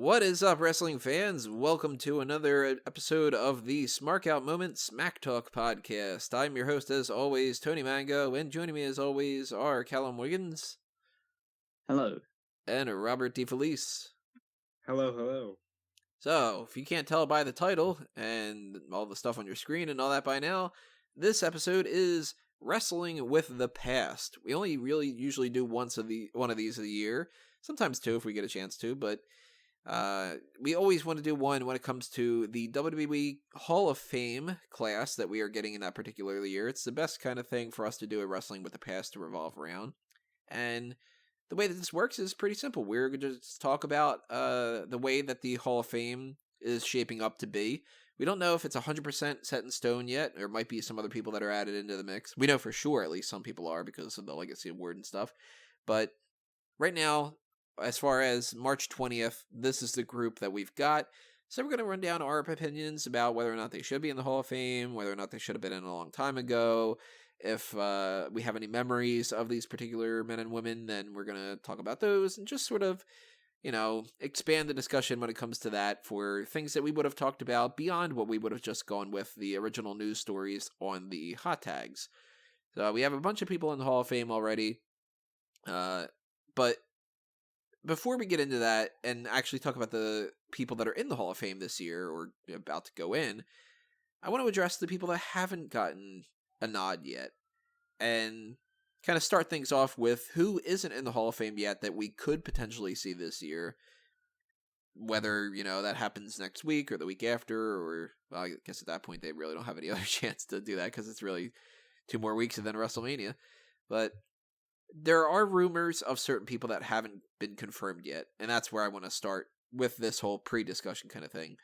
What is up, wrestling fans? Welcome to another episode of the Smark Out Moment Smack Talk podcast. I'm your host, as always, Tony Mango, and joining me, as always, are Callum Wiggins. Hello. And Robert DeFelice. Hello, hello. So, if you can't tell by the title and all the stuff on your screen and all that by now, this episode is Wrestling with the Past. We only really usually do one of these a year, sometimes two if we get a chance to, but we always want to do one when it comes to the WWE Hall of Fame class that we are getting in that particular year. It's the best kind of thing for us to do a Wrestling with the Past to revolve around. And the way that this works is pretty simple. We're going to just talk about the way that the Hall of Fame is shaping up to be. We don't know if it's 100% set in stone yet. There might be some other people that are added into the mix. We know for sure at least some people are because of the Legacy Award and stuff. But right now, as far as March 20th, this is the group that we've got. So we're going to run down our opinions about whether or not they should be in the Hall of Fame, whether or not they should have been in a long time ago. If we have any memories of these particular men and women, then we're going to talk about those and just sort of, expand the discussion when it comes to that for things that we would have talked about beyond what we would have just gone with the original news stories on the hot tags. So we have a bunch of people in the Hall of Fame already. But before we get into that and actually talk about the people that are in the Hall of Fame this year or about to go in, I want to address the people that haven't gotten a nod yet and kind of start things off with who isn't in the Hall of Fame yet that we could potentially see this year. Whether, that happens next week or the week after, or, well, I guess at that point they really don't have any other chance to do that because it's really 2 more weeks and then WrestleMania. But there are rumors of certain people that haven't been confirmed yet, and that's where I want to start with this whole pre-discussion kind of thing.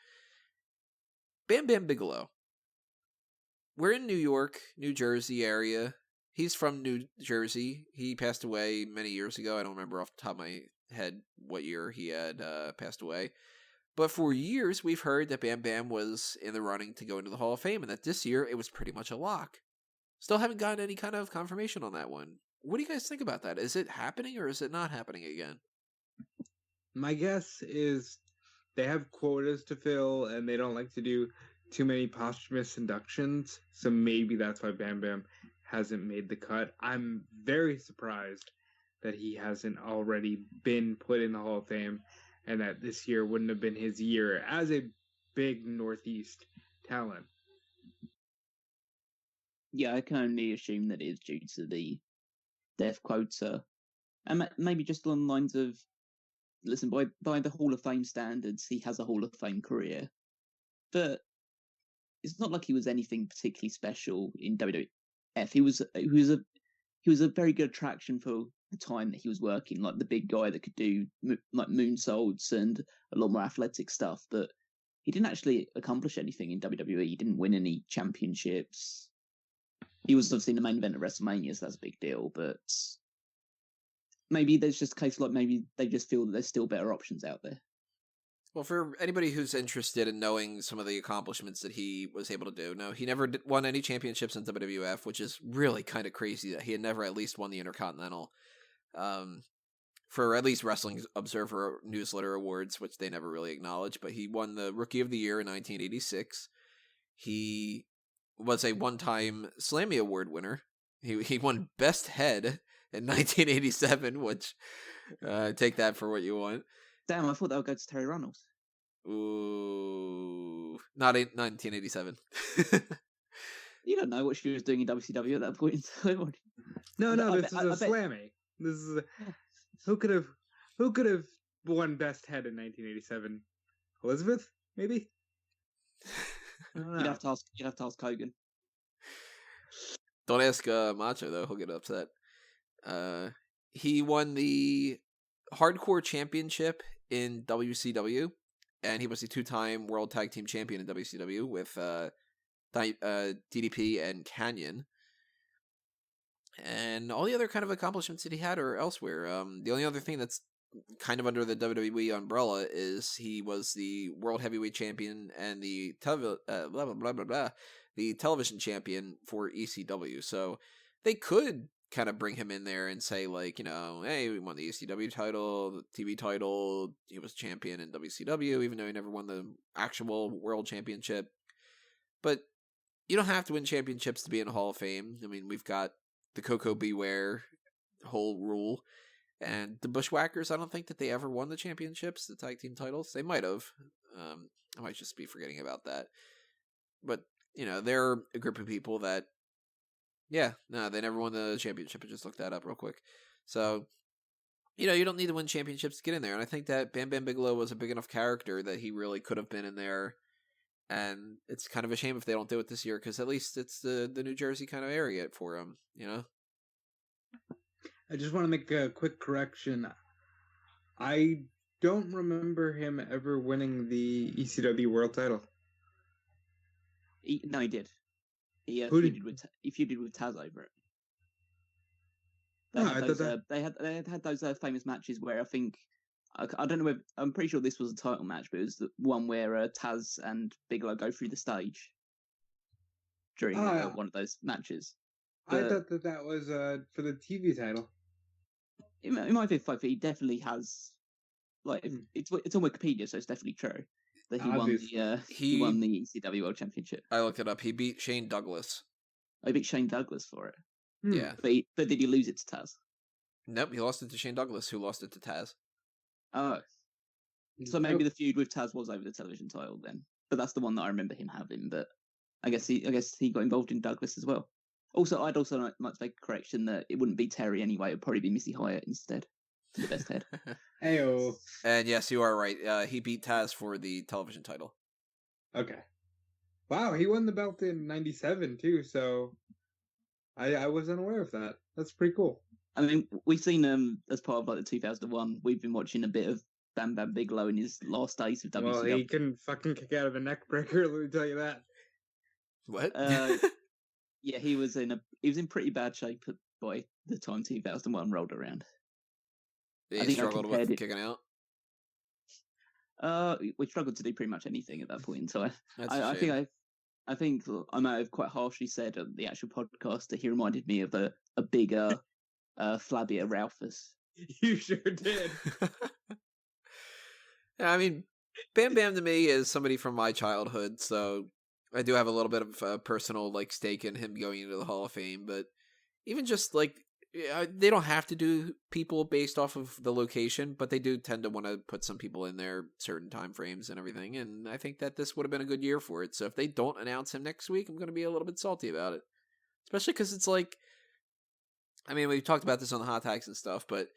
Bam Bigelow. We're in New York, New Jersey area. He's from New Jersey. He passed away many years ago. I don't remember off the top of my head what year he had passed away. But for years, we've heard that Bam Bam was in the running to go into the Hall of Fame, and that this year it was pretty much a lock. Still haven't gotten any kind of confirmation on that one. What do you guys think about that? Is it happening or is it not happening again? My guess is they have quotas to fill and they don't like to do too many posthumous inductions. So maybe that's why Bam Bam hasn't made the cut. I'm very surprised that he hasn't already been put in the Hall of Fame and that this year wouldn't have been his year as a big Northeast talent. Yeah, I can only assume that it is due to the death quota, and maybe just along the lines of, listen, by the Hall of Fame standards, he has a Hall of Fame career, but it's not like he was anything particularly special in WWF. He was a very good attraction for the time that he was working, like the big guy that could do like moonsaults and a lot more athletic stuff, but he didn't actually accomplish anything in WWE. He didn't win any championships. He was obviously in the main event of WrestleMania, so that's a big deal, but maybe there's just a case like maybe they just feel that there's still better options out there. Well, for anybody who's interested in knowing some of the accomplishments that he was able to do, no, he never won any championships in WWF, which is really kind of crazy that he had never at least won the Intercontinental. For at least Wrestling Observer Newsletter Awards, which they never really acknowledge, but he won the Rookie of the Year in 1986. He was a one-time Slammy Award winner. He won Best Head in 1987, which, take that for what you want. Damn, I thought that would go to Terry Runnels. Ooh, not 1987. You don't know what she was doing in WCW at that point. No, this is a Slammy. This is who could have won Best Head in 1987? Elizabeth, maybe. You'd have to ask Hogan. Don't ask Macho though; he'll get upset. He won the Hardcore Championship in WCW, and he was the 2-time World Tag Team Champion in WCW with DDP and Canyon. And all the other kind of accomplishments that he had are elsewhere. The only other thing that's kind of under the WWE umbrella is he was the World Heavyweight Champion and the the television champion for ECW. So they could kind of bring him in there and say, like, hey, we won the ECW title, the TV title, he was champion in WCW, even though he never won the actual world championship. But you don't have to win championships to be in the Hall of Fame. I mean, we've got the Coco Beware whole rule, and the Bushwhackers, I don't think that they ever won the championships, the tag team titles. They might have. I might just be forgetting about that. But, they're a group of people that, they never won the championship. I just looked that up real quick. So, you don't need to win championships to get in there. And I think that Bam Bam Bigelow was a big enough character that he really could have been in there. And it's kind of a shame if they don't do it this year, because at least it's the New Jersey kind of area for him, I just want to make a quick correction. I don't remember him ever winning the ECW world title. No, he did. He feuded with Taz over it. They had those famous matches where I think I don't know. I'm pretty sure this was a title match, but it was the one where Taz and Bigelow go through the stage during one of those matches. I thought that was for the TV title. It might be five. He definitely has. Like it's on Wikipedia, so it's definitely true that he won the ECW World Championship. I looked it up. He beat Shane Douglas. I beat Shane Douglas for it. Yeah, but did he lose it to Taz? Nope, he lost it to Shane Douglas, who lost it to Taz. Oh, so maybe the feud with Taz was over the television title then. But that's the one that I remember him having. But I guess he got involved in Douglas as well. Also, I'd also like to make a correction that it wouldn't be Terry anyway. It'd probably be Missy Hyatt instead. The best head. Ayo. And yes, you are right. He beat Taz for the television title. Okay. Wow, he won the belt in '97 too. So I was unaware of that. That's pretty cool. I mean, we've seen as part of like the 2001. We've been watching a bit of Bam Bam Bigelow in his last days of WCW. Well, he couldn't fucking kick out of a neck breaker. Let me tell you that. What? Yeah, he was in pretty bad shape by the time 2001 rolled around. He struggled with kicking out. We struggled to do pretty much anything at that point. So I think I might have quite harshly said on the actual podcast that he reminded me of a bigger, flabbier Ralphus. You sure did. I mean, Bam Bam to me is somebody from my childhood, so I do have a little bit of a personal stake in him going into the Hall of Fame. But even just they don't have to do people based off of the location, but they do tend to want to put some people in there certain time frames and everything. And I think that this would have been a good year for it. So if they don't announce him next week, I'm going to be a little bit salty about it, especially because it's I mean, we've talked about this on the hot tags and stuff, but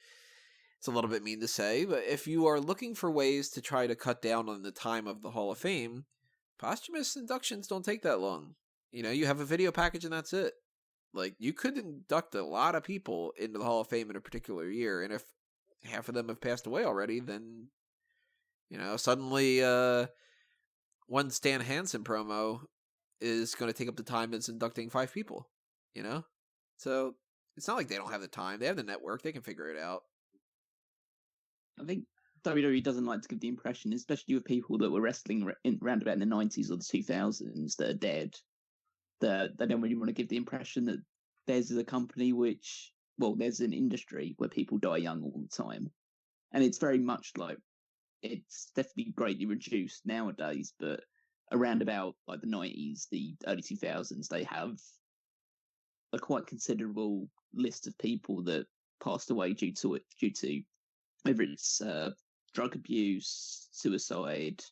it's a little bit mean to say. But if you are looking for ways to try to cut down on the time of the Hall of Fame, posthumous inductions don't take that long. You have a video package and that's it. You could induct a lot of people into the Hall of Fame in a particular year, and if half of them have passed away already, then, suddenly one Stan Hansen promo is going to take up the time as inducting 5 people, So it's not like they don't have the time. They have the network. They can figure it out. I think WWE doesn't like to give the impression, especially with people that were wrestling around about in the 90s or the 2000s that are dead, that they don't really want to give the impression that there's a company there's an industry where people die young all the time. And it's very much it's definitely greatly reduced nowadays, but around about the 90s, the early 2000s, they have a quite considerable list of people that passed away due to whether it's drug abuse, suicide,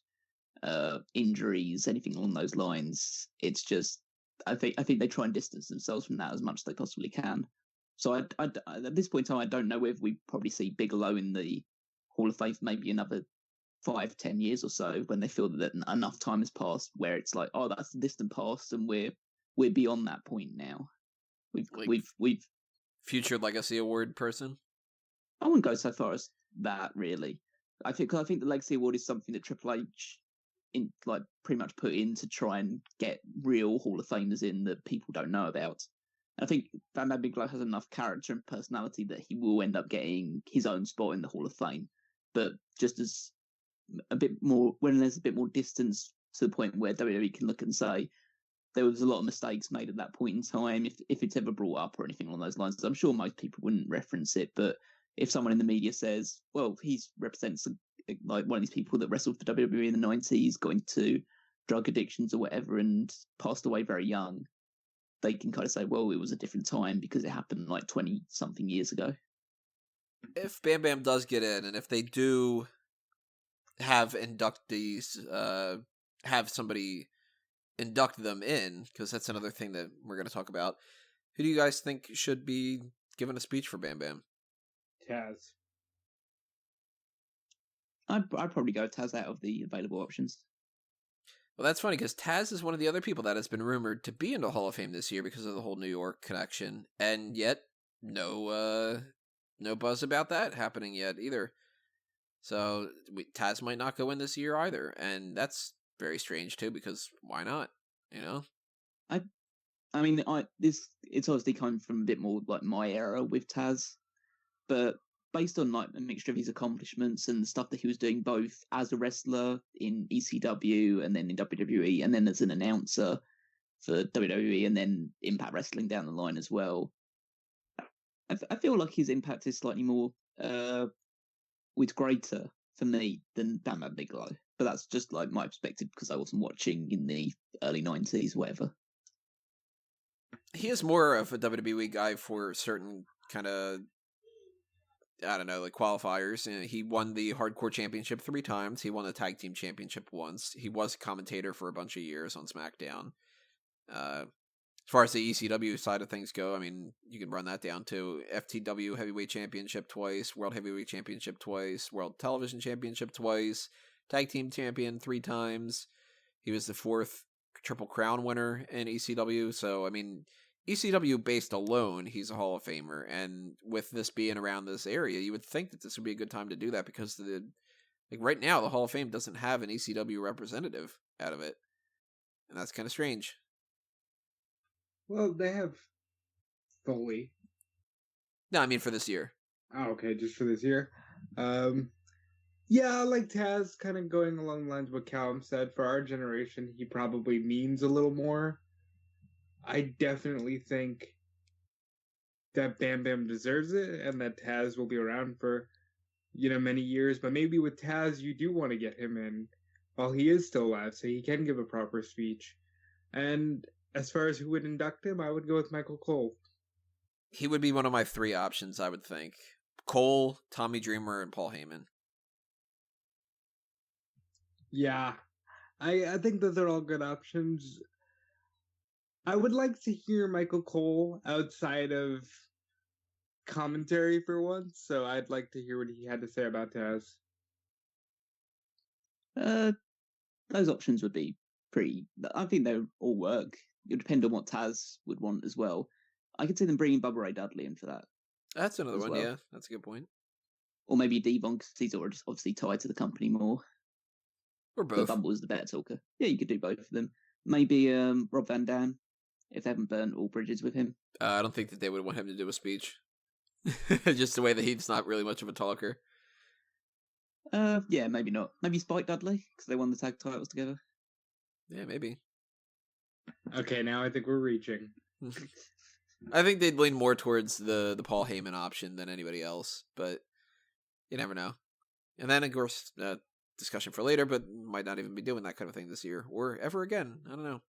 injuries, anything along those lines. It's just, I think they try and distance themselves from that as much as they possibly can. So I at this point in time, I don't know if we probably see Bigelow in the Hall of Fame for maybe another 5-10 years or so, when they feel that enough time has passed where it's that's the distant past and we're beyond that point now. We've future legacy award person. I wouldn't go so far as that, really. I think the legacy award is something that Triple H pretty much put in to try and get real Hall of Famers in that people don't know about. And I think Bam Bam Bigelow has enough character and personality that he will end up getting his own spot in the Hall of Fame. But just as a bit more, when there's a bit more distance to the point where WWE can look and say, there was a lot of mistakes made at that point in time. If it's ever brought up or anything along those lines, I'm sure most people wouldn't reference it. But if someone in the media says, "Well, he represents like one of these people that wrestled for WWE in the '90s, got into drug addictions or whatever, and passed away very young," they can kind of say, "Well, it was a different time because it happened like 20-something years ago." If Bam Bam does get in, and if they do have inductees, have somebody induct them in, because that's another thing that we're going to talk about. Who do you guys think should be given a speech for Bam Bam? Taz. I'd probably go Taz out of the available options. Well, that's funny because Taz is one of the other people that has been rumored to be in the Hall of Fame this year because of the whole New York connection, and yet no buzz about that happening yet either. So Taz might not go in this year either, and that's very strange too because why not? You know, I mean, it's obviously come from a bit more like my era with Taz, but based on like a mixture of his accomplishments and the stuff that he was doing both as a wrestler in ECW and then in WWE and then as an announcer for WWE and then Impact Wrestling down the line as well, I feel like his impact is slightly more greater for me than Bam Bam Bigelow. But that's just like my perspective because I wasn't watching in the early 90s, whatever. He is more of a WWE guy for certain kind of, I don't know, like qualifiers. He won the Hardcore Championship 3 times. He won the Tag Team Championship once. He was a commentator for a bunch of years on SmackDown. As far as the ECW side of things go, I mean, you can run that down to FTW Heavyweight Championship twice, World Heavyweight Championship twice, World Television Championship twice, Tag Team Champion 3 times. He was the 4th Triple Crown winner in ECW. So, I mean, ECW based alone, he's a Hall of Famer. And with this being around this area, you would think that this would be a good time to do that because right now, the Hall of Fame doesn't have an ECW representative out of it. And that's kind of strange. Well, they have Foley. No, I mean for this year. Oh, okay, just for this year. Yeah, like Taz, kind of going along the lines of what Callum said. For our generation, he probably means a little more. I definitely think that Bam Bam deserves it, and that Taz will be around for, many years. But maybe with Taz, you do want to get him in while he is still alive, so he can give a proper speech. And as far as who would induct him, I would go with Michael Cole. He would be one of my 3 options, I would think. Cole, Tommy Dreamer, and Paul Heyman. Yeah, I think that they're all good options. I would like to hear Michael Cole outside of commentary for once, so I'd like to hear what he had to say about Taz. Those options would be pretty. I think they would all work. It would depend on what Taz would want as well. I could see them bringing Bubba Ray Dudley in for that. That's another one, well. yeah. That's a good point. Or maybe Devon, because he's obviously tied to the company more. Or both. But Bubba was the better talker. Yeah, you could do both of them. Maybe Rob Van Dam, if they haven't burnt all bridges with him. I don't think that they would want him to do a speech. Just the way that he's not really much of a talker. Yeah, maybe not. Maybe Spike Dudley, because they won the tag titles together. Yeah, maybe. Okay, now I think we're reaching. I think they'd lean more towards the Paul Heyman option than anybody else, but you never know. And then, of course, discussion for later, but might not even be doing that kind of thing this year or ever again. I don't know.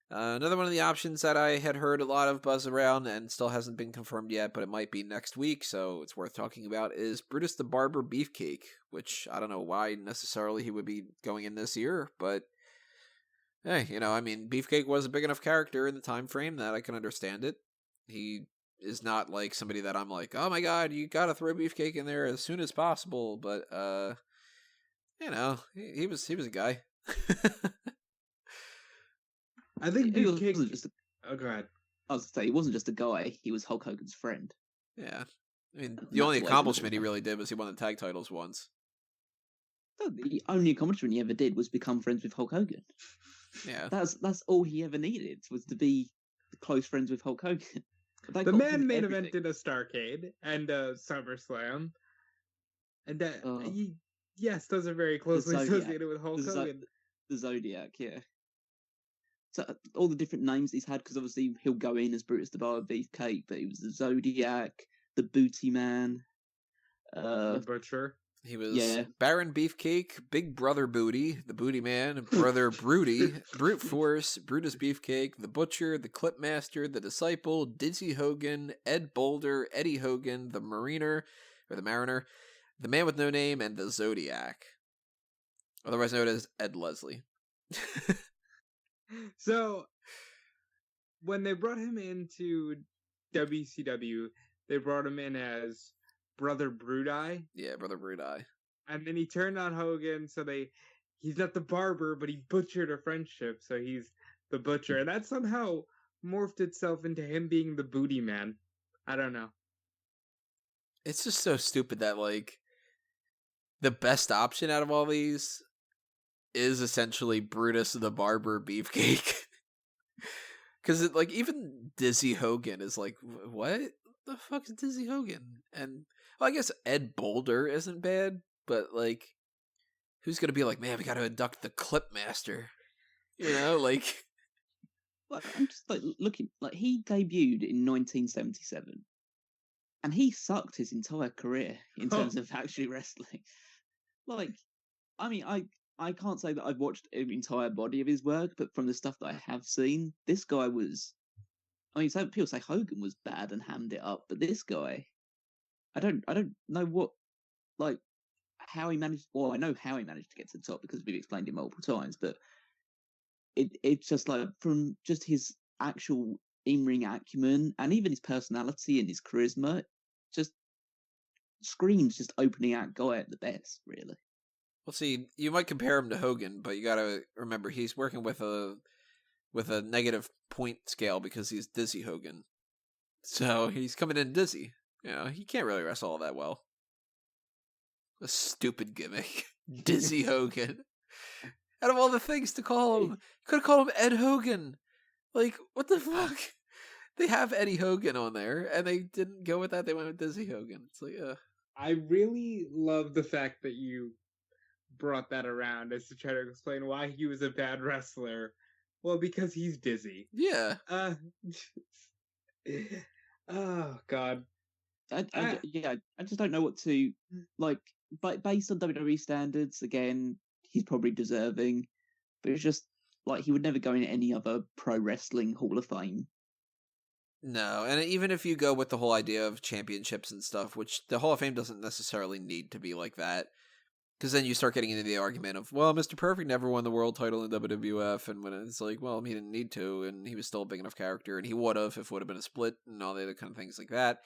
Another one of the options that I had heard a lot of buzz around and still hasn't been confirmed yet, but it might be next week, so it's worth talking about, is Brutus the Barber Beefcake, which I don't know why necessarily he would be going in this year, but hey, Beefcake was a big enough character in the time frame that I can understand it. He is not like somebody that I'm like, oh my god, you gotta throw Beefcake in there as soon as possible, but he was a guy. I think Beefcake wasn't just oh, go ahead. I was going to say, he wasn't just a guy, he was Hulk Hogan's friend. Yeah. I mean, the only accomplishment he really did was he won the tag titles once. No, the only accomplishment he ever did was become friends with Hulk Hogan. Yeah. That's all he ever needed, was to be close friends with Hulk Hogan. The man main evented a Starrcade and a SummerSlam. And that, those are very closely associated with Hulk Hogan. The Zodiac, yeah. So all the different names he's had, because obviously he'll go in as Brutus the Barber Beefcake, but he was the Zodiac, the Booty Man, The Butcher. He was Yeah. Baron Beefcake, Big Brother Booty, the Booty Man, Brother Broody, Brute Force, Brutus Beefcake, the Butcher, the Clipmaster, the Disciple, Dizzy Hogan, Ed Boulder, Eddie Hogan, the Mariner, the Man with No Name, and the Zodiac. Otherwise known as Ed Leslie. So, when they brought him into WCW, they brought him in as Brother Brudi. Yeah, Brother Brudi. And then he turned on Hogan, so he's not the barber, but he butchered a friendship, so he's the butcher. And that somehow morphed itself into him being the Booty Man. I don't know. It's just so stupid that, like, the best option out of all these is essentially Brutus the Barber Beefcake. Because, like, even Dizzy Hogan is like, what the fuck is Dizzy Hogan? And, well, I guess Ed Boulder isn't bad, but, like, who's going to be like, man, we got to induct the Clipmaster? You know, like... Like, I'm just, like, looking... Like, he debuted in 1977. And he sucked his entire career in terms of actually wrestling. Like, I mean, I can't say that I've watched an entire body of his work, but from the stuff that I have seen, this guy was... I mean, some people say Hogan was bad and hammed it up, but this guy, I don't know what, like, how he managed... Well, I know how he managed to get to the top because we've explained it multiple times, but it's just like, from just his actual in-ring acumen and even his personality and his charisma, just screams just opening act guy at the best, really. Well, see, you might compare him to Hogan, but you gotta remember he's working with a negative point scale because he's Dizzy Hogan. So he's coming in dizzy. You know, he can't really wrestle all that well. A stupid gimmick. Dizzy Hogan. Out of all the things to call him, you could have called him Ed Hogan. Like, what the fuck? They have Eddie Hogan on there, and they didn't go with that. They went with Dizzy Hogan. It's like, I really love the fact that you brought that around as to try to explain why he was a bad wrestler. Well, because he's dizzy. Yeah. Oh, God. I just don't know what to, like, but based on WWE standards, again, he's probably deserving, but it's just, like, he would never go in any other pro wrestling Hall of Fame. No, and even if you go with the whole idea of championships and stuff, which the Hall of Fame doesn't necessarily need to be like that, because then you start getting into the argument of, well, Mr. Perfect never won the world title in WWF, and when it's like, well, he didn't need to, and he was still a big enough character, and he would have if it would have been a split, and all the other kind of things like that.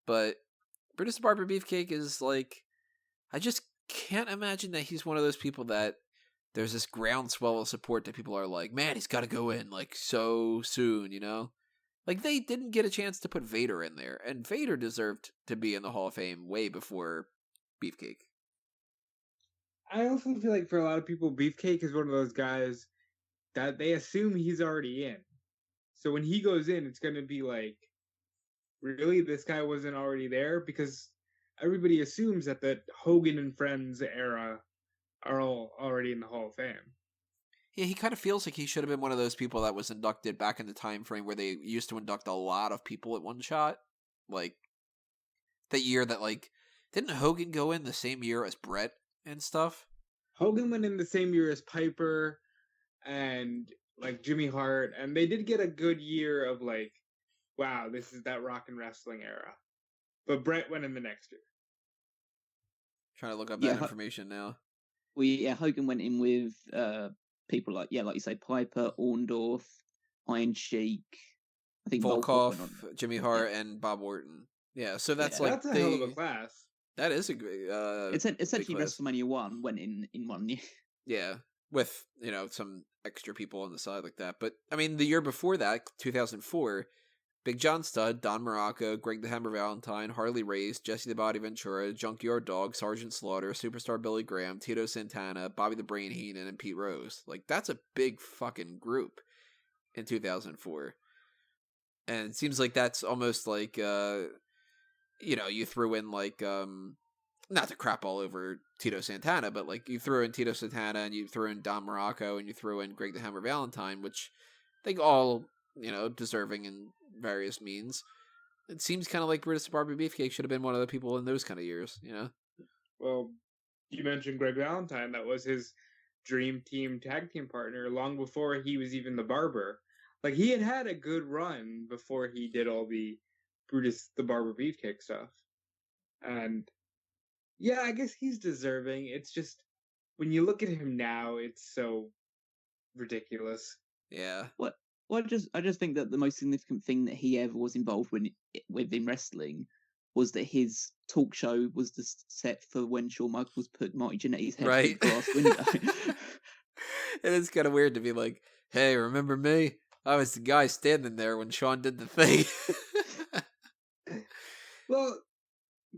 But Brutus the Barber Beefcake is like, I just can't imagine that he's one of those people that there's this groundswell of support that people are like, man, he's got to go in, like, so soon, you know? Like, they didn't get a chance to put Vader in there, and Vader deserved to be in the Hall of Fame way before Beefcake. I also feel like for a lot of people, Beefcake is one of those guys that they assume he's already in. So when he goes in, it's going to be like, really? This guy wasn't already there? Because everybody assumes that the Hogan and Friends era are all already in the Hall of Fame. Yeah, he kind of feels like he should have been one of those people that was inducted back in the time frame where they used to induct a lot of people at one shot. Like, the year that, like, didn't Hogan go in the same year as Brett and stuff? Hogan went in the same year as Piper and, like, Jimmy Hart, and they did get a good year of, like, wow, this is that rock and wrestling era. But Brett went in the next year. Trying to look up that information now. Hogan went in with people like you say, Piper, Orndorff, Iron Sheik, I think Volkov, Jimmy Hart, and Bob Orton. Yeah, so that's like that's a hell of a class. That is a great. It's essentially WrestleMania 1 went in 1 year. Yeah, with some extra people on the side like that. But I mean, the year before that, 2004. Big John Studd, Don Morocco, Greg the Hammer Valentine, Harley Race, Jesse the Body Ventura, Junkyard Dog, Sergeant Slaughter, Superstar Billy Graham, Tito Santana, Bobby the Brain Heenan, and Pete Rose. Like, that's a big fucking group in 2004. And it seems like that's almost like, you threw in, like, not to crap all over Tito Santana, but, like, you threw in Tito Santana, and you threw in Don Morocco, and you threw in Greg the Hammer Valentine, which They all, deserving in various means. It seems kind of like Brutus Beefcake should have been one of the people in those kind of years, Well, you mentioned Greg Valentine. That was his dream team tag team partner long before he was even the Barber. Like, he had a good run before he did all the Brutus the Barber Beefcake stuff. And yeah, I guess he's deserving. It's just, when you look at him now, it's so ridiculous. Yeah. Well, I just think that the most significant thing that he ever was involved with in wrestling was that his talk show was the set for when Shawn Michaels put Marty Jannetty's head through the glass window. And it's kind of weird to be like, hey, remember me? I was the guy standing there when Shawn did the thing. Well,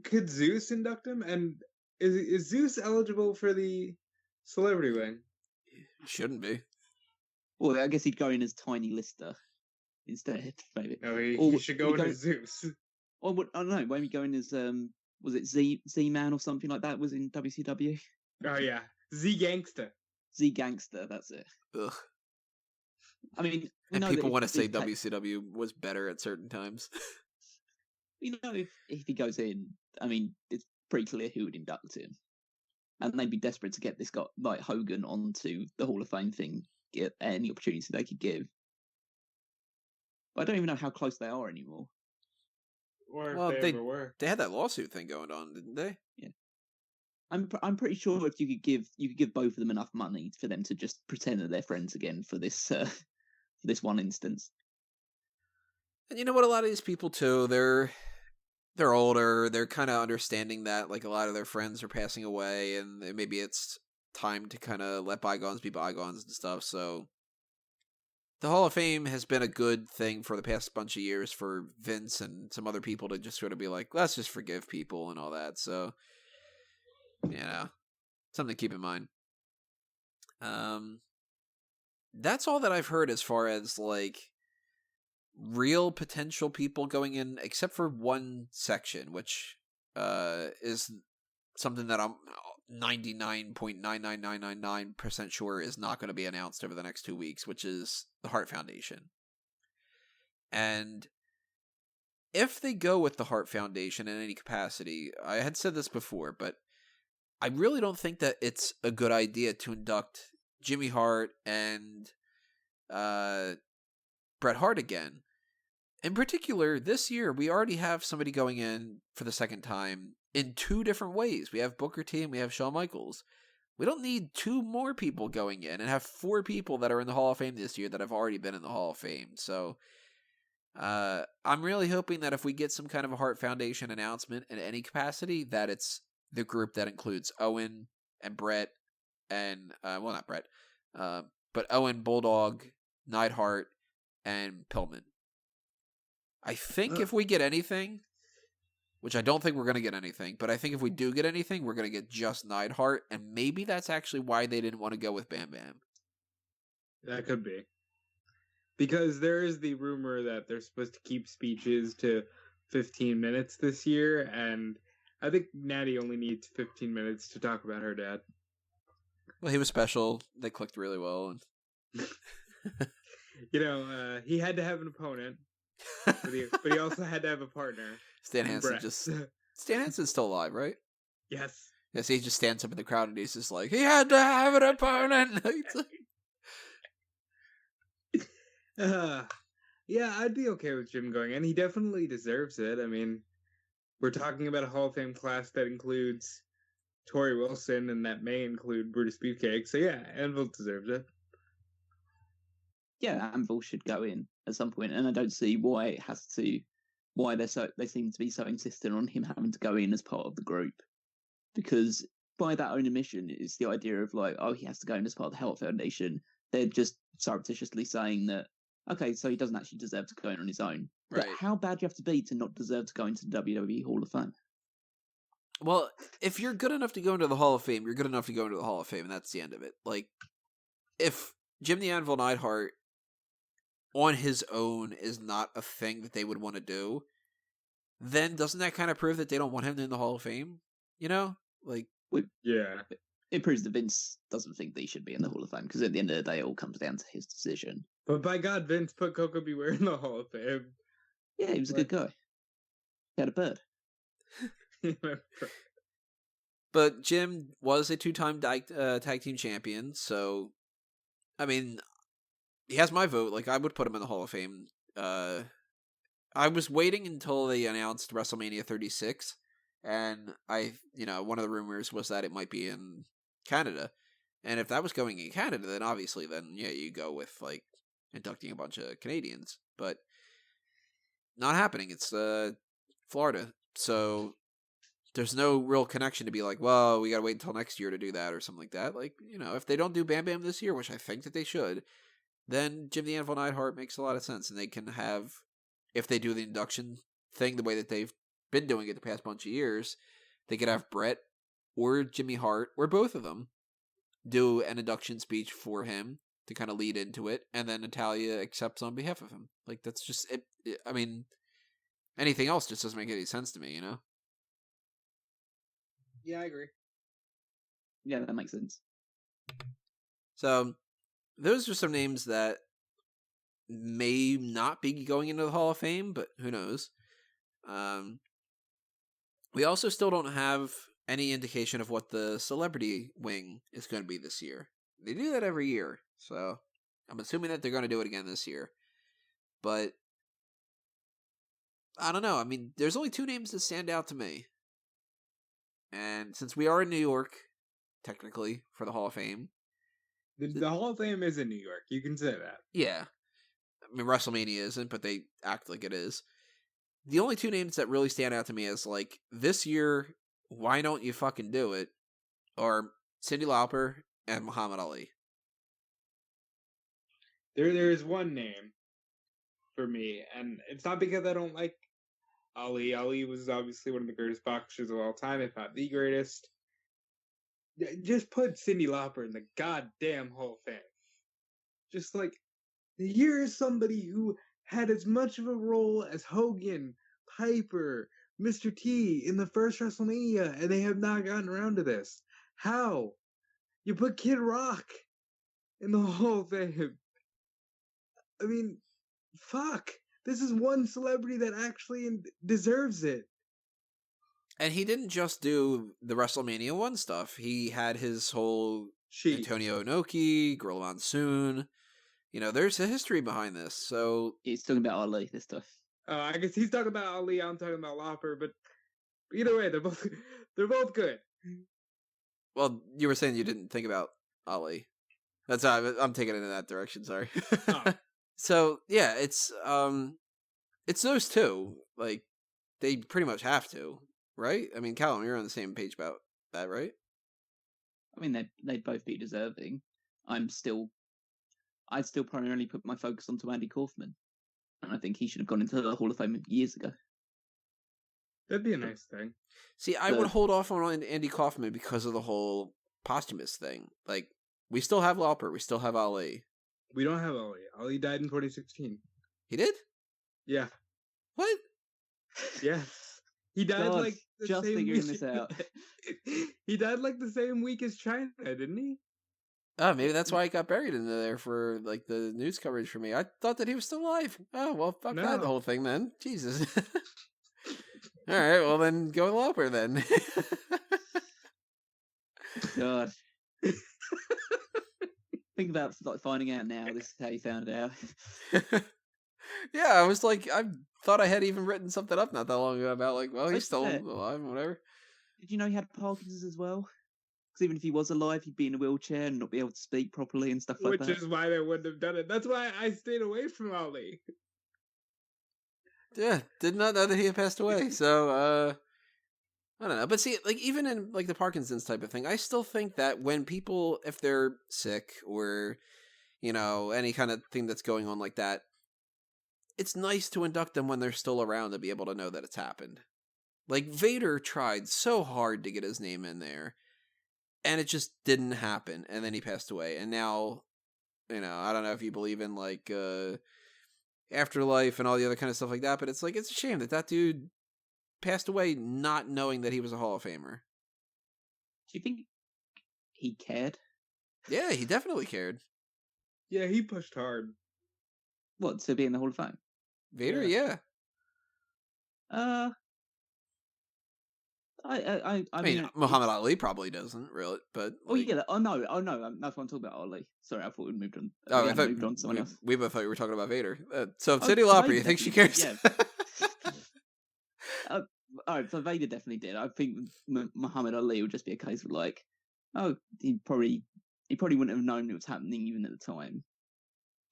could Zeus induct him? And is Zeus eligible for the celebrity wing? Shouldn't be. Well, I guess he'd go in as Tiny Lister instead, maybe. No, he should go in as Zeus. Or I don't know, maybe go in as was it Z-Man or something like that was in WCW? Oh yeah, Z-Gangsta. Z-Gangster, that's it. Ugh. I mean, and people want to say WCW was better at certain times. If he goes in, I mean, it's pretty clear who would induct him. And they'd be desperate to get this guy, like Hogan, onto the Hall of Fame thing, get any opportunity they could give. But I don't even know how close they are anymore. Or if they ever were. They had that lawsuit thing going on, didn't they? Yeah. I'm pretty sure if you could give both of them enough money for them to just pretend that they're friends again for this one instance. And you know what? A lot of these people too, they're older. They're kind of understanding that like a lot of their friends are passing away, and maybe it's time to kind of let bygones be bygones and stuff. So the Hall of Fame has been a good thing for the past bunch of years for Vince and some other people to just sort of be like, let's just forgive people and all that. So, something to keep in mind. That's all that I've heard as far as like real potential people going in, except for one section, which is something that I'm 99.99999% sure is not going to be announced over the next 2 weeks, which is the Hart Foundation. And if they go with the Hart Foundation in any capacity, I had said this before, but I really don't think that it's a good idea to induct Jimmy Hart and Bret Hart again. In particular, this year, we already have somebody going in for the second time in 2 different ways. We have Booker T and we have Shawn Michaels. We don't need 2 more people going in and have 4 people that are in the Hall of Fame this year that have already been in the Hall of Fame. So I'm really hoping that if we get some kind of a Hart Foundation announcement in any capacity, that it's the group that includes Owen and Bret and, well, not Bret, but Owen, Bulldog, Neidhart, and Pillman. I think if we get anything, which I don't think we're going to get anything, but I think if we do get anything, we're going to get just Neidhart, and maybe that's actually why they didn't want to go with Bam Bam. That could be. Because there is the rumor that they're supposed to keep speeches to 15 minutes this year, and I think Natty only needs 15 minutes to talk about her dad. Well, he was special. They clicked really well. He had to have an opponent. But he also had to have a partner. Stan Hansen's still alive, right? Yes. Yes, he just stands up in the crowd and he's just like, he had to have an opponent. Yeah, I'd be okay with Jim going in. He definitely deserves it. I mean, we're talking about a Hall of Fame class that includes Torrie Wilson, and that may include Brutus Beefcake. So yeah, Anvil deserves it. Yeah, Anvil should go in at some point, and I don't see why they seem to be so insistent on him having to go in as part of the group. Because by that own admission, it's the idea of like, oh, he has to go in as part of the Hart Foundation. They're just surreptitiously saying that, okay, so he doesn't actually deserve to go in on his own. Right. But how bad do you have to be to not deserve to go into the WWE Hall of Fame? Well, if you're good enough to go into the Hall of Fame, you're good enough to go into the Hall of Fame, and that's the end of it. Like, if Jim the Anvil Neidhart on his own is not a thing that they would want to do, then doesn't that kind of prove that they don't want him in the Hall of Fame? Like, yeah, it proves that Vince doesn't think that he should be in the Hall of Fame, because at the end of the day, it all comes down to his decision. But by God, Vince put Coco Beware in the Hall of Fame. Yeah, he was a good guy. He had a bird. But Jim was a 2-time tag team champion, so I mean, he has my vote. Like, I would put him in the Hall of Fame. I was waiting until they announced WrestleMania 36, and one of the rumors was that it might be in Canada. And if that was going in Canada, then obviously, yeah, you go with, like, inducting a bunch of Canadians. But not happening. It's Florida. So there's no real connection to be like, well, we gotta wait until next year to do that or something like that. Like, if they don't do Bam Bam this year, which I think that they should, then Jim the Anvil Neidhart makes a lot of sense. And they can have, if they do the induction thing the way that they've been doing it the past bunch of years, they could have Brett or Jimmy Hart or both of them do an induction speech for him to kind of lead into it, and then Natalya accepts on behalf of him. Like, that's just it. I mean, anything else just doesn't make any sense to me, Yeah, I agree. Yeah, that makes sense. So, those are some names that may not be going into the Hall of Fame, but who knows. We also still don't have any indication of what the celebrity wing is going to be this year. They do that every year, so I'm assuming that they're going to do it again this year. But I don't know. I mean, there's only 2 names that stand out to me. And since we are in New York, technically, for the Hall of Fame. The Hall of Fame is in New York. You can say that. Yeah. I mean, WrestleMania isn't, but they act like it is. The only 2 names that really stand out to me is, like, this year, why don't you fucking do it? Are Cyndi Lauper and Muhammad Ali. There is one name for me, and it's not because I don't like Ali. Ali was obviously one of the greatest boxers of all time, if not the greatest. Just put Cyndi Lauper in the goddamn Hall of Fame. Just like, here is somebody who had as much of a role as Hogan, Piper, Mr. T in the first WrestleMania, and they have not gotten around to this. How? You put Kid Rock in the Hall of Fame. I mean, fuck. This is one celebrity that actually deserves it. And he didn't just do the WrestleMania 1 stuff. He had his whole Antonio Inoki, Gorilla Monsoon. There's a history behind this, so... He's talking about Ali, this stuff. I guess he's talking about Ali, I'm talking about Lauper, but either way, they're both good. Well, you were saying you didn't think about Ali. That's I'm taking it in that direction, sorry. Oh. So, yeah, it's those 2. Like, they pretty much have to, right? I mean, Callum, you're on the same page about that, right? I mean, they'd both be deserving. I'd still primarily put my focus onto Andy Kaufman. And I think he should have gone into the Hall of Fame years ago. That'd be a nice thing. See, I would hold off on Andy Kaufman because of the whole posthumous thing. Like, we still have Lauper, we still have Ali. We don't have Ali. Ali died in 2016. He did? Yeah. What? Yes. He died God, like the just same figuring week. this out. He died like the same week as Chyna, didn't he? Oh, maybe that's why he got buried into there for, like, the news coverage for me. I thought that he was still alive. Oh, well, fuck that whole thing then. Jesus. All right, well, then go with Lauper then. God. Think about finding out now. This is how you found it out. Yeah, I was like, I thought I had even written something up not that long ago about, like, well, he's still alive, whatever. Did you know he had Parkinson's as well? Because even if he was alive, he'd be in a wheelchair and not be able to speak properly and stuff like that. Which is why they wouldn't have done it. That's why I stayed away from Ali. Yeah, did not know that he had passed away. So, I don't know. But see, like, even in, like, the Parkinson's type of thing, I still think that when people, if they're sick or, any kind of thing that's going on like that, it's nice to induct them when they're still around to be able to know that it's happened. Like, Vader tried so hard to get his name in there, and it just didn't happen, and then he passed away. And now, I don't know if you believe in, like, afterlife and all the other kind of stuff like that, but it's like, it's a shame that dude passed away not knowing that he was a Hall of Famer. Do you think he cared? Yeah, he definitely cared. Yeah, he pushed hard. What, to be in the Hall of Fame? Vader, yeah. I mean, mean, Muhammad Ali probably doesn't really, but Oh like, yeah, no, that's what I'm talking about. Ali. Sorry, I thought we'd moved on. oh, We I had thought moved on to someone else. we both thought you were talking about Vader. So Oh, Cyndi Lauper, Vader you think she definitely cares? did, all right, so Vader definitely did. I think Muhammad Ali would just be a case of like, oh, he probably wouldn't have known it was happening even at the time.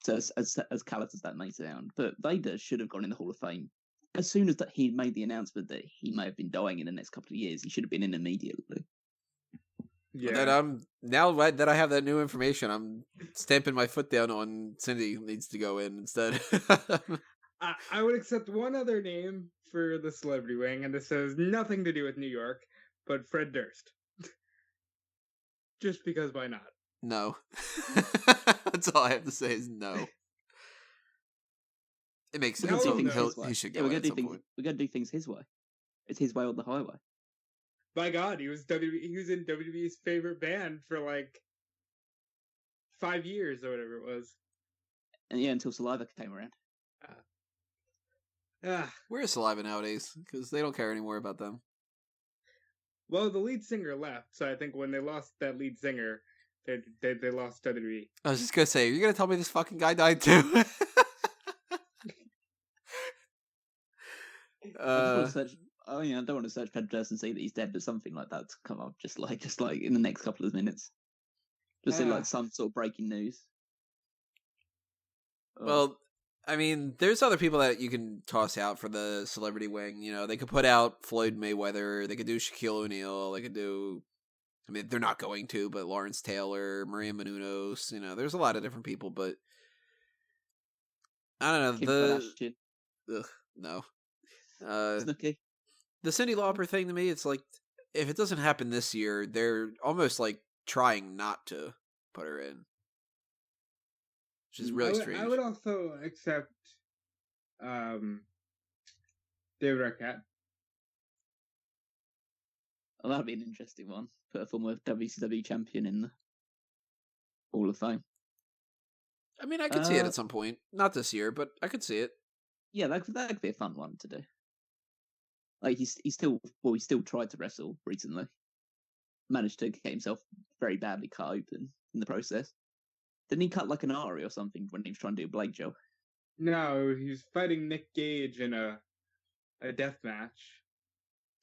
So as callous as that may sound, but Vader should have gone in the Hall of Fame as soon as that he made the announcement that he may have been dying in the next couple of years. He should have been in immediately. Yeah. That now that I have that new information, I'm stamping my foot down on Cyndi needs to go in instead. I would accept one other name for the celebrity wing, and this has nothing to do with New York, but Fred Durst. Just because why not? No. That's all I have to say is no. It makes sense. He should go at some point. We're gonna do things his way. It's his way or the highway. My God, he was in WWE's favorite band for like 5 years or whatever it was. And yeah, until Saliva came around. Where's Saliva nowadays? Because they don't care anymore about them. Well, the lead singer left, so I think when they lost that lead singer, they lost WWE. I was just gonna say, you're gonna tell me this fucking guy died too? I don't want to search Fred Durst and see that he's dead, but something like that to come up just like in the next couple of minutes. Just in like some sort of breaking news. Well, I mean, there's other people that you can toss out for the celebrity wing. You know, they could put out Floyd Mayweather. They could do Shaquille O'Neal. They could do... I mean, they're not going to, but Lawrence Taylor, Maria Menounos. You know, there's a lot of different people, but... I don't know. Kim Kardashian. Ugh, no. Snooki. The Cyndi Lauper thing to me, it's like, if it doesn't happen this year, they're almost like trying not to put her in. Which is really strange. I would also accept David Arquette. Well, that'd be an interesting one. Put a former WCW champion in the Hall of Fame. I mean, I could see it at some point. Not this year, but I could see it. Yeah, that could be a fun one to do. Like he still tried to wrestle recently. Managed to get himself very badly cut open in the process. Didn't he cut like an artery or something when he was trying to do a blade job? No, he was fighting Nick Gage in a death match.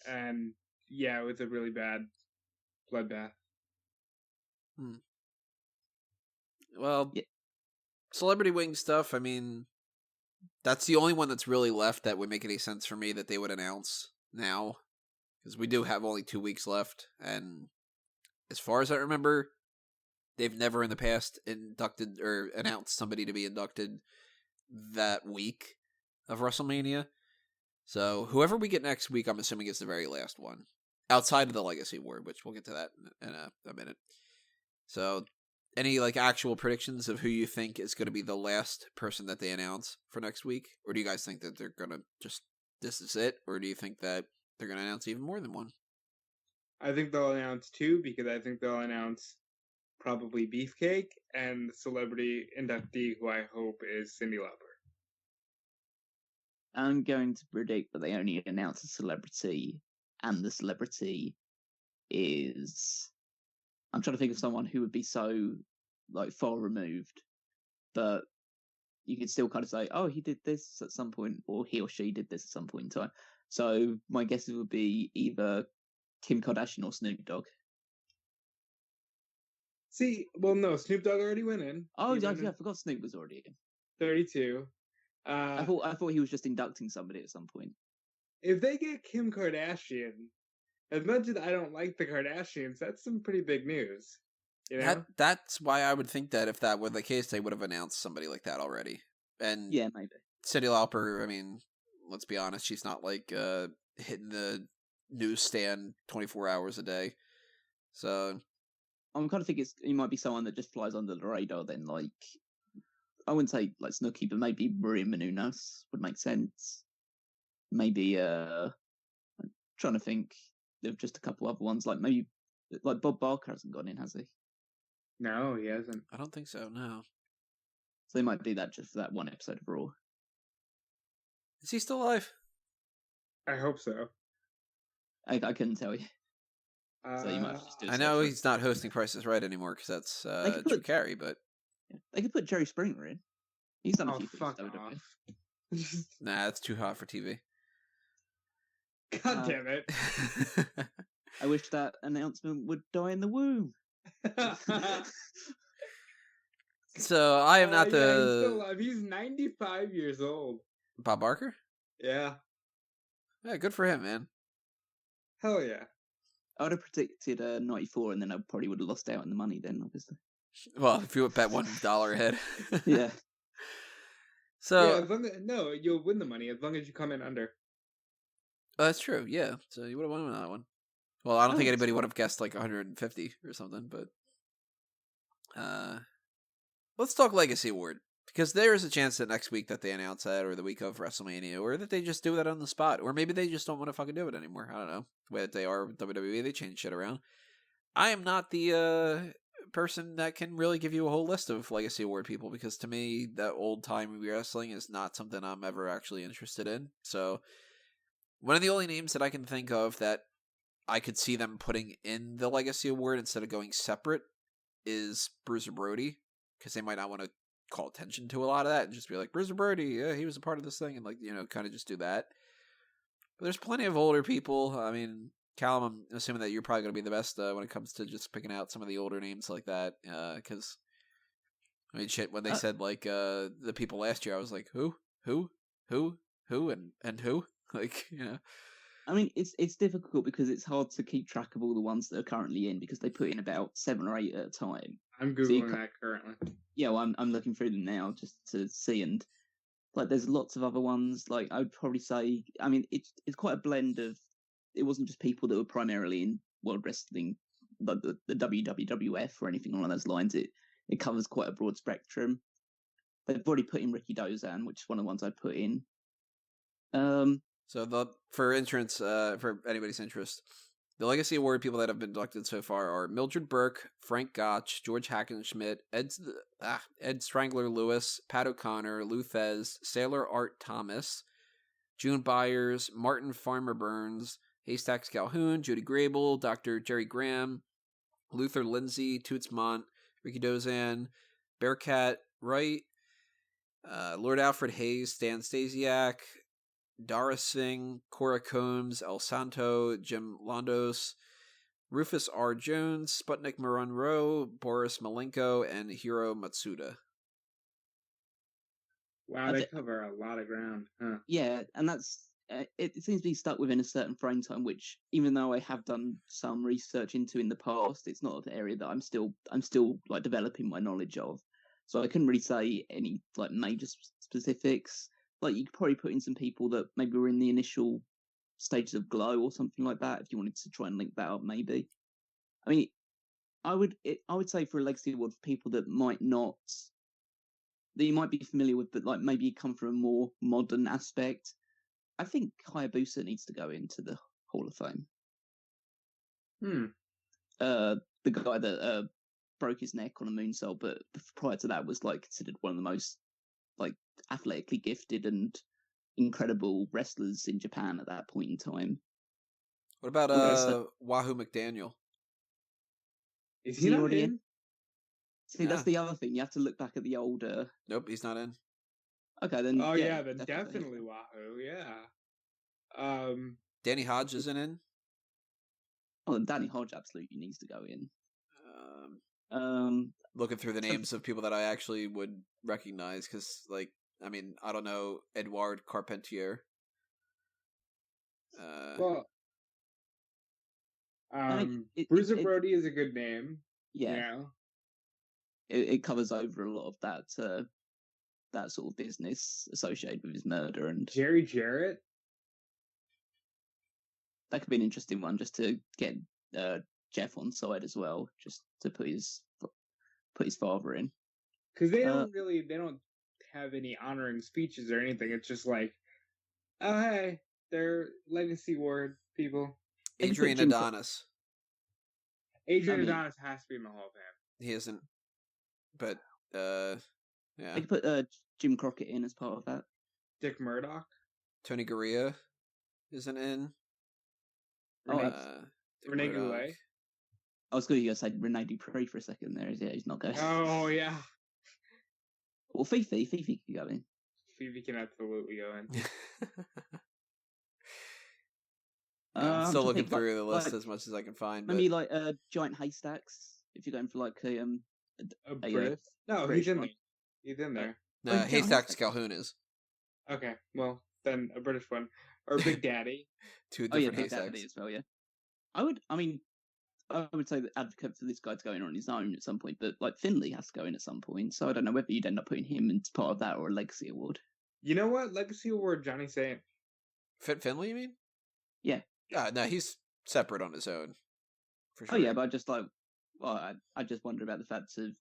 And yeah, it was a really bad bloodbath. Well, yeah. Celebrity wing stuff, I mean, that's the only one that's really left that would make any sense for me that they would announce now. Because we do have only 2 weeks left. And as far as I remember, they've never in the past inducted or announced somebody to be inducted that week of WrestleMania. So whoever we get next week, I'm assuming is the very last one. Outside of the Legacy Award, which we'll get to that in a minute. So any like actual predictions of who you think is going to be the last person that they announce for next week? Or do you guys think that they're going to just, this is it? Or do you think that they're going to announce even more than one? I think they'll announce 2 because I think they'll announce probably Beefcake and the celebrity inductee who I hope is Cyndi Lauper. I'm going to predict that they only announce a celebrity, and the celebrity is... I'm trying to think of someone who would be so like far removed, but you could still kind of say, oh, he did this at some point, or he or she did this at some point in time. So my guesses would be either Kim Kardashian or Snoop Dogg. See, well, no, Snoop Dogg already went in. Oh, yeah, I forgot Snoop was already in. 32. I thought he was just inducting somebody at some point. If they get Kim Kardashian, as much as I don't like the Kardashians, that's some pretty big news. You know? That's why I would think that if that were the case, they would have announced somebody like that already. And yeah, maybe. Cyndi Lauper, I mean, let's be honest, she's not like hitting the newsstand 24 hours a day. So I'm kind of thinking it might be someone that just flies under the radar then, like, I wouldn't say like Snooki, but maybe Maria Menounos would make sense. Maybe, I'm trying to think of just a couple other ones, like maybe, like Bob Barker hasn't gone in, has he? No, he hasn't. I don't think so, no. So they might do that just for that one episode of Raw. Is he still alive? I hope so. I couldn't tell you. So you might just do a I know search. he's not hosting Price is Right anymore because that's Drew Carey, but They could put Jerry Springer in. He's done a few fuck things. off. nah, it's too hot for TV. God damn it. I wish that announcement would die in the womb. So I am not Yeah, he's still the alive. He's 95 years old. Bob Barker. Yeah. Yeah, good for him, man. Hell yeah. I would have predicted 94, and then I probably would have lost out on the money then, obviously. Well, if you would bet $1 ahead. Yeah. So yeah, no, you'll win the money as long as you come in under. that's true. Yeah. So you would have won on that one. Well, I don't think anybody would have guessed like 150 or something, but let's talk Legacy Award, because there is a chance that next week that they announce that, or the week of WrestleMania, or that they just do that on the spot, or maybe they just don't want to fucking do it anymore. I don't know. The way that they are with WWE, they change shit around. I am not the person that can really give you a whole list of Legacy Award people, because to me, that old time wrestling is not something I'm ever actually interested in. So one of the only names that I can think of that I could see them putting in the Legacy Award instead of going separate is Bruiser Brody, because they might not want to call attention to a lot of that and just be like, Bruiser Brody, yeah, he was a part of this thing, and like, you know, kind of just do that. But there's plenty of older people. I mean, Callum, I'm assuming that you're probably going to be the best when it comes to just picking out some of the older names like that, because I mean, shit, when they said like the people last year, I was like, who, and who, like, you know. I mean, it's difficult because it's hard to keep track of all the ones that are currently in, because they put in about 7 or 8 at a time. I'm Googling that currently. Yeah, well, I'm looking through them now just to see, and like there's lots of other ones. Like I would probably say, I mean, it's quite a blend of. It wasn't just people that were primarily in world wrestling, like the WWF or anything along those lines. It covers quite a broad spectrum. They've already put in Ricky Dozan, which is one of the ones I put in. So for anybody's interest, the Legacy Award people that have been inducted so far are Mildred Burke, Frank Gotch, George Hackenschmidt, Ed Strangler Lewis, Pat O'Connor, Lou Thez, Sailor Art Thomas, June Byers, Martin Farmer Burns, Haystacks Calhoun, Judy Grable, Dr. Jerry Graham, Luther Lindsay, Toots Mont, Ricky Dozan, Bearcat Wright, Lord Alfred Hayes, Stan Stasiak, Dara Singh, Cora Combs, El Santo, Jim Londos, Rufus R. Jones, Sputnik Monroe, Boris Malenko, and Hiro Matsuda. Wow, they cover a lot of ground, huh? Yeah, and that's it seems to be stuck within a certain frame time, which, even though I have done some research into in the past, it's not an area that I'm still like developing my knowledge of. So I couldn't really say any like major specifics. Like, you could probably put in some people that maybe were in the initial stages of Glow or something like that, if you wanted to try and link that up, maybe. I mean, I would say for a Legacy Award, for people that you might be familiar with, but like maybe come from a more modern aspect, I think Hayabusa needs to go into the Hall of Fame. The guy that broke his neck on a moonsault, but prior to that was like considered one of the most like athletically gifted and incredible wrestlers in Japan at that point in time. What about Wahoo McDaniel? Is he not in? See, that's the other thing. You have to look back at the older. Nope, he's not in. Okay, then. Oh yeah, then definitely Wahoo. Yeah. Danny Hodge isn't in. Oh, and Danny Hodge absolutely needs to go in. Looking through the names of people that I actually would recognize, because, like, I mean, I don't know Edouard Carpentier. Bruiser Brody is a good name. Yeah. You know? It covers over a lot of that sort of business associated with his murder. And Jerry Jarrett? That could be an interesting one, just to get Jeff on side as well, just to put his father in. Because they don't have any honoring speeches or anything. It's just like, oh hey, they're Legacy Award people. Adrian Adonis. Adrian Adonis has to be in the Hall of Fame. He isn't, but Yeah. They could put Jim Crockett in as part of that. Dick Murdoch. Tony Garea isn't in. Renee, Dick Renee Murdoch. Goulet. I was going to say Rene Dupree for a second there. Yeah, he's not going. Oh yeah. Well, Fifi could go in. Phoebe can absolutely go in. I'm still looking think, through the list as much as I can find. Maybe like Giant Haystacks, if you're going for like A British? No, British he's in one. there. He's in there. No, Giant Haystacks Calhoun is. Okay, well then a British one or Big Daddy. Two Oh yeah, different Big Daddy Haystacks. as well. Yeah, I would say that advocate for this guy to go in on his own at some point, but like Finley has to go in at some point. So I don't know whether you'd end up putting him as part of that or a legacy award. You know what? Legacy Award, Johnny Saint. Fit Finley, you mean? Yeah. No, he's separate on his own. For sure. Oh yeah, but I just I just wonder about the fact of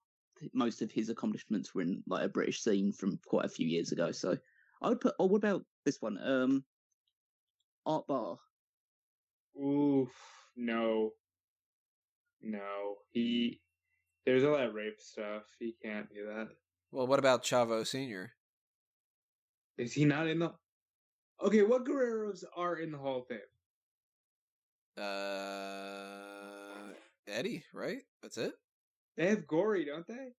most of his accomplishments were in like a British scene from quite a few years ago. So I would put. Oh, what about this one? Art Barr. Oof, no. There's all that rape stuff. He can't do that. Well, what about Chavo Sr.? Is he not in the? Okay, what Guerreros are in the Hall of Fame? Eddie, right? That's it? They have Gory, don't they?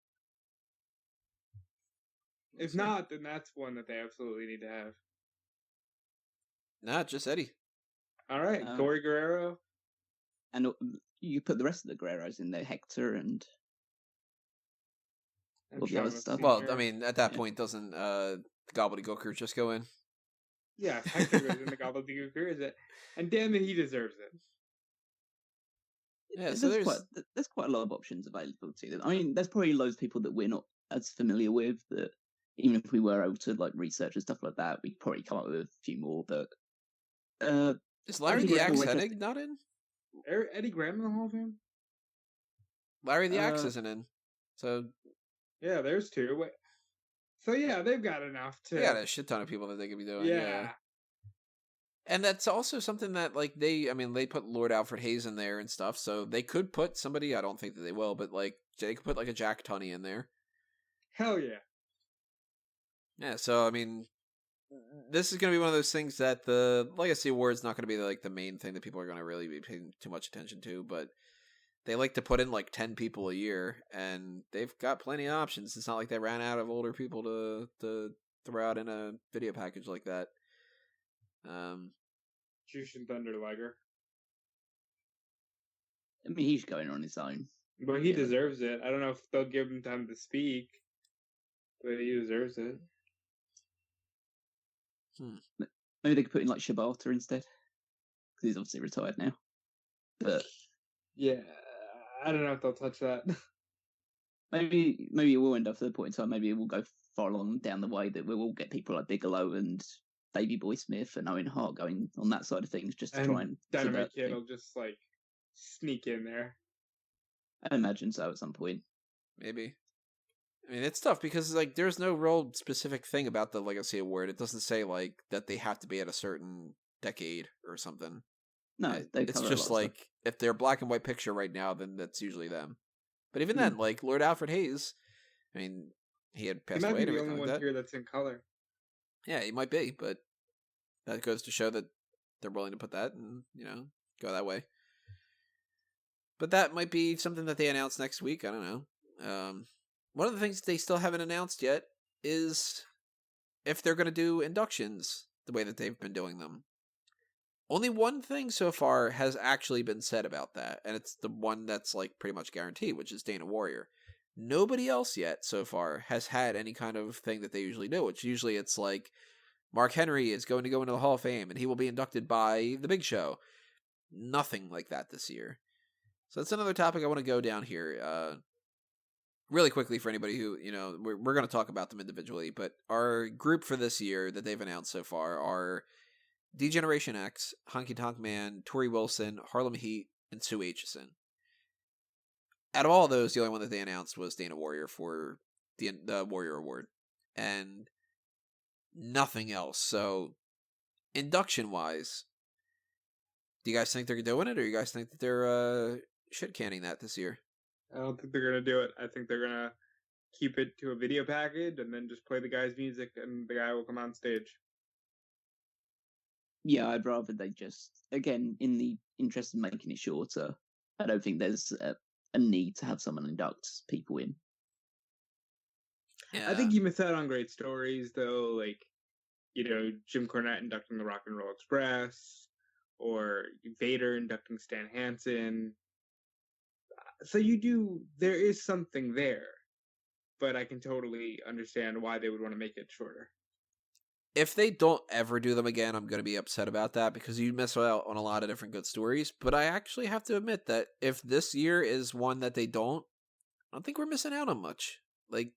If not, then that's one that they absolutely need to have. Nah, just Eddie. All right, Gory Guerrero. And you put the rest of the Guerreros in there, Hector and all the other stuff. Well, I mean, at that point, doesn't Gobbledygooker just go in? Yeah, Hector goes in the Gobbledygooker, is it? And damn it, he deserves it. Yeah, so there's quite a lot of options available to them. I mean, there's probably loads of people that we're not as familiar with that even if we were able to like research and stuff like that, we'd probably come up with a few more. But is Larry the Axe Hennig not in? Eddie Graham in the Hall of Fame? Larry the Axe isn't in. So yeah, there's two. Wait. So yeah, they've got enough to. They got a shit ton of people that they could be doing. Yeah. And that's also something that like they put Lord Alfred Hayes in there and stuff, so they could put somebody. I don't think that they will, but like they could put like a Jack Tunney in there. Hell yeah. Yeah, so I mean, this is going to be one of those things that the Legacy Award is not going to be like the main thing that people are going to really be paying too much attention to, but they like to put in like 10 people a year, and they've got plenty of options. It's not like they ran out of older people to throw out in a video package like that. Jushin Thunder Liger. I mean, he's going on his own. But he deserves it. I don't know if they'll give him time to speak, but he deserves it. Maybe they could put in like Shibata instead, because he's obviously retired now. But yeah, I don't know if they'll touch that. Maybe it will end up at the point in time. Maybe it will go far along down the way that we will get people like Bigelow and Davey Boy Smith and Owen Hart going on that side of things, just to try and Dynamite Kid will just like sneak in there. I imagine so at some point. Maybe. I mean, it's tough because like there's no real specific thing about the Legacy Award. It doesn't say like that they have to be at a certain decade or something. No, it's just like if they're a black and white picture right now, then that's usually them. But even then, like Lord Alfred Hayes, I mean, he had passed away. He might be the only one here that's in color. Yeah, he might be, but that goes to show that they're willing to put that and go that way. But that might be something that they announce next week. I don't know. One of the things they still haven't announced yet is if they're going to do inductions the way that they've been doing them. Only one thing so far has actually been said about that, and it's the one that's like pretty much guaranteed, which is Dana Warrior. Nobody else yet so far has had any kind of thing that they usually do, which usually it's like Mark Henry is going to go into the Hall of Fame and he will be inducted by The Big Show. Nothing like that this year. So that's another topic I want to go down here. Really quickly for anybody who, we're going to talk about them individually, but our group for this year that they've announced so far are D-Generation X, Honky Tonk Man, Torrie Wilson, Harlem Heat, and Sue Aitchison. Out of all of those, the only one that they announced was Dana Warrior for the Warrior Award. And nothing else. So, induction-wise, do you guys think they're doing it, or you guys think that they're shit-canning that this year? I don't think they're going to do it. I think they're going to keep it to a video package and then just play the guy's music and the guy will come on stage. Yeah, I'd rather they just, again, in the interest of making it shorter, I don't think there's a need to have someone induct people in. Yeah. I think you miss out on great stories, though, like, Jim Cornette inducting the Rock and Roll Express, or Vader inducting Stan Hansen. So there is something there, but I can totally understand why they would want to make it shorter. If they don't ever do them again, I'm going to be upset about that because you miss out on a lot of different good stories. But I actually have to admit that if this year is one that they don't, I don't think we're missing out on much. Like,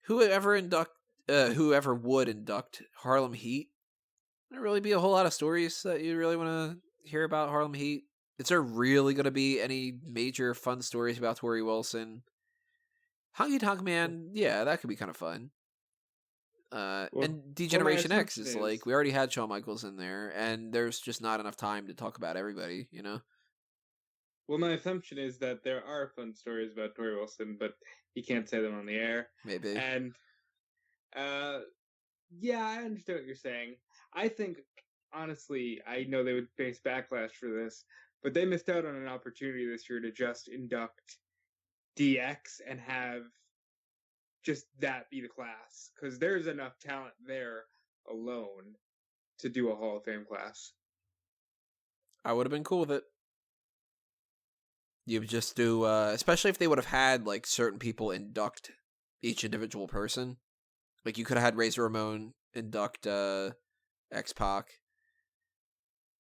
whoever would induct Harlem Heat, there'd really be a whole lot of stories that you really want to hear about Harlem Heat. Is there really going to be any major fun stories about Torrie Wilson? Honky Tonk Man, yeah, that could be kind of fun. And D-Generation X is like, we already had Shawn Michaels in there, and there's just not enough time to talk about everybody, Well, my assumption is that there are fun stories about Torrie Wilson, but he can't say them on the air. Maybe. And, yeah, I understand what you're saying. I think, honestly, I know they would face backlash for this, but they missed out on an opportunity this year to just induct DX and have just that be the class, because there's enough talent there alone to do a Hall of Fame class. I would have been cool with it. You would just do, especially if they would have had like certain people induct each individual person. Like you could have had Razor Ramon induct X-Pac.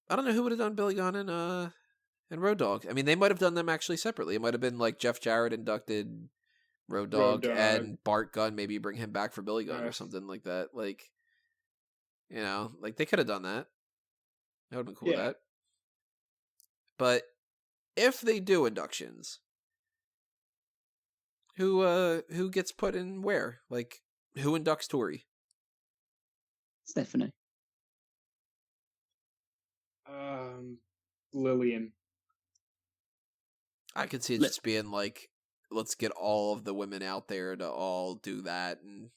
I don't know who would have done Billy Gunn and Road Dogg. I mean, they might have done them actually separately. It might have been like Jeff Jarrett inducted Road Dogg and Bart Gunn, maybe bring him back for Billy Gunn or something like that. Like, like they could have done that. That would have been cool with that. But if they do inductions, who gets put in where? Like, who inducts Torrie? Stephanie. Lillian. I could see it just being like, let's get all of the women out there to all do that, and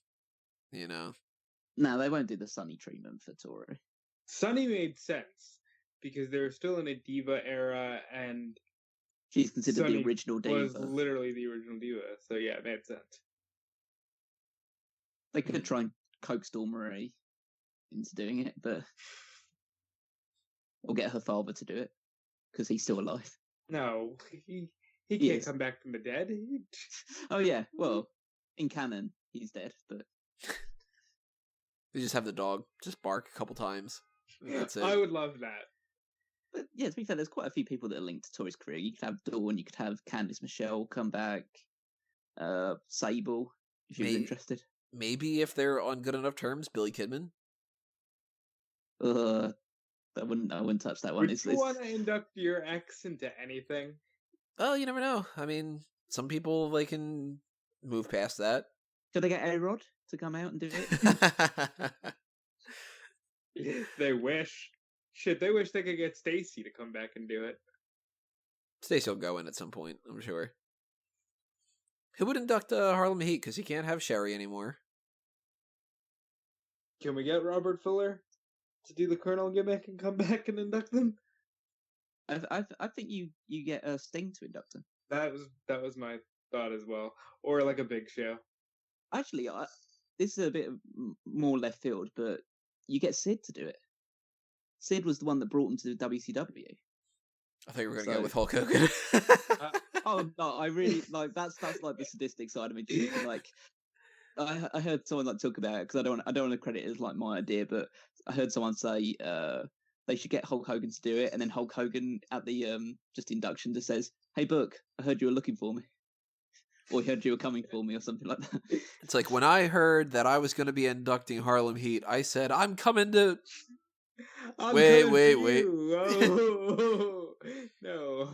No, they won't do the Sunny treatment for Torrie. Sunny made sense because they're still in a diva era, and she's considered Sunny the original diva. Was literally the original diva, so yeah, it made sense. They could try and coax Dawn Marie into doing it, but or get her father to do it because he's still alive. No, he can't come back from the dead. Oh yeah, well, in canon he's dead, but they just have the dog just bark a couple times. That's it. I would love that. But yeah, to be fair, there's quite a few people that are linked to Torrie's career. You could have Dawn, you could have Candice Michelle come back, Sable, if you're interested. Maybe if they're on good enough terms, Billy Kidman. I wouldn't touch that one. Would you want to induct your ex into anything? Well, you never know. I mean, some people, they can move past that. Could they get A-Rod to come out and do it? They wish. Shit, they wish they could get Stacy to come back and do it. Stacy will go in at some point, I'm sure. Who would induct Harlem Heat? Because he can't have Sherry anymore. Can we get Robert Fuller to do the Colonel gimmick and come back and induct them? I think you get Sting to induct him. That was my thought as well, or like a Big Show. Actually, this is a bit more left field, but you get Sid to do it. Sid was the one that brought him to the WCW. I thought you were going to go with Hulk Hogan. Oh no, I really like that's like the sadistic side of me. Like, I heard someone like talk about it because I don't want to credit it as like my idea, but I heard someone say they should get Hulk Hogan to do it, and then Hulk Hogan at the just induction just says, "Hey, Book, I heard you were looking for me." Or heard you were coming for me, or something like that. It's like, when I heard that I was going to be inducting Harlem Heat, I said, I'm coming to... Wait. Oh, no.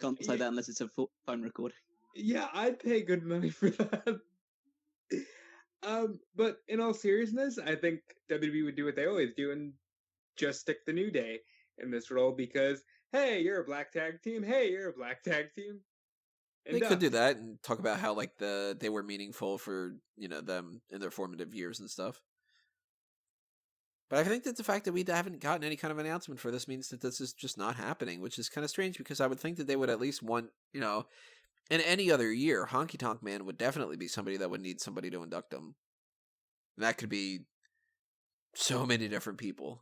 Can't say that unless it's a phone recording. Yeah, I'd pay good money for that. But in all seriousness, I think WWE would do what they always do and just stick the New Day in this role because, hey, you're a black tag team. Hey, you're a black tag team. And They could do Ducks. that and talk about how like they were meaningful for them in their formative years and stuff. But I think that the fact that we haven't gotten any kind of announcement for this means that this is just not happening, which is kind of strange because I would think that they would at least want, in any other year, Honky Tonk Man would definitely be somebody that would need somebody to induct him. And that could be so many different people.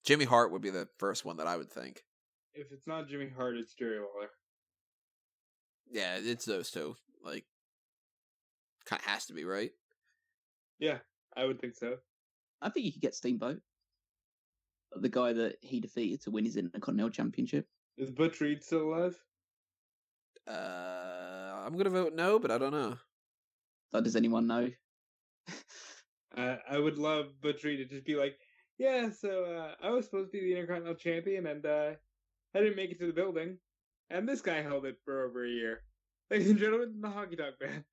Jimmy Hart would be the first one that I would think. If it's not Jimmy Hart, it's Jerry Lawler. Yeah, it's those two. Like, kind of has to be, right? Yeah, I would think so. I think you could get Steamboat, the guy that he defeated to win his Intercontinental Championship. Is Butch Reed still alive? I'm gonna vote no, but I don't know. Does anyone know? I would love Butch Reed to just be like, yeah, so I was supposed to be the Intercontinental Champion, and I didn't make it to the building, and this guy held it for over a year. Ladies and gentlemen, the Honky Tonk Man.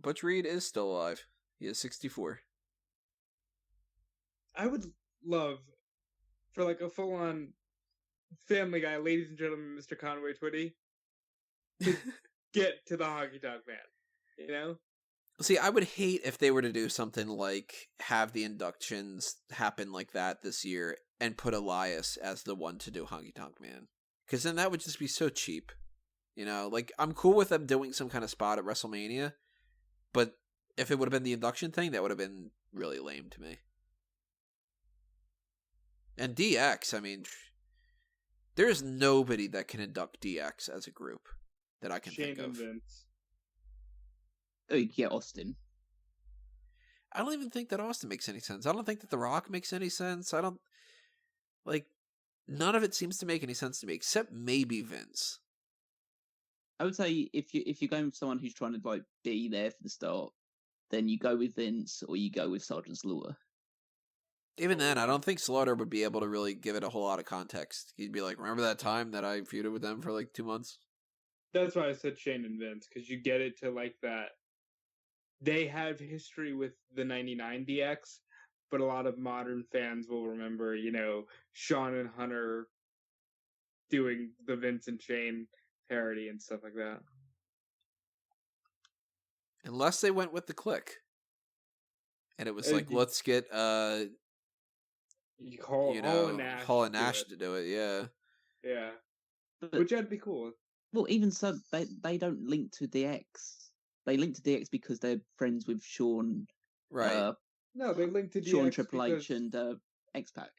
Butch Reed is still alive. He is 64. I would love for like a full-on Family Guy, ladies and gentlemen, Mr. Conway Twitty, to get to the Honky Tonk Man. You know? See, I would hate if they were to do something like have the inductions happen like that this year and put Elias as the one to do Honky Tonk Man. Because then that would just be so cheap. Like, I'm cool with them doing some kind of spot at WrestleMania, but if it would have been the induction thing, that would have been really lame to me. And DX, I mean, there's nobody that can induct DX as a group that I can Shane think and of. Vince. Oh, you could get Austin. I don't even think that Austin makes any sense. I don't think that The Rock makes any sense. None of it seems to make any sense to me, except maybe Vince. I would say if you're going with someone who's trying to like be there for the start, then you go with Vince or you go with Sergeant Slaughter. Even then, I don't think Slaughter would be able to really give it a whole lot of context. He'd be like, remember that time that I feuded with them for like 2 months? That's why I said Shane and Vince, because you get it to like that. They have history with the 99 DX, but a lot of modern fans will remember, Shawn and Hunter doing the Vince and Shane parody and stuff like that. Unless they went with the Click. And it was like, let's get Hall and Nash to do it, yeah. Yeah. But, which that'd be cool. Well, even so, they don't link to DX. They link to DX because they're friends with Shawn. Right. No, they link to DX Shawn, Triple H, and X-Pac.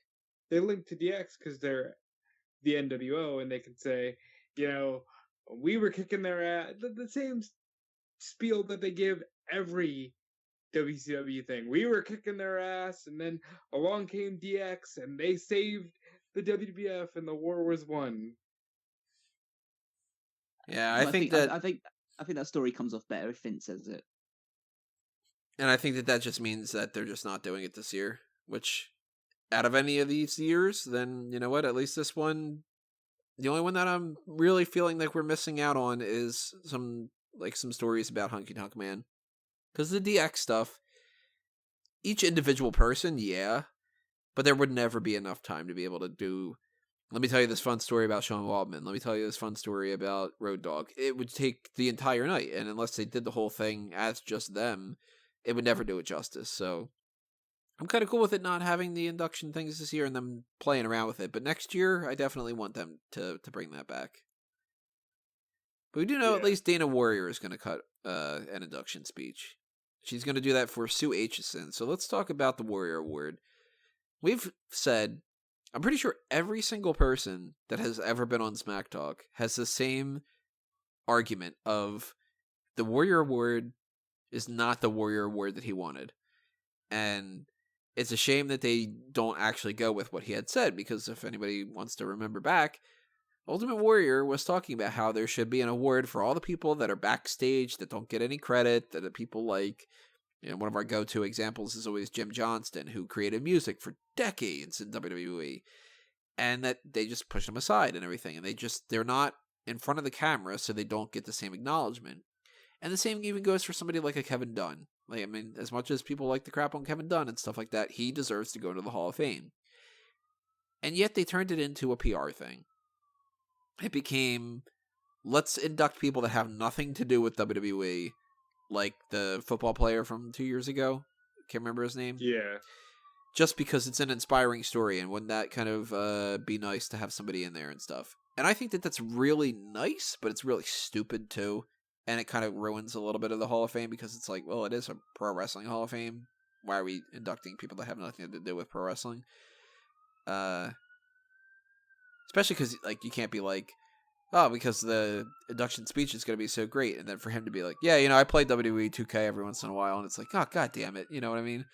They link to DX because they're the NWO, and they can say, we were kicking their ass. The same spiel that they give every WCW thing. We were kicking their ass, and then along came DX, and they saved the WWF, and the war was won. Yeah, I think that story comes off better if Vince says it. And I think that just means that they're just not doing it this year. Which, out of any of these years, then you know what? At least this one, the only one that I'm really feeling like we're missing out on is some stories about Honky Tonk Man. Because the DX stuff, each individual person, yeah, but there would never be enough time to be able to do. Let me tell you this fun story about Sean Waldman. Let me tell you this fun story about Road Dogg. It would take the entire night, and unless they did the whole thing as just them, it would never do it justice. So I'm kind of cool with it not having the induction things this year and them playing around with it. But next year, I definitely want them to bring that back. But we do know at least Dana Warrior is going to cut an induction speech. She's going to do that for Sue Aitchison. So let's talk about the Warrior Award. We've said, I'm pretty sure every single person that has ever been on Smack Talk has the same argument of the Warrior Award is not the Warrior Award that he wanted. And it's a shame that they don't actually go with what he had said, because if anybody wants to remember back, Ultimate Warrior was talking about how there should be an award for all the people that are backstage that don't get any credit, that are people like, one of our go-to examples is always Jim Johnston, who created music for decades in WWE, and that they just push them aside and everything, and they're not in front of the camera, so they don't get the same acknowledgement. And the same even goes for somebody like a Kevin Dunn. As much as people like to crap on Kevin Dunn and stuff like that, he deserves to go to the Hall of Fame. And yet they turned it into a PR thing. It became let's induct people that have nothing to do with WWE, like the football player from 2 years ago. Can't remember his name. Yeah. Just because it's an inspiring story, and wouldn't that kind of be nice to have somebody in there and stuff? And I think that that's really nice, but it's really stupid too. And it kind of ruins a little bit of the Hall of Fame because it's like, well, it is a pro wrestling Hall of Fame. Why are we inducting people that have nothing to do with pro wrestling? Especially because like you can't be like, oh, because the induction speech is going to be so great, and then for him to be like, yeah, you know, I play WWE 2K every once in a while, and it's like, oh, god damn it, you know what I mean?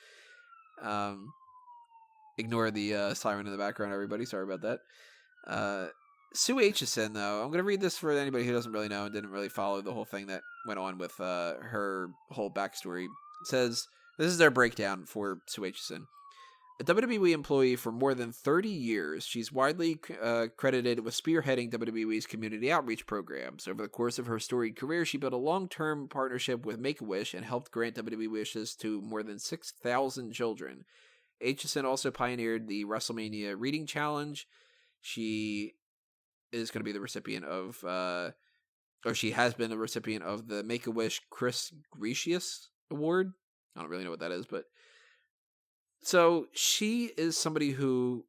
Ignore the siren in the background, everybody. Sorry about that. Sue Aitchison, though, I'm going to read this for anybody who doesn't really know and didn't really follow the whole thing that went on with her whole backstory. It says, this is their breakdown for Sue Aitchison. A WWE employee for more than 30 years, she's widely credited with spearheading WWE's community outreach programs. Over the course of her storied career, she built a long-term partnership with Make-A-Wish and helped grant WWE wishes to more than 6,000 children. Aitchison also pioneered the WrestleMania Reading Challenge. She is going to be the recipient of, or she has been the recipient of the Make-A-Wish Chris Gracious Award. I don't really know what that is, but... So she is somebody who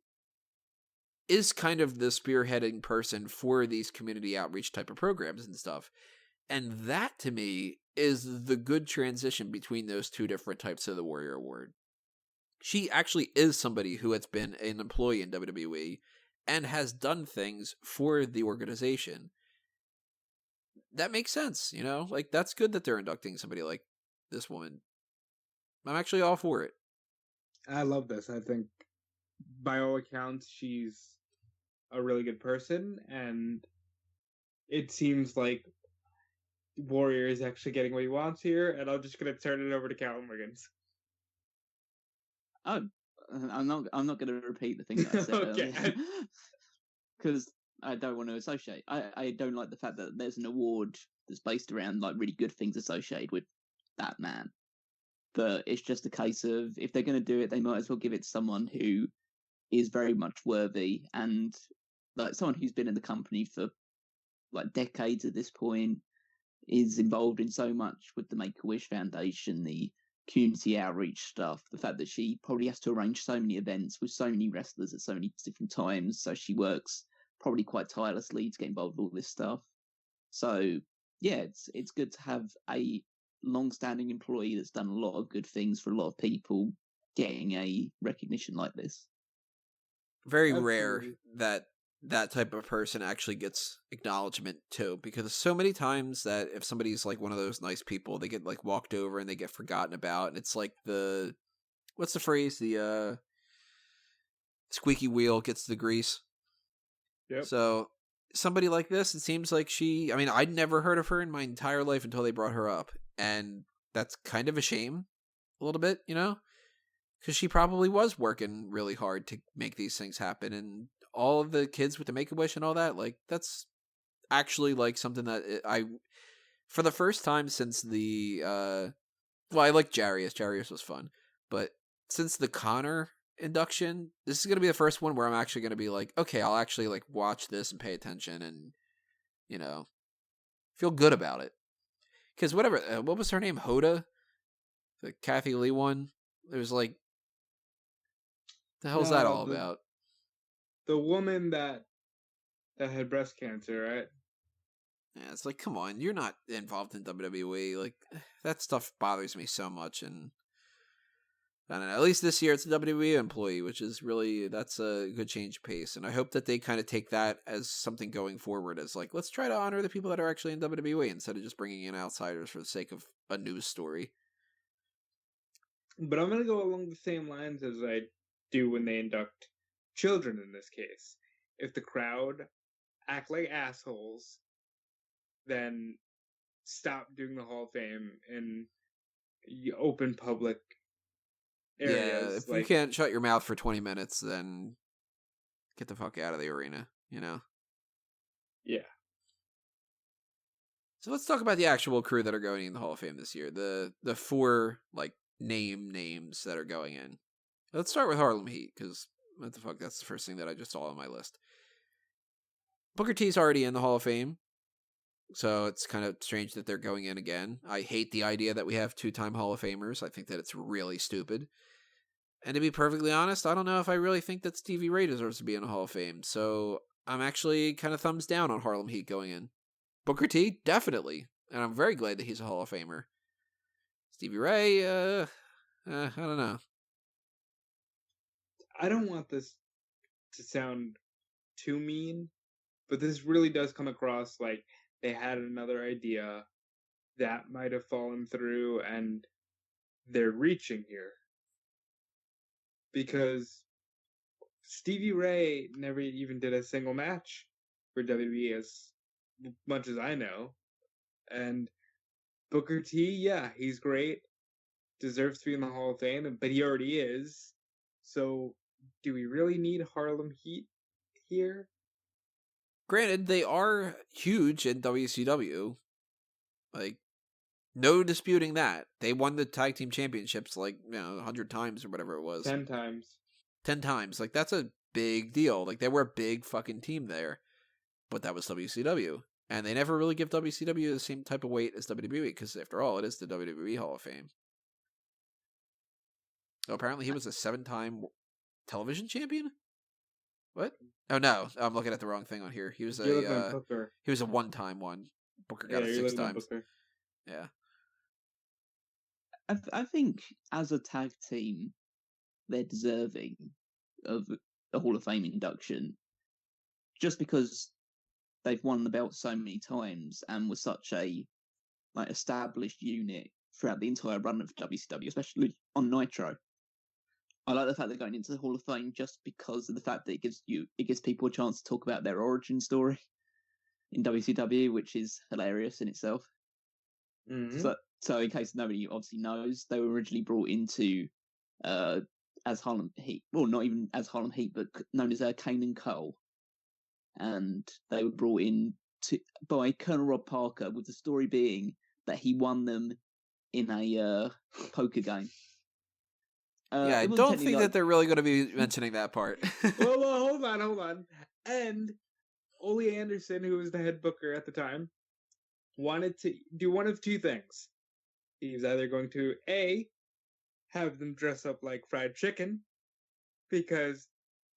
is kind of the spearheading person for these community outreach type of programs and stuff. And that, to me, is the good transition between those two different types of the Warrior Award. She actually is somebody who has been an employee in WWE and has done things for the organization. That makes sense, you know? Like, that's good that they're inducting somebody like this woman. I'm actually all for it. I love this. I think, by all accounts, she's a really good person, and it seems like Warrior is actually getting what he wants here, and I'm just going to turn it over to Callum Wiggins. Oh, I'm not going to repeat the thing that I said Okay. earlier. Because I don't want to associate. I don't like the fact that there's an award that's based around like really good things associated with that man. But it's just a case of, if they're going to do it, they might as well give it to someone who is very much worthy, and like someone who's been in the company for like decades at this point, is involved in so much with the Make-A-Wish Foundation, the community outreach stuff, the fact that she probably has to arrange so many events with so many wrestlers at so many different times, so she works probably quite tirelessly to get involved with all this stuff. So yeah, it's good to have a long-standing employee that's done a lot of good things for a lot of people getting a recognition like this. Very Absolutely. rare that that type of person actually gets acknowledgement too, because so many times that if somebody's like one of those nice people, they get like walked over and they get forgotten about, and it's like the, what's the phrase, the squeaky wheel gets the grease. Yep. So somebody like this, it seems like I'd never heard of her in my entire life until they brought her up, and that's kind of a shame a little bit, you know, because she probably was working really hard to make these things happen, and all of the kids with the Make-A-Wish and all that, like, that's actually like something that I for the first time since the well, I like Jarius was fun, but since the Connor induction, this is gonna be the first one where I'm actually gonna be like, okay, I'll actually like watch this and pay attention and, you know, feel good about it. Because whatever, what was her name? Hoda, the Kathy Lee one. It was like, the hell's that all about? The woman that had breast cancer, right? Yeah, it's like, come on, you're not involved in WWE. Like, that stuff bothers me so much, and I don't know. At least this year it's a WWE employee, which is really, that's a good change of pace. And I hope that they kind of take that as something going forward, as like, let's try to honor the people that are actually in WWE instead of just bringing in outsiders for the sake of a news story. But I'm going to go along the same lines as I do when they induct children in this case. If the crowd act like assholes, then stop doing the Hall of Fame in open public areas. Yeah, if you can't shut your mouth for 20 minutes, then get the fuck out of the arena, you know? Yeah. So let's talk about the actual crew that are going in the Hall of Fame this year. The 4, like, names that are going in. Let's start with Harlem Heat, because what the fuck, that's the first thing that I just saw on my list. Booker T's already in the Hall of Fame. So it's kind of strange that they're going in again. I hate the idea that we have 2-time Hall of Famers. I think that it's really stupid. And to be perfectly honest, I don't know if I really think that Stevie Ray deserves to be in a Hall of Fame. So I'm actually kind of thumbs down on Harlem Heat going in. Booker T, definitely. And I'm very glad that he's a Hall of Famer. Stevie Ray, I don't know. I don't want this to sound too mean, but this really does come across like they had another idea that might have fallen through and they're reaching here. Because Stevie Ray never even did a single match for WWE as much as I know. And Booker T, yeah, he's great. Deserves to be in the Hall of Fame, but he already is. So do we really need Harlem Heat here? Granted, they are huge in WCW. Like, no disputing that. They won the tag team championships 100 times or whatever it was. 10 times. 10 times. Like, that's a big deal. Like, they were a big fucking team there. But that was WCW. And they never really give WCW the same type of weight as WWE, because after all, it is the WWE Hall of Fame. So apparently he was a 7-time television champion? What? Oh no, I'm looking at the wrong thing on here. He was a 1-time one. Booker got it 6 times. Yeah. I think as a tag team, they're deserving of a Hall of Fame induction, just because they've won the belt so many times and was such a established unit throughout the entire run of WCW, especially on Nitro. I like the fact they're going into the Hall of Fame just because of the fact that it gives people a chance to talk about their origin story in WCW, which is hilarious in itself. Mm-hmm. So in case nobody obviously knows, they were originally brought into as Harlem Heat. Well, not even as Harlem Heat, but known as Kane and Cole. And they were brought in by Colonel Rob Parker, with the story being that he won them in a poker game. I don't think that they're really going to be mentioning that part. well, hold on. And Ole Anderson, who was the head booker at the time, wanted to do one of two things. He's either going to A, have them dress up like fried chicken, because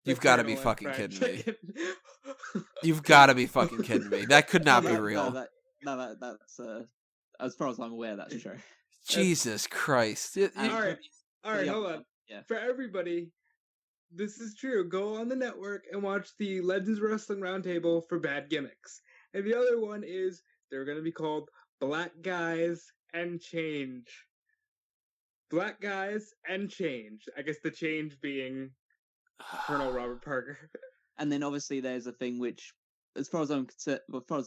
you've got to be fucking kidding me. You've got to be fucking kidding me. That could not be real. That's as far as I'm aware, that's true. Jesus Christ. All right, hold on. Yeah. For everybody, this is true. Go on the network and watch the Legends Wrestling Roundtable for bad gimmicks. And the other one is they're going to be called Black Guys and Change. Black Guys and Change. I guess the change being Colonel Robert Parker. And then obviously there's a thing which, as far as I'm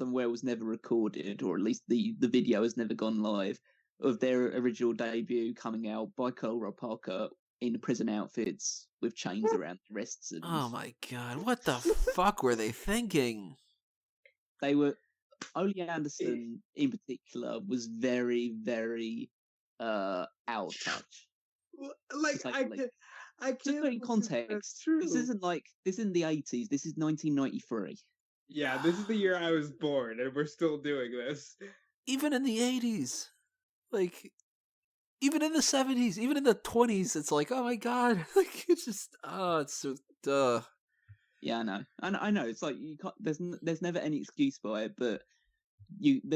aware, was never recorded, or at least the video has never gone live, of their original debut coming out by Colonel Rob Parker in prison outfits with chains around their wrists. And oh my god, what the fuck were they thinking? They were... Ole Anderson, in particular, was very, very out of touch. I can't... Just in context, this isn't the 80s, this is 1993. Yeah, this is the year I was born, and we're still doing this. Even in the 80s. Even in the 70s, even in the 20s, it's like, oh my god, it's just, it's so duh. Yeah, I know. It's like you can't. There's never any excuse for it, but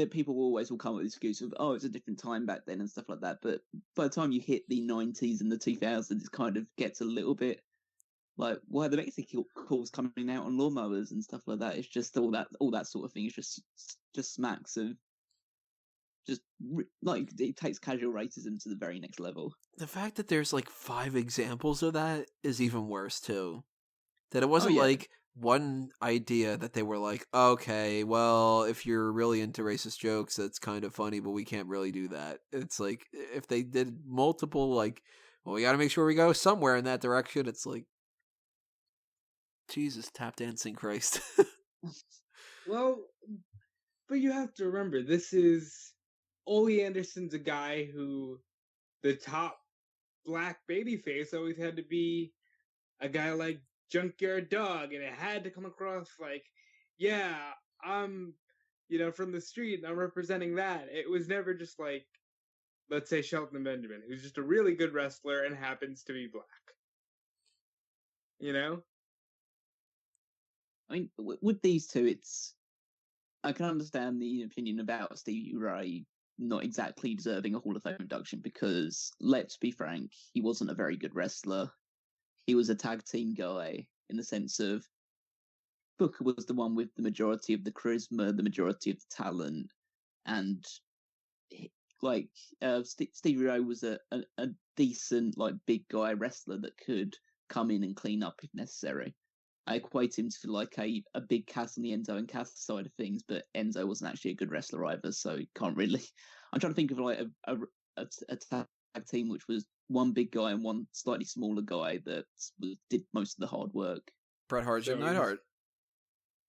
people always will come up with the excuse of, oh, it's a different time back then and stuff like that. But by the time you hit the 90s and the 2000s, it kind of gets a little bit like, why the Mexican calls coming out on lawnmowers and stuff like that. It's just all that sort of thing. It's just smacks of. Just it takes casual racism to the very next level. The fact that there's 5 examples of that is even worse too. That it wasn't one idea that they were like, okay, well, if you're really into racist jokes, that's kind of funny, but we can't really do that. It's like, if they did multiple, well, we got to make sure we go somewhere in that direction. It's like, Jesus, tap dancing Christ. Well, but you have to remember, this is... Ole Anderson's a guy who the top black babyface always had to be a guy like Junkyard Dog, and it had to come across like, yeah, I'm, from the street, and I'm representing that. It was never just like, let's say Shelton Benjamin, who's just a really good wrestler and happens to be black. I mean, with these two, I can understand the opinion about Stevie Ray not exactly deserving a Hall of Fame induction because, let's be frank, he wasn't a very good wrestler. He was a tag team guy in the sense of Booker was the one with the majority of the charisma, the majority of the talent, and Stevie Ray was a decent big guy wrestler that could come in and clean up if necessary. I equate him to a big Cass on the Enzo and Cass side of things, but Enzo wasn't actually a good wrestler either, so can't really. I'm trying to think of a tag team which was one big guy and one slightly smaller guy that did most of the hard work. Bret Hart, Jim Neidhart.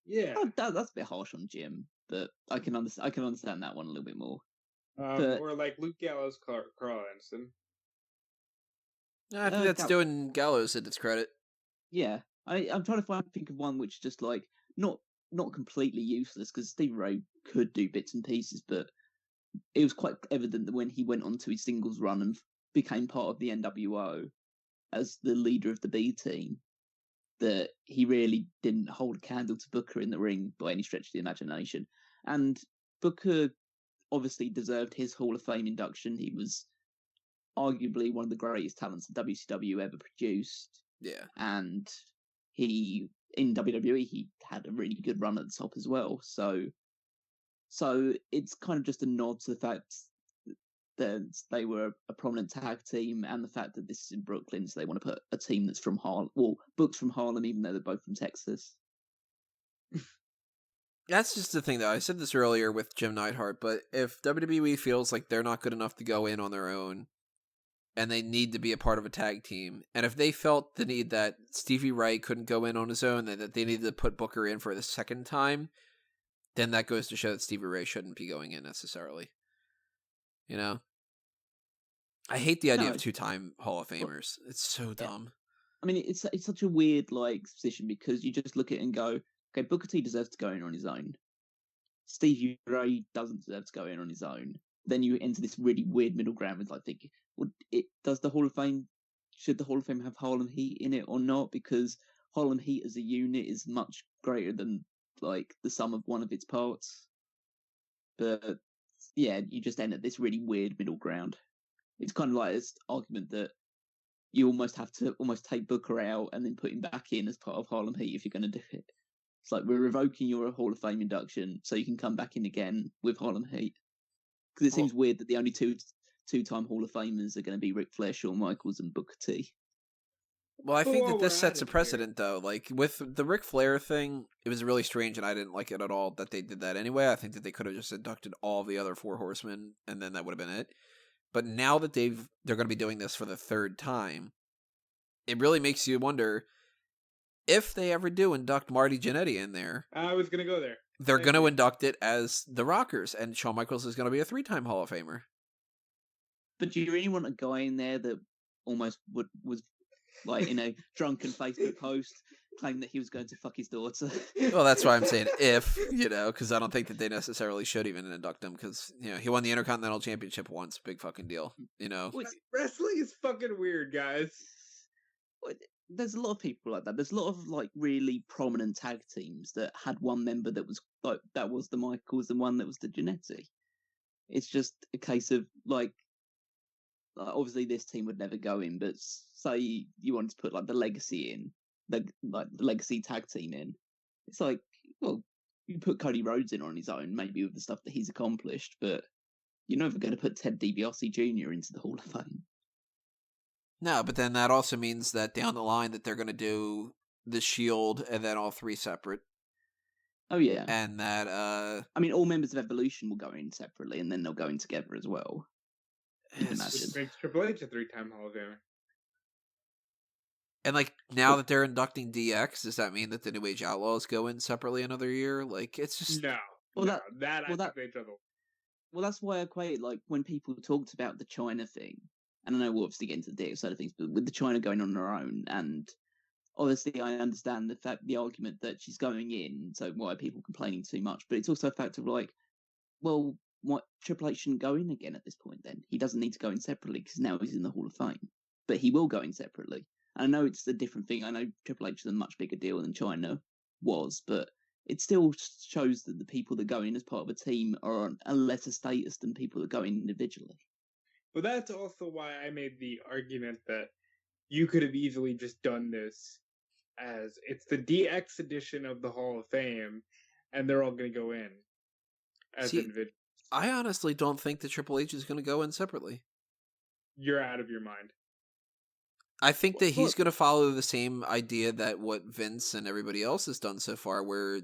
Yeah, that's a bit harsh on Jim, but I can understand that one a little bit more. Or like Luke Gallows, Carl Anderson. I think that's doing Gallows a discredit. Yeah, I'm trying to think of one which just not completely useless because Stevie Ray could do bits and pieces, but it was quite evident that when he went on to his singles run and became part of the NWO as the leader of the B team, that he really didn't hold a candle to Booker in the ring by any stretch of the imagination. And Booker obviously deserved his Hall of Fame induction. He was arguably one of the greatest talents that WCW ever produced. Yeah. And in WWE, he had a really good run at the top as well. So it's kind of just a nod to the fact that they were a prominent tag team and the fact that this is in Brooklyn, so they want to put a team that's from Harlem, Book's from Harlem, even though they're both from Texas. That's just the thing, though. I said this earlier with Jim Neidhart, but if WWE feels like they're not good enough to go in on their own, and they need to be a part of a tag team, and if they felt the need that Stevie Ray couldn't go in on his own, and that they needed to put Booker in for the second time, then that goes to show that Stevie Ray shouldn't be going in necessarily. I hate the idea of two-time Hall of Famers. It's so dumb. I mean, it's such a weird position because you just look at it and go, okay, Booker T deserves to go in on his own. Stevie Ray doesn't deserve to go in on his own. Then you enter this really weird middle ground with thinking, should the Hall of Fame have Harlem Heat in it or not? Because Harlem Heat as a unit is much greater than the sum of one of its parts. But yeah, you just end at this really weird middle ground. It's kind of like this argument that you almost have to take Booker out and then put him back in as part of Harlem Heat if you're going to do it. It's like we're revoking your Hall of Fame induction so you can come back in again with Harlem Heat. Because it seems weird that the only two-time Hall of Famers are going to be Ric Flair, Shawn Michaels, and Booker T. Well, I think that this sets a precedent, though. With the Ric Flair thing, it was really strange, and I didn't like it at all that they did that anyway. I think that they could have just inducted all of the other Four Horsemen, and then that would have been it. But now that they're going to be doing this for the third time, it really makes you wonder if they ever do induct Marty Jannetty in there. I was going to go there. They're going to induct it as the Rockers, and Shawn Michaels is going to be a 3-time Hall of Famer. But do you really want a guy in there that almost was in a drunken Facebook post claiming that he was going to fuck his daughter? Well, that's why I'm saying if, because I don't think that they necessarily should even induct him because, he won the Intercontinental Championship once. Big fucking deal, Wrestling is fucking weird, guys. There's a lot of people like that. There's a lot of really prominent tag teams that had one member that was that was the Michaels and one that was the Jannetty. It's just a case of obviously this team would never go in, but say you wanted to put the Legacy in, the Legacy tag team in. It's you put Cody Rhodes in on his own, maybe with the stuff that he's accomplished, but you're never going to put Ted DiBiase Jr. into the Hall of Fame. No, but then that also means that down the line that they're going to do the Shield and then all three separate. Oh, yeah. And that... all members of Evolution will go in separately, and then they'll go in together as well. It makes Triple H a 3-time Hall of Famer. And, now that they're inducting DX, does that mean that the New Age Outlaws go in separately another year? It's just... No. Well, I think they trouble. Well, that's why I quite when people talked about the Chyna thing, and I know we'll obviously get into the DX side of things, but with the Chyna going on her own, and obviously I understand the argument that she's going in, so why are people complaining too much? But it's also a fact of well, what Triple H shouldn't go in again at this point then? He doesn't need to go in separately because now he's in the Hall of Fame. But he will go in separately. I know it's a different thing. I know Triple H is a much bigger deal than Chyna was, but it still shows that the people that go in as part of a team are on a lesser status than people that go in individually. But that's also why I made the argument that you could have easily just done this as it's the DX edition of the Hall of Fame, and they're all going to go in as individuals. I honestly don't think that Triple H is going to go in separately. You're out of your mind. I think that he's going to follow the same idea that what Vince and everybody else has done so far, where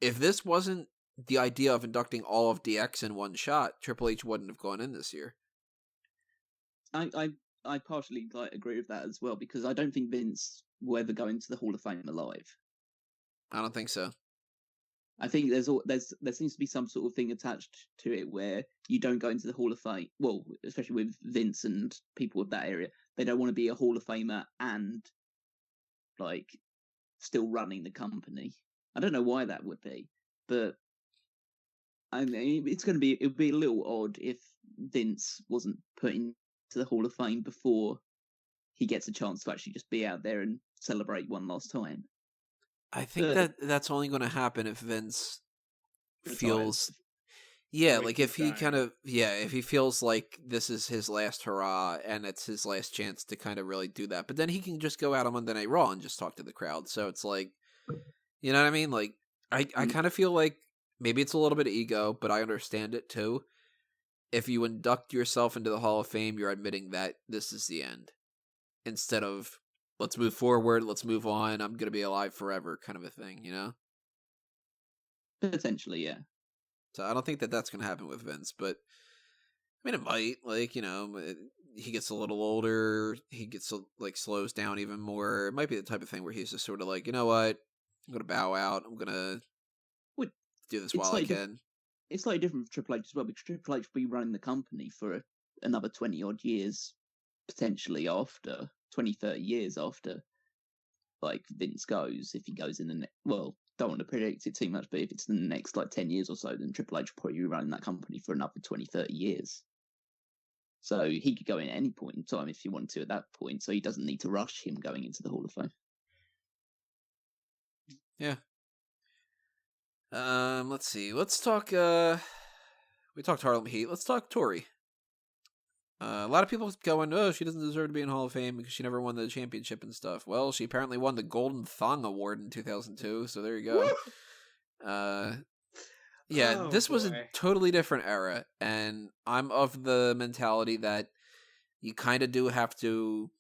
if this wasn't the idea of inducting all of DX in one shot, Triple H wouldn't have gone in this year. I partially agree with that as well, because I don't think Vince will ever go into the Hall of Fame alive. I don't think so. I think there seems to be some sort of thing attached to it where you don't go into the Hall of Fame. Well, especially with Vince and people of that area, they don't want to be a Hall of Famer and still running the company. I don't know why that would be, but I mean, it would be a little odd if Vince wasn't put into the Hall of Fame before he gets a chance to actually just be out there and celebrate one last time. I think that's only going to happen if Vince feels, if he if he feels like this is his last hurrah and it's his last chance to kind of really do that. But then he can just go out on Monday Night Raw and just talk to the crowd. So it's like, you know what I mean? Like, I kind of feel like maybe it's a little bit of ego, but I understand it too. If you induct yourself into the Hall of Fame, you're admitting that this is the end. Instead of, let's move forward, let's move on, I'm going to be alive forever kind of a thing, you know? Potentially, yeah. So I don't think that that's going to happen with Vince, but I mean, it might, he gets a little older, he gets, slows down even more. It might be the type of thing where he's just sort of like, you know what, I'm going to bow out, I'm going to do this while I can. It's slightly different for Triple H as well, because Triple H will be running the company for another 20-odd years, potentially after 20, 30 years after Vince goes, if he goes in the don't want to predict it too much, but if it's in the next 10 years or so, then Triple H will probably be running that company for another 20, 30 years. So he could go in at any point in time if he wanted to at that point, so he doesn't need to rush him going into the Hall of Fame. Yeah. Let's see. Let's talk, we talked Harlem Heat. Let's talk Torrie. A lot of people going, oh, she doesn't deserve to be in Hall of Fame because she never won the championship and stuff. Well, she apparently won the Golden Thong Award in 2002, so there you go. This was a totally different era, and I'm of the mentality that you kind of do have to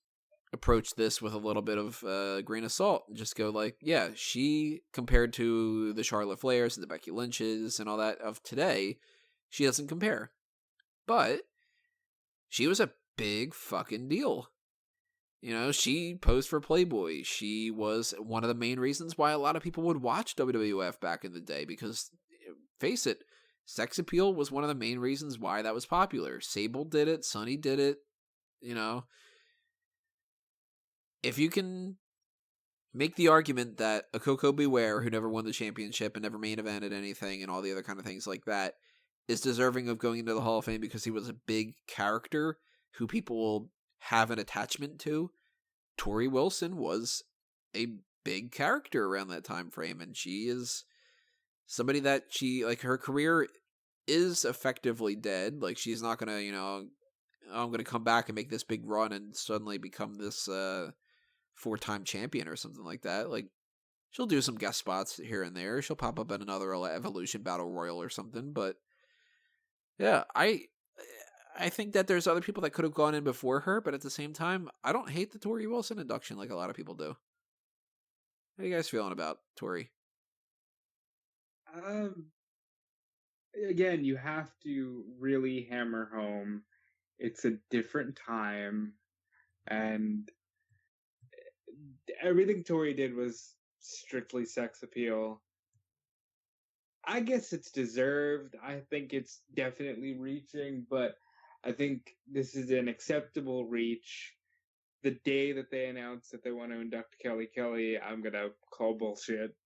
approach this with a little bit of a grain of salt and just go she, compared to the Charlotte Flairs and the Becky Lynches and all that of today, she doesn't compare. But she was a big fucking deal. You know, she posed for Playboy. She was one of the main reasons why a lot of people would watch WWF back in the day, because, face it, sex appeal was one of the main reasons why that was popular. Sable did it, Sunny did it, you know. If you can make the argument that a Coco Beware, who never won the championship and never main evented anything and all the other kind of things like that, is deserving of going into the Hall of Fame because he was a big character who people will have an attachment to, Torrie Wilson was a big character around that time frame, and she is somebody that her career is effectively dead. She's not gonna, I'm gonna come back and make this big run and suddenly become this 4-time champion or something like that. She'll do some guest spots here and there. She'll pop up in another Evolution Battle Royal or something, but yeah, I think that there's other people that could have gone in before her, but at the same time, I don't hate the Torrie Wilson induction like a lot of people do. How are you guys feeling about Torrie? Again, you have to really hammer home. It's a different time, and everything Torrie did was strictly sex appeal. I guess it's deserved. I think it's definitely reaching, but I think this is an acceptable reach. The day that they announce that they want to induct Kelly Kelly, I'm going to call bullshit.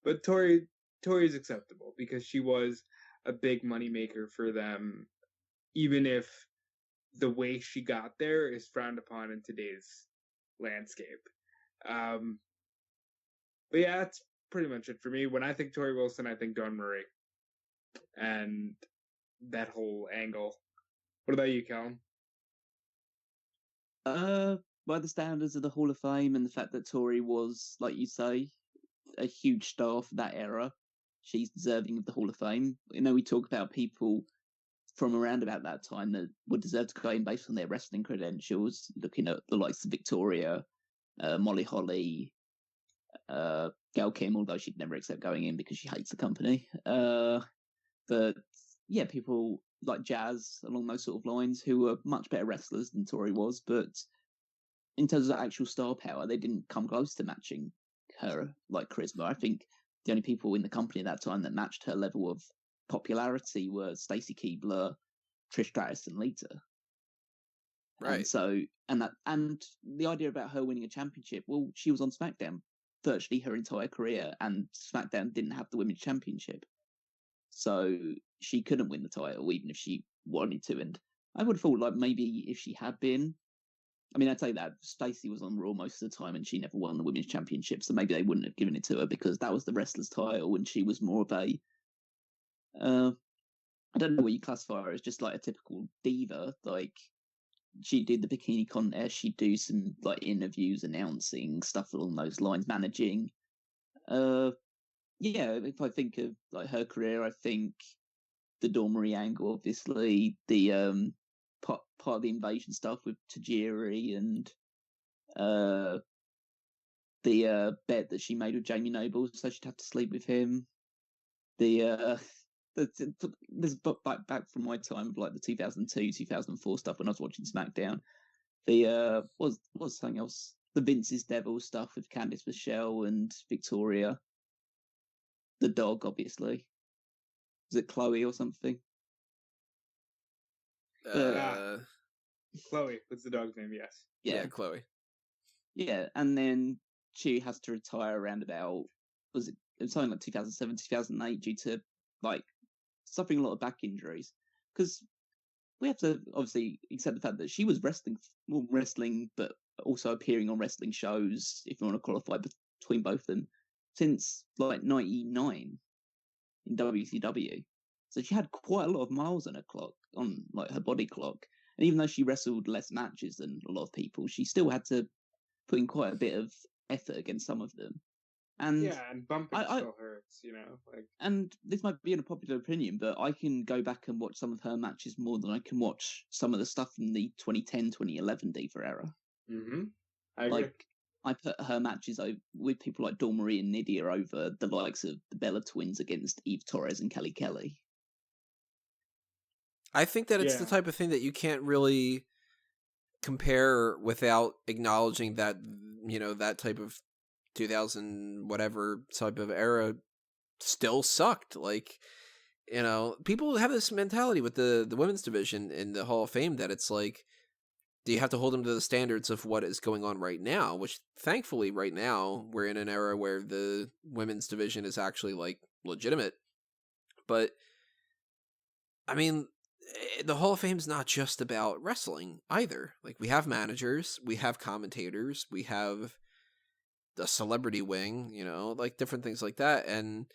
But Torrie is acceptable because she was a big moneymaker for them, even if the way she got there is frowned upon in today's landscape. But yeah, that's pretty much it for me. When I think Torrie Wilson, I think Dawn Marie. And that whole angle. What about you, Callum? By the standards of the Hall of Fame and the fact that Torrie was, like you say, a huge star for that era, she's deserving of the Hall of Fame. You know, we talk about people from around about that time that would deserve to go in based on their wrestling credentials, looking at the likes of Victoria, Molly Holly, Gail Kim, although she'd never accept going in because she hates the company. But yeah, people like Jazz along those sort of lines who were much better wrestlers than Torrie was, but in terms of actual star power, they didn't come close to matching her like charisma. I think the only people in the company at that time that matched her level of popularity were Stacy Keibler, Trish Stratus, and Lita. Right. And the idea about her winning a championship, well, she was on SmackDown virtually her entire career, and SmackDown didn't have the women's championship, so she couldn't win the title even if she wanted to. And I would have thought like maybe if she had been, I mean, I'd say that Stacey was on Raw most of the time and she never won the women's championship, so maybe they wouldn't have given it to her because that was the wrestler's title and she was more of a I don't know what you classify her as, just like a typical diva. Like, she'd do the bikini contest, she'd do some like interviews, announcing stuff along those lines, managing. Yeah, if I think of like her career, I think the Dawn Marie angle, obviously, the part of the invasion stuff with Tajiri, and the bet that she made with Jamie Noble, so she'd have to sleep with him. This back from my time of like the 2002, 2004 stuff when I was watching SmackDown. The was something else. The Vince's Devil stuff with Candice Michelle and Victoria. The dog, obviously. Was it Chloe or something? Chloe. What's the dog's name? Yes. Yeah, Chloe. Yeah, and then she has to retire around about, was it something like 2007, 2008 due to like suffering a lot of back injuries. Because we have to obviously accept the fact that she was wrestling, but also appearing on wrestling shows, if you want to qualify between both of them, since like 99 in WCW. So she had quite a lot of miles on her clock, on like her body clock. And even though she wrestled less matches than a lot of people, she still had to put in quite a bit of effort against some of them. And yeah, and bumping still hurts, you know. Like, and this might be an unpopular opinion, but I can go back and watch some of her matches more than I can watch some of the stuff from the 2010, 2011 Diva era. Mm-hmm. I agree. Like, I put her matches with people like Dawn Marie and Nydia over the likes of the Bella Twins against Eve Torres and Kelly Kelly. I think that it's the type of thing that you can't really compare without acknowledging that, you know, that type of 2000 whatever type of era still sucked. Like, you know, people have this mentality with the women's division in the Hall of Fame that it's like, do you have to hold them to the standards of what is going on right now? Which thankfully right now we're in an era where the women's division is actually like legitimate. But I mean, the Hall of Fame is not just about wrestling either. Like, we have managers, we have commentators, we have the celebrity wing, you know, like different things like that. And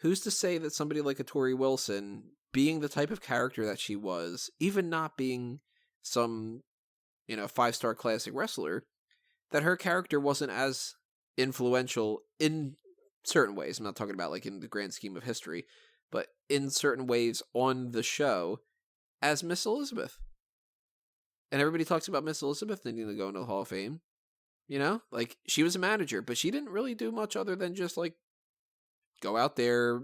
who's to say that somebody like a Torrie Wilson, being the type of character that she was, even not being some, you know, 5-star classic wrestler, that her character wasn't as influential in certain ways. I'm not talking about like in the grand scheme of history, but in certain ways on the show as Miss Elizabeth. And everybody talks about Miss Elizabeth needing to go into the Hall of Fame. You know, like, she was a manager, but she didn't really do much other than just, like, go out there,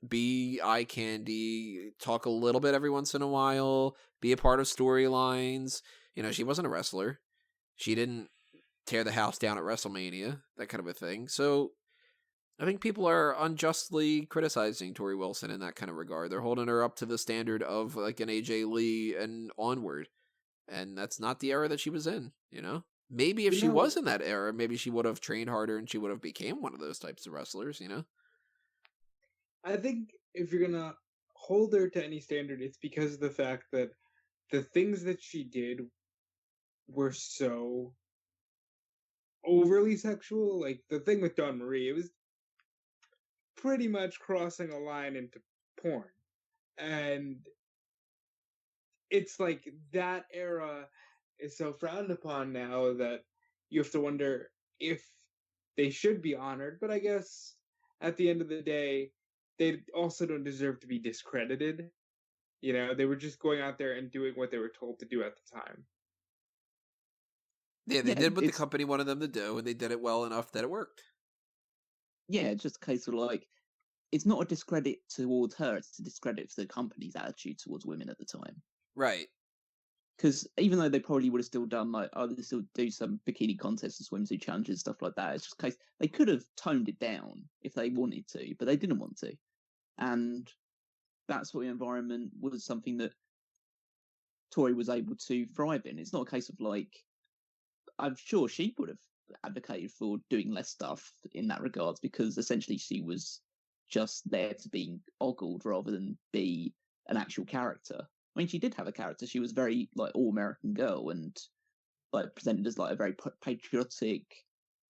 be eye candy, talk a little bit every once in a while, be a part of storylines. You know, she wasn't a wrestler. She didn't tear the house down at WrestleMania, that kind of a thing. So I think people are unjustly criticizing Torrie Wilson in that kind of regard. They're holding her up to the standard of, like, an AJ Lee and onward. And that's not the era that she was in, you know? Maybe if she was in that era, maybe she would have trained harder and she would have became one of those types of wrestlers, you know? I think if you're going to hold her to any standard, it's because of the fact that the things that she did were so overly sexual. Like the thing with Dawn Marie, it was pretty much crossing a line into porn. And it's like that era is so frowned upon now that you have to wonder if they should be honored. But I guess at the end of the day, they also don't deserve to be discredited. You know, they were just going out there and doing what they were told to do at the time. Yeah, they did what the company wanted them to do, and they did it well enough that it worked. Yeah, it's just a case of like, it's not a discredit towards her, it's a discredit for the company's attitude towards women at the time. Right. Because even though they probably would have still done, like, oh, they still do some bikini contests and swimsuit challenges, stuff like that, it's just a case, they could have toned it down if they wanted to, but they didn't want to. And that sort of environment was something that Torrie was able to thrive in. It's not a case of like, I'm sure she would have advocated for doing less stuff in that regards, because essentially she was just there to be ogled rather than be an actual character. I mean, she did have a character. She was very like all-American girl and like presented as like a very patriotic,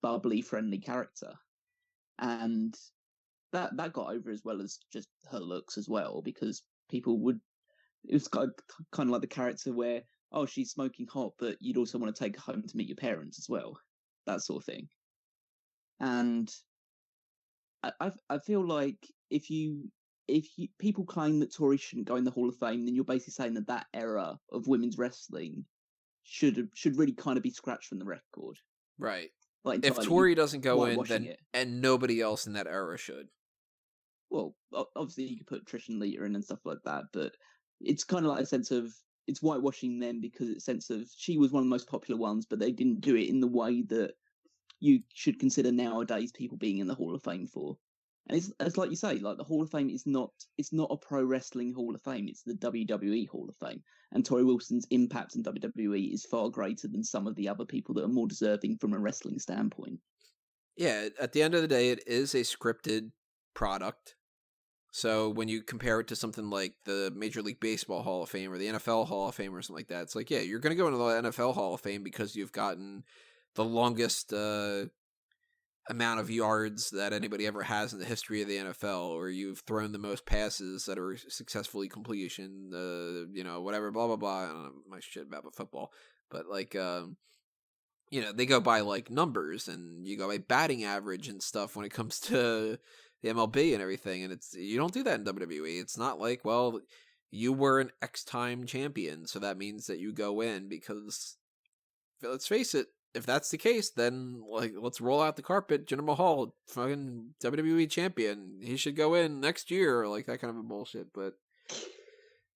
bubbly, friendly character, and that got over as well as just her looks as well, because people would. It was kind of like the character where, oh, she's smoking hot, but you'd also want to take her home to meet your parents as well, that sort of thing. And I feel like if people claim that Torrie shouldn't go in the Hall of Fame, then you're basically saying that era of women's wrestling should really kind of be scratched from the record. Right. Like if Torrie doesn't go in, then and nobody else in that era should. Well, obviously you could put Trish and Lita in and stuff like that, but it's kind of like a sense of it's whitewashing them, because it's a sense of she was one of the most popular ones, but they didn't do it in the way that you should consider nowadays people being in the Hall of Fame for. And it's like you say, like the Hall of Fame is not a pro wrestling Hall of Fame, it's the WWE Hall of Fame. And Torrie Wilson's impact in WWE is far greater than some of the other people that are more deserving from a wrestling standpoint. Yeah, at the end of the day, it is a scripted product. So when you compare it to something like the Major League Baseball Hall of Fame or the NFL Hall of Fame or something like that, it's like, yeah, you're going to go into the NFL Hall of Fame because you've gotten the longest amount of yards that anybody ever has in the history of the NFL, or you've thrown the most passes that are successfully completion, whatever, blah, blah, blah. I don't know my shit about football, but like, they go by like numbers, and you go by batting average and stuff when it comes to the MLB and everything, and you don't do that in WWE. It's not like, well, you were an X-time champion, so that means that you go in, because let's face it, if that's the case, then like let's roll out the carpet. Jinder Mahal, fucking WWE champion, he should go in next year, or like that kind of a bullshit. But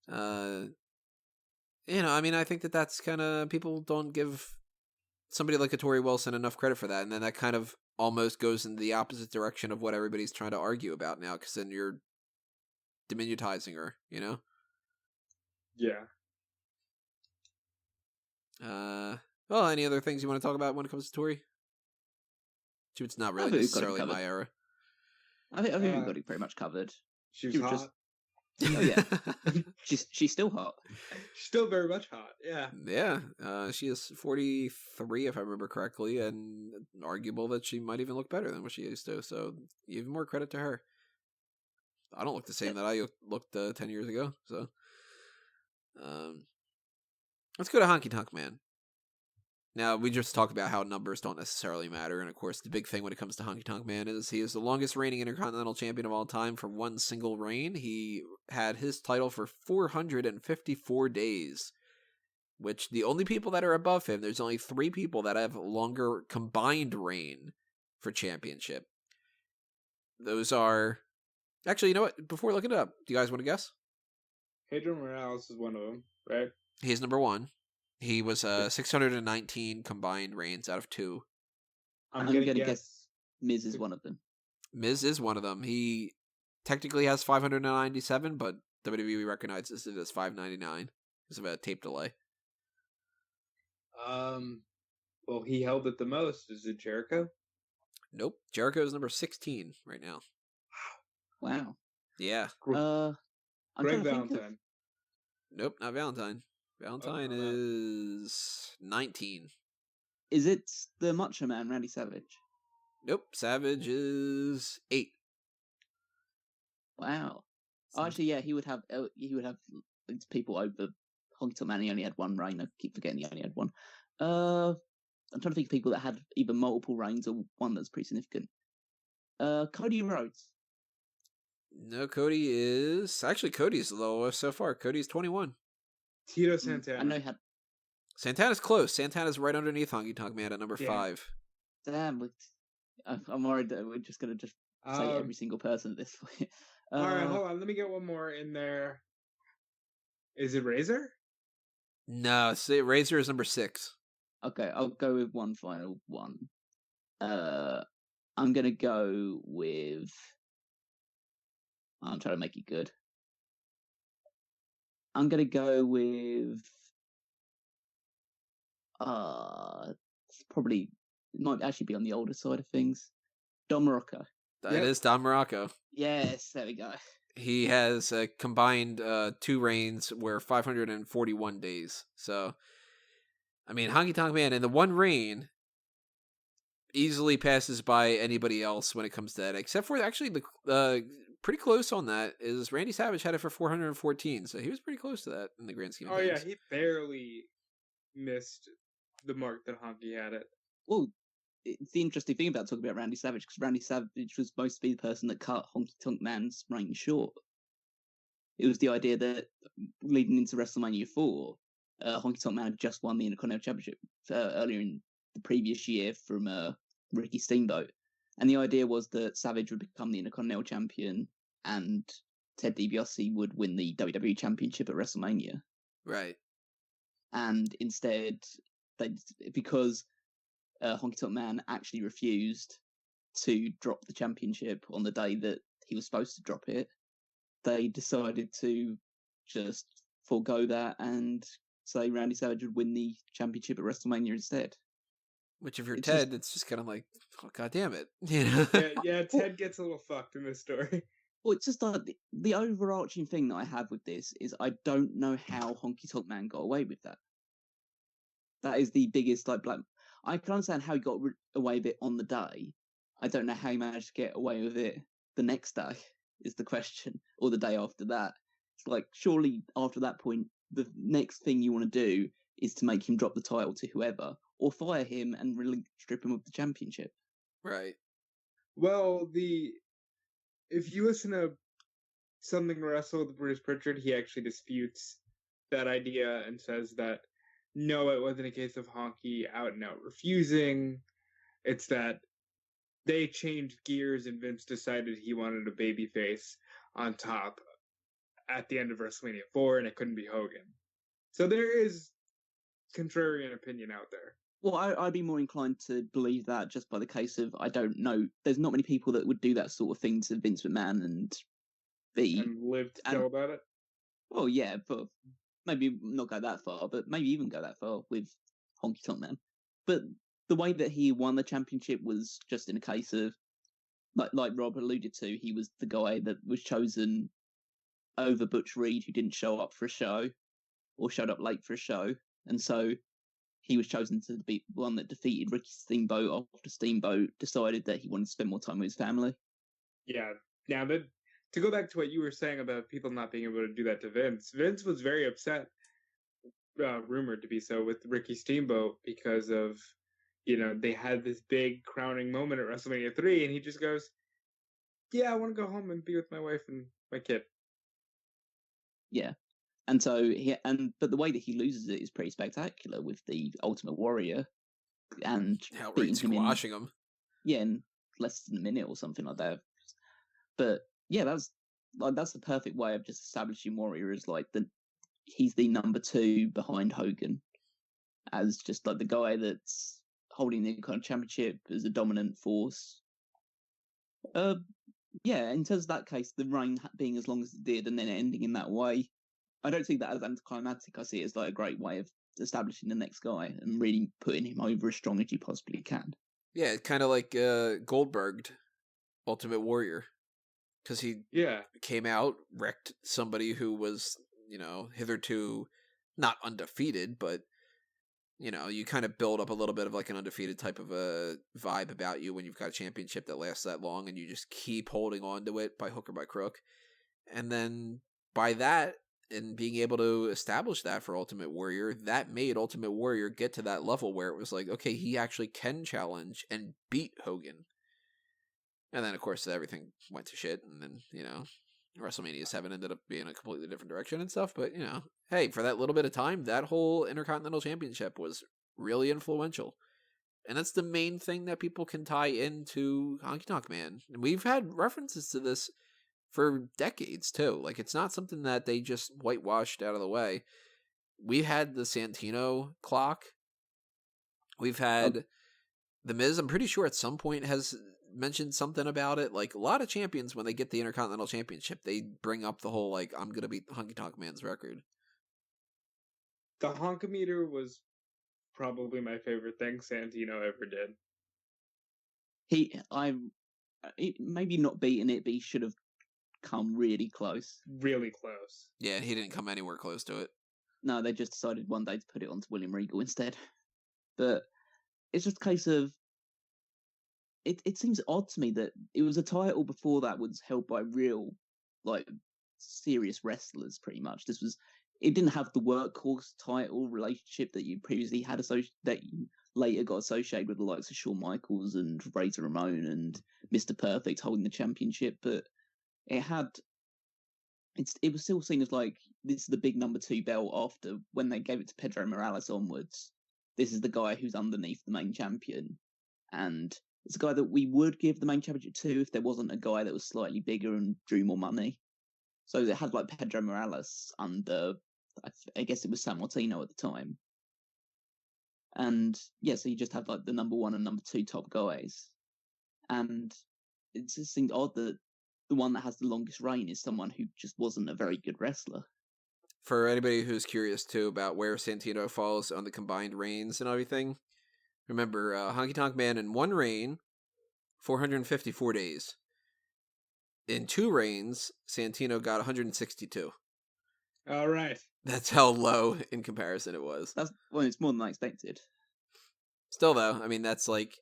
I mean, I think that's kind of, people don't give somebody like a Torrie Wilson enough credit for that, and then that kind of almost goes in the opposite direction of what everybody's trying to argue about now, because then you're diminutizing her, Yeah. Well, any other things you want to talk about when it comes to Torrie? It's not really necessarily my era. I think we've got it pretty much covered. She was hot. Oh yeah, she's still hot. She's still very much hot. Yeah. Yeah. She is 43, if I remember correctly, and arguable that she might even look better than what she used to. So even more credit to her. I don't look the same that I looked 10 years ago. So, let's go to Honky Tonk Man. Now, we just talked about how numbers don't necessarily matter, and of course, the big thing when it comes to Honky Tonk Man is he is the longest reigning Intercontinental Champion of all time for one single reign. He had his title for 454 days, which the only people that are above him, there's only 3 people that have longer combined reign for championship. Those are... Actually, you know what? Before looking it up, do you guys want to guess? Pedro Morales is one of them, right? He's number 1. He was 619 combined reigns out of 2. I'm going to guess Miz is one of them. Miz is one of them. He technically has 597, but WWE recognizes it as 599 because of a tape delay. Well, he held it the most. Is it Jericho? Nope. Jericho is number 16 right now. Wow. Yeah. I'm Greg trying to think of. Valentine. Nope, not Valentine. Valentine Oh, no. is 19. Is it the Macho Man, Randy Savage? Nope, Savage is 8. Wow. Oh, actually, yeah, he would have people over Honky Tonk Man. He only had one reign. I keep forgetting he only had one. I'm trying to think of people that had either multiple reigns or one that's pretty significant. Cody Rhodes. No, Cody's the lowest so far. Cody's 21. Tito Santana. I know he had. Santana's close. Santana's right underneath Honky Tonk Man at number 5. Damn, I'm worried that we're just gonna just say every single person at this point. All right, hold on. Let me get one more in there. Is it Razor? No, Razor is number 6. Okay, I'll go with one final one. I'm gonna go with. I'm trying to make it good. I'm gonna go with. It might actually be on the older side of things. Don Morocco. That is Don Morocco. Yes, there we go. He has combined 2 reigns where 541 days. So, I mean, Honky Tonk Man in the one reign easily passes by anybody else when it comes to that, except for actually the pretty close on that is Randy Savage had it for 414, so he was pretty close to that in the grand scheme of things. Yeah, he barely missed the mark that Honky had it. Well, it's the interesting thing about talking about Randy Savage, because Randy Savage was supposed to be the person that cut Honky Tonk Man's reign short. It was the idea that leading into WrestleMania 4, Honky Tonk Man had just won the Intercontinental Championship earlier in the previous year from Ricky Steamboat. And the idea was that Savage would become the Intercontinental Champion and Ted DiBiase would win the WWE Championship at WrestleMania. Right. And instead, because Honky Tonk Man actually refused to drop the championship on the day that he was supposed to drop it, they decided to just forego that and say Randy Savage would win the championship at WrestleMania instead. Which, if you're Ted, it's just kind of like, oh, God damn it. You know? Yeah, Ted gets a little fucked in this story. Well, it's just like the overarching thing that I have with this is I don't know how Honky Tonk Man got away with that. That is the biggest, like, black. I can understand how he got away with it on the day. I don't know how he managed to get away with it the next day, is the question, or the day after that. It's like, surely after that point, the next thing you want to do is to make him drop the title to whoever, or fire him and really strip him of the championship. Right. Well, if you listen to Something to Wrestle with Bruce Pritchard, he actually disputes that idea and says that no, it wasn't a case of Honky out and out refusing. It's that they changed gears and Vince decided he wanted a babyface on top at the end of WrestleMania 4 and it couldn't be Hogan. So there is contrarian opinion out there. Well, I'd be more inclined to believe that just by the case of, I don't know, there's not many people that would do that sort of thing to Vince McMahon and live to tell about it? Well, yeah, but maybe not go that far, but maybe even go that far with Honky Tonk Man. But the way that he won the championship was just in a case of, like Rob alluded to, he was the guy that was chosen over Butch Reed, who didn't show up for a show, or showed up late for a show, and so he was chosen to be the one that defeated Ricky Steamboat after Steamboat decided that he wanted to spend more time with his family. Yeah. Now, to go back to what you were saying about people not being able to do that to Vince, Vince was very upset, rumored to be so, with Ricky Steamboat because of, they had this big crowning moment at WrestleMania 3, and he just goes, yeah, I want to go home and be with my wife and my kid. Yeah. And so but the way that he loses it is pretty spectacular with the Ultimate Warrior and outright squashing him. Yeah, in less than a minute or something like that. But yeah, that's the perfect way of just establishing Warrior as like he's the number 2 behind Hogan, as just like the guy that's holding the kind of championship as a dominant force. Yeah, in terms of that case, the reign being as long as it did and then ending in that way, I don't see that as anticlimactic. I see it as like a great way of establishing the next guy and really putting him over as strong as you possibly can. Yeah, kind of like Goldberg, Ultimate Warrior. because he Yeah. came out, wrecked somebody who was, hitherto not undefeated, but, you kind of build up a little bit of like an undefeated type of a vibe about you when you've got a championship that lasts that long and you just keep holding on to it by hook or by crook. And then by that, and being able to establish that for Ultimate Warrior, that made Ultimate Warrior get to that level where it was like, okay, he actually can challenge and beat Hogan. And then, of course, everything went to shit, and then, WrestleMania 7 ended up being a completely different direction and stuff, but, hey, for that little bit of time, that whole Intercontinental Championship was really influential. And that's the main thing that people can tie into Honky Tonk Man. And we've had references to this for decades, too. Like, it's not something that they just whitewashed out of the way. We had the Santino clock. We've had The Miz, I'm pretty sure at some point has mentioned something about it. Like, a lot of champions, when they get the Intercontinental Championship, they bring up the whole, like, I'm going to beat Honky Tonk Man's record. The Honkometer was probably my favorite thing Santino ever did. Maybe not beating it, but he should have come really close. Really close. Yeah, he didn't come anywhere close to it. No, they just decided one day to put it onto William Regal instead. But it's just a case of, it seems odd to me that it was a title before that was held by real, like, serious wrestlers, pretty much. It didn't have the workhorse title relationship that you previously had, that you later got associated with the likes of Shawn Michaels and Razor Ramon and Mr. Perfect holding the championship, but it was still seen as like, this is the big number 2 belt after when they gave it to Pedro Morales onwards. This is the guy who's underneath the main champion. And it's a guy that we would give the main championship to if there wasn't a guy that was slightly bigger and drew more money. So it had like Pedro Morales under, I guess it was San Martino at the time. And yeah, so you just have like the number 1 and number 2 top guys. And it just seemed odd that the one that has the longest reign is someone who just wasn't a very good wrestler. For anybody who's curious, too, about where Santino falls on the combined reigns and everything, remember, Honky Tonk Man in 1 reign, 454 days. In 2 reigns, Santino got 162. All right. That's how low in comparison it was. It's more than I expected. Still, though, I mean, that's like,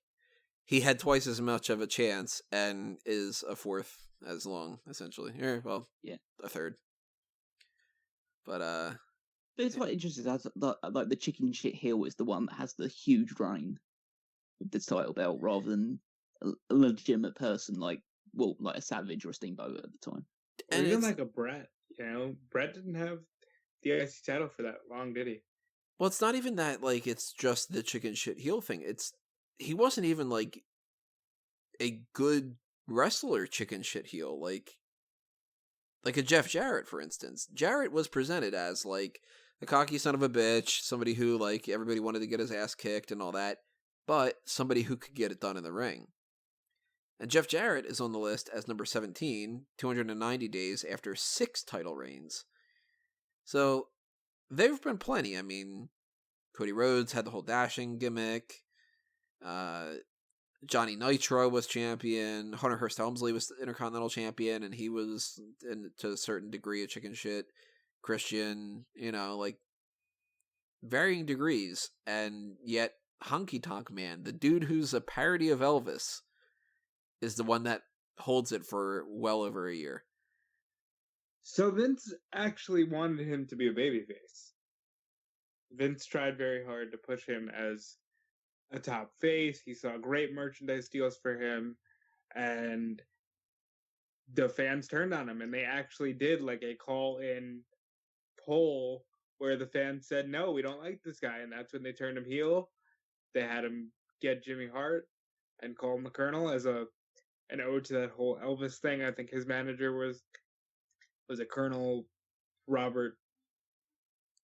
he had twice as much of a chance and is a fourth as long, essentially. Yeah, a third. But it's quite interesting. Like the chicken shit heel is the one that has the huge reign with the title belt, rather than a legitimate person like a Savage or a Steamboat at the time. And even like a Bret, Bret didn't have the IC title for that long, did he? Well, it's not even that, like, it's just the chicken shit heel thing. He wasn't even like a good wrestler chicken shit heel, like a Jeff Jarrett, for instance. Jarrett was presented as like a cocky son of a bitch, somebody who like everybody wanted to get his ass kicked and all that, but somebody who could get it done in the ring. And Jeff Jarrett is on the list as number 17, 290 days after 6 title reigns. So there have been plenty. I mean, Cody Rhodes had the whole dashing gimmick. Johnny Nitro was champion. Hunter Hearst Helmsley was the Intercontinental Champion, and he was, to a certain degree, a chicken shit Christian, like, varying degrees. And yet, Honky Tonk Man, the dude who's a parody of Elvis, is the one that holds it for well over a year. So Vince actually wanted him to be a babyface. Vince tried very hard to push him as a top face. He saw great merchandise deals for him, and the fans turned on him, and they actually did like a call-in poll where the fans said, no, we don't like this guy, and that's when they turned him heel. They had him get Jimmy Hart and call him the Colonel as an ode to that whole Elvis thing. I think his manager was a Colonel Robert.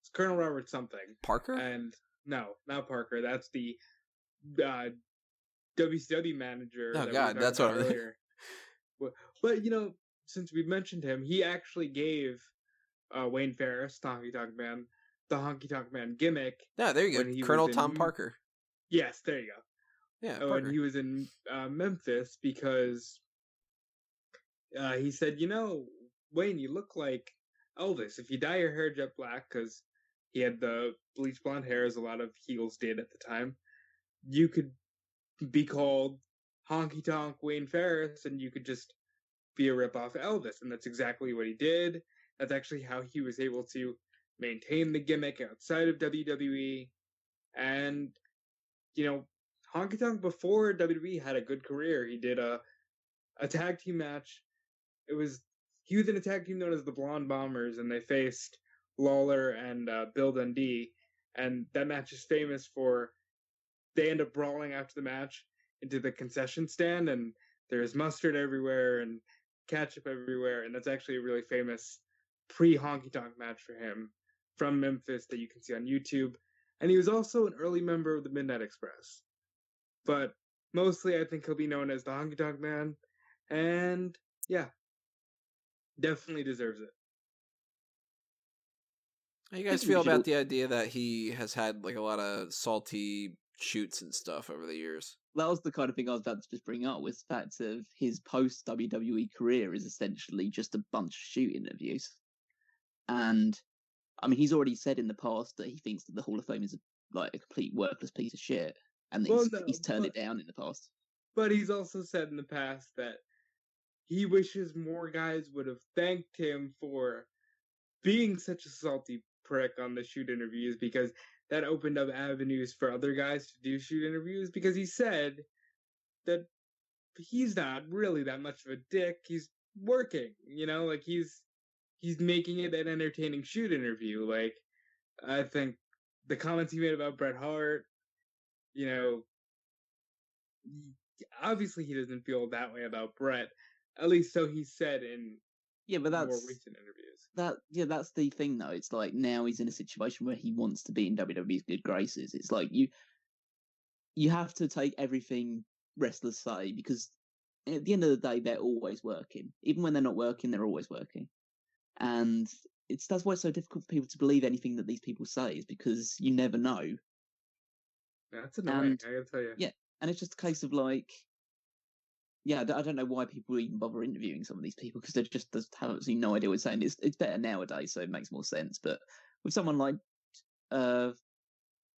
It's Colonel Robert something. Parker? And no, not Parker. That's the WCW manager. Oh God, that's what earlier. But since we mentioned him, he actually gave Wayne Ferris, the Honky Tonk Man, the Honky Tonk Man gimmick. Yeah, there you go. Colonel Tom Parker. Yes, there you go. Yeah, when he was in Memphis, because he said, Wayne, you look like Elvis. If you dye your hair jet black, because he had the bleach blonde hair, as a lot of heels did at the time, you could be called Honky Tonk Wayne Ferris, and you could just be a ripoff of Elvis. And that's exactly what he did. That's actually how he was able to maintain the gimmick outside of WWE. And, Honky Tonk before WWE had a good career. He did a tag team match. He was in a tag team known as the Blonde Bombers, and they faced Lawler and Bill Dundee. And that match is famous for they end up brawling after the match into the concession stand, and there's mustard everywhere and ketchup everywhere, and that's actually a really famous pre-Honky Tonk match for him from Memphis that you can see on YouTube. And he was also an early member of the Midnight Express. But mostly I think he'll be known as the Honky Tonk Man, and yeah, definitely deserves it. How you guys feel about the idea that he has had like a lot of salty shoots and stuff over the years? That was the kind of thing I was about to just bring up, was the fact of his post WWE career is essentially just a bunch of shoot interviews. And I mean, he's already said in the past that he thinks that the Hall of Fame is like a complete worthless piece of shit, and he's turned it down in the past. But he's also said in the past that he wishes more guys would have thanked him for being such a salty prick on the shoot interviews, because that opened up avenues for other guys to do shoot interviews, because he said that he's not really that much of a dick. He's working, like he's making it an entertaining shoot interview. Like, I think the comments he made about Bret Hart, obviously he doesn't feel that way about Bret. At least so he said in but that's more recent interviews. That's the thing though. It's like now he's in a situation where he wants to be in WWE's good graces. It's like you have to take everything wrestlers say, because at the end of the day they're always working. Even when they're not working, they're always working. And that's why it's so difficult for people to believe anything that these people say, is because you never know. That's annoying, I gotta tell you. Yeah, and it's just a case of like, I don't know why people even bother interviewing some of these people, because they just have absolutely no idea what they're saying. It's better nowadays, so it makes more sense. But with someone like the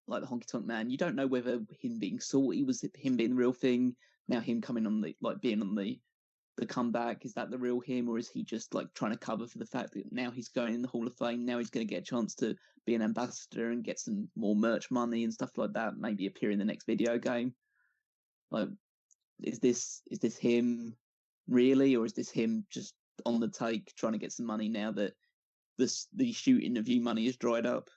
Honky Tonk Man, you don't know whether him being salty was him being the real thing. Now him coming on being on the comeback, is that the real him, or is he just like trying to cover for the fact that now he's going in the Hall of Fame, now he's going to get a chance to be an ambassador and get some more merch money and stuff like that, maybe appear in the next video game? Like, is this him really, or is this him just on the take trying to get some money now that the shoot interview money is dried up?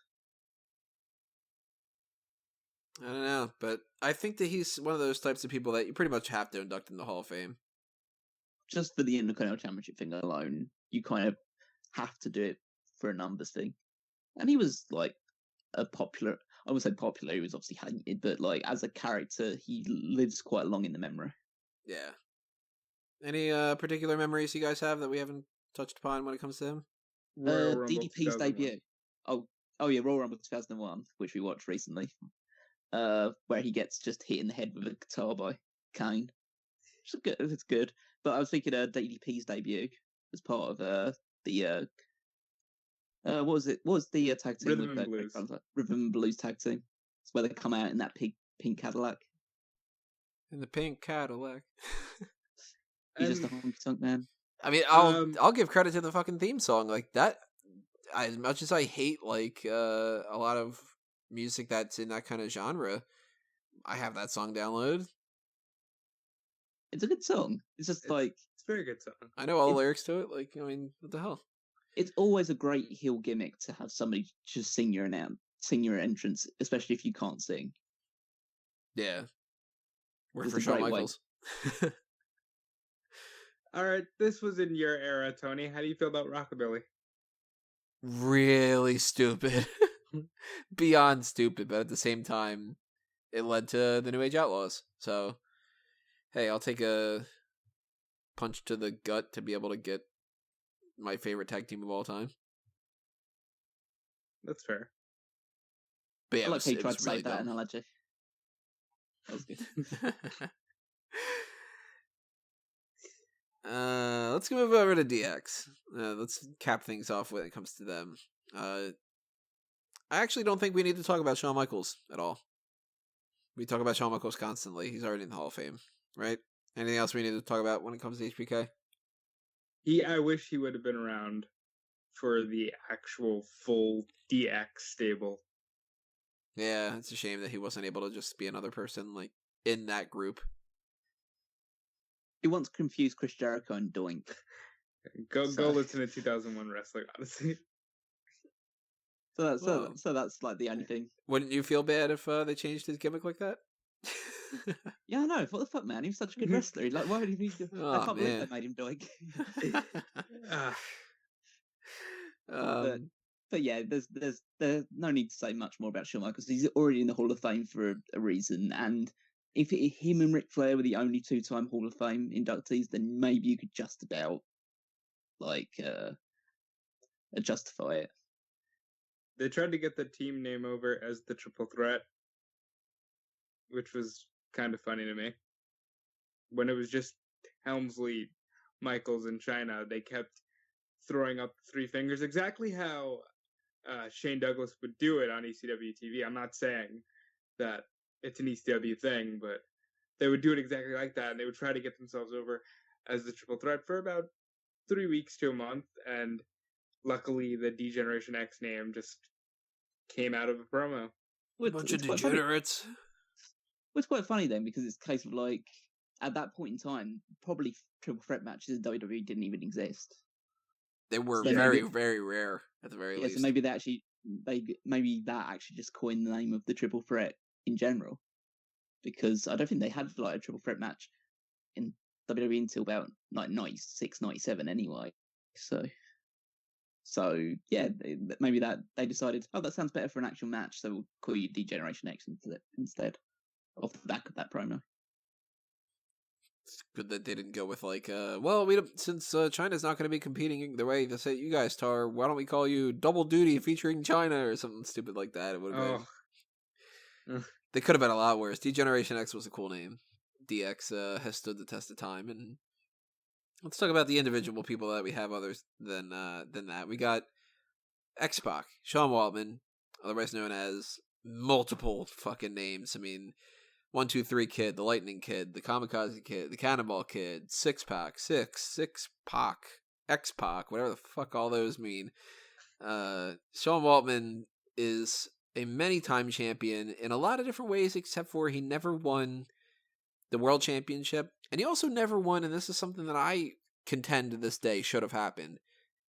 I don't know, but I think that he's one of those types of people that you pretty much have to induct in the Hall of Fame. Just for the Intercontinental Championship thing alone, you kind of have to do it for a numbers thing. And he was like a popular, I would say popular, he was obviously hated, but like as a character, he lives quite long in the memory. Yeah. Any particular memories you guys have that we haven't touched upon when it comes to him? DDP's debut. Oh yeah, Royal Rumble 2001, which we watched recently, where he gets just hit in the head with a guitar by Kane. It's good. But I was thinking DDP's debut as part of the what was it? What was the tag team? Rhythm and Blues. Rhythm and Blues tag team. It's where they come out in that pink Cadillac. In the pink Cadillac. He's just a Honky Tonk Man. I mean, I'll give credit to the fucking theme song. Like that, as much as I hate like a lot of music that's in that kind of genre, I have that song downloaded. It's a good song. It's just it's a very good song. I know all the lyrics to it. Like, I mean, what the hell? It's always a great heel gimmick to have somebody just sing your entrance, especially if you can't sing. Yeah. Work for Shawn Michaels. All right, this was in your era, Tony. How do you feel about Rockabilly? Really stupid. Beyond stupid, but at the same time, it led to the New Age Outlaws. So, hey, I'll take a punch to the gut to be able to get my favorite tag team of all time. That's fair. But yeah, I like how you tried to really save that analogy. That was good. Let's move over to DX. Let's cap things off when it comes to them. I actually don't think we need to talk about Shawn Michaels at all. We talk about Shawn Michaels constantly. He's already in the Hall of Fame, right? Anything else we need to talk about when it comes to HBK? I wish he would have been around for the actual full DX stable. Yeah, it's a shame that he wasn't able to just be another person like in that group. He once confused Chris Jericho and Doink. Go listen to 2001 Wrestling, honestly. So that's like the only thing. Wouldn't you feel bad if they changed his gimmick like that? Yeah, I know. What the fuck, man? He was such a good wrestler. Like, why would he? I can't believe they made him Doink. But yeah, there's no need to say much more about Shawn Michaels. He's already in the Hall of Fame for a reason, and if him and Ric Flair were the only two-time Hall of Fame inductees, then maybe you could just about justify it. They tried to get the team name over as the Triple Threat, which was kind of funny to me. When it was just Helmsley, Michaels, and Chyna, they kept throwing up three fingers, exactly how Shane Douglas would do it on ECW TV. I'm not saying that it's an ECW thing, but they would do it exactly like that, and they would try to get themselves over as the Triple Threat for about 3 weeks to a month, and luckily the D-Generation X name just came out of a promo. Bunch of degenerates. It's quite funny then, because it's a case of like, at that point in time, probably triple threat matches in WWE didn't even exist. They were very, very rare at the very least. So maybe that actually just coined the name of the triple threat in general, because I don't think they had like a triple threat match in WWE until about like 96, 97 anyway. So yeah, maybe that they decided, oh, that sounds better for an actual match, so we'll call you D-Generation X instead, off the back of that promo. It's good that they didn't go with like, since Chyna's not going to be competing the way you guys are, why don't we call you Double Duty featuring Chyna or something stupid like that? It would have been. They could have been a lot worse. D-Generation X was a cool name. DX has stood the test of time, and let's talk about the individual people that we have others than that. We got X-Pac, Sean Waltman, otherwise known as multiple fucking names. I mean, 1, 2, 3 Kid, the Lightning Kid, the Kamikaze Kid, the Cannonball Kid, Six-Pac, Pac, X-Pac, whatever the fuck all those mean. Sean Waltman is a many-time champion in a lot of different ways, except for he never won the World Championship. And he also never won, and this is something that I contend to this day should have happened,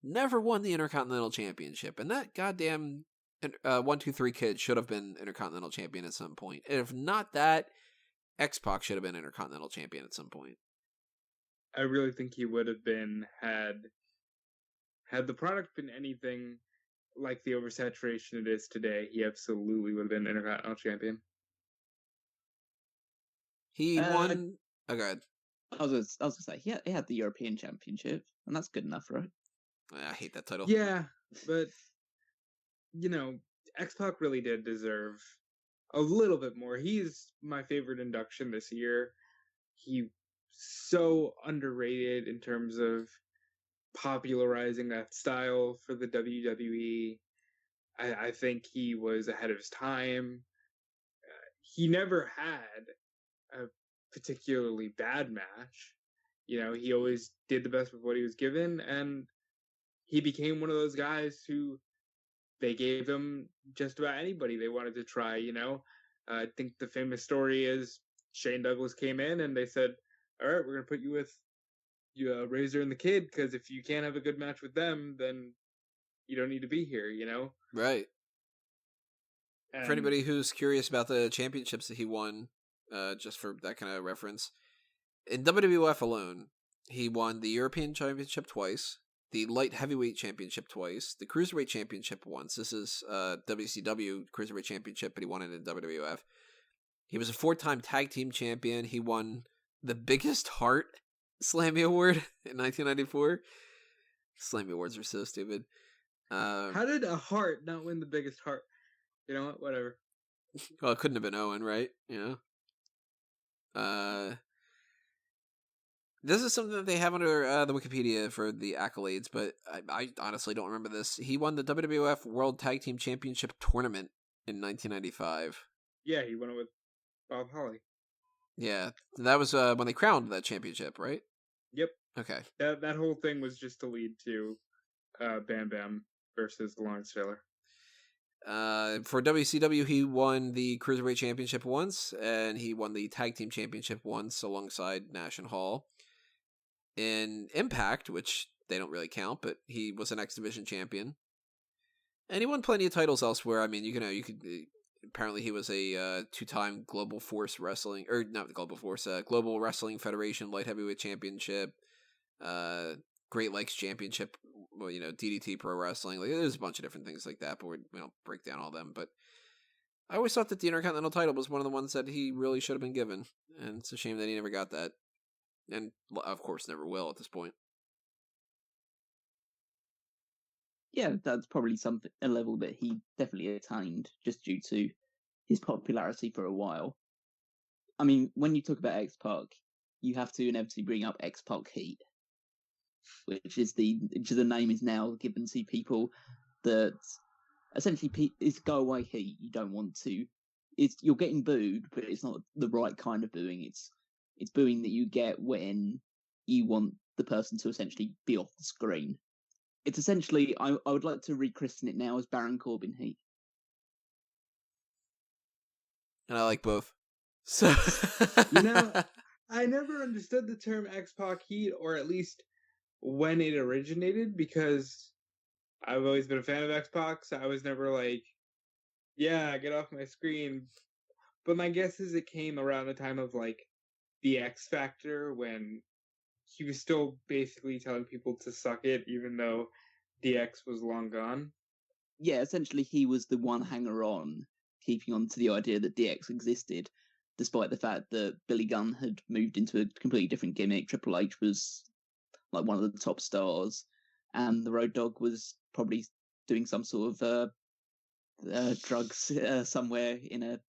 never won the Intercontinental Championship. And that goddamn 1, 2, 3 Kid should have been Intercontinental Champion at some point. And if not that, X-Pac should have been Intercontinental Champion at some point. I really think he would have been had the product been anything like the oversaturation it is today. He absolutely would have been Intercontinental Champion. He won. Oh, God. I was gonna say he had the European Championship, and that's good enough, right? I hate that title. Yeah, but X-Pac really did deserve a little bit more. He's my favorite induction this year. He so underrated in terms of popularizing that style for the WWE. I think he was ahead of his time. He never had a particularly bad match. He always did the best with what he was given, and he became one of those guys who they gave him just about anybody they wanted to try. I think the famous story is Shane Douglas came in and they said, all right, we're going to put you with Razor and the Kid, because if you can't have a good match with them, then you don't need to be here, Right. And for anybody who's curious about the championships that he won, just for that kind of reference, in WWF alone, he won the European Championship twice, the Light Heavyweight Championship twice, the Cruiserweight Championship once. This is WCW Cruiserweight Championship, but he won it in WWF. He was a 4-time Tag Team Champion. He won the Biggest Heart Slammy Award in 1994. Slammy Awards are so stupid. How did a Heart not win the Biggest Heart? You know what? Whatever. Well, it couldn't have been Owen, right? This is something that they have under the Wikipedia for the accolades, but I honestly don't remember this. He won the WWF World Tag Team Championship Tournament in 1995. Yeah, he won it with Bob Holly. Yeah, that was when they crowned that championship, right? Yep. Okay. That whole thing was just to lead to Bam Bam versus Lawrence Taylor. For WCW, he won the Cruiserweight Championship once, and he won the Tag Team Championship once alongside Nash and Hall. In Impact, which they don't really count, but he was an X Division champion. And he won plenty of titles elsewhere. I mean, you could apparently he was a two-time Global Force Wrestling, or not the Global Force, Global Wrestling Federation Light Heavyweight Championship, Great Lakes Championship, well, DDT Pro Wrestling. Like, there's a bunch of different things like that, but we don't break down all them. But I always thought that the Intercontinental title was one of the ones that he really should have been given, and it's a shame that he never got that, and of course never will at this point. Yeah, that's probably a level that he definitely attained just due to his popularity for a while. I mean, when you talk about X-Pac, you have to inevitably bring up X-Pac Heat, which is the name is now given to people that essentially is go away heat. You don't want to. You're getting booed, but it's not the right kind of booing. It's booing that you get when you want the person to essentially be off the screen. It's essentially, I would like to rechristen it now as Baron Corbin Heat. And I like both. So I never understood the term X-Pac Heat, or at least when it originated, because I've always been a fan of X-Pac, so I was never like, yeah, get off my screen. But my guess is it came around the time of, like, the X Factor, when he was still basically telling people to suck it, even though DX was long gone. Yeah, essentially he was the one hanger-on, keeping on to the idea that DX existed, despite the fact that Billy Gunn had moved into a completely different gimmick. Triple H was like one of the top stars, and the Road Dogg was probably doing some sort of drugs somewhere in a...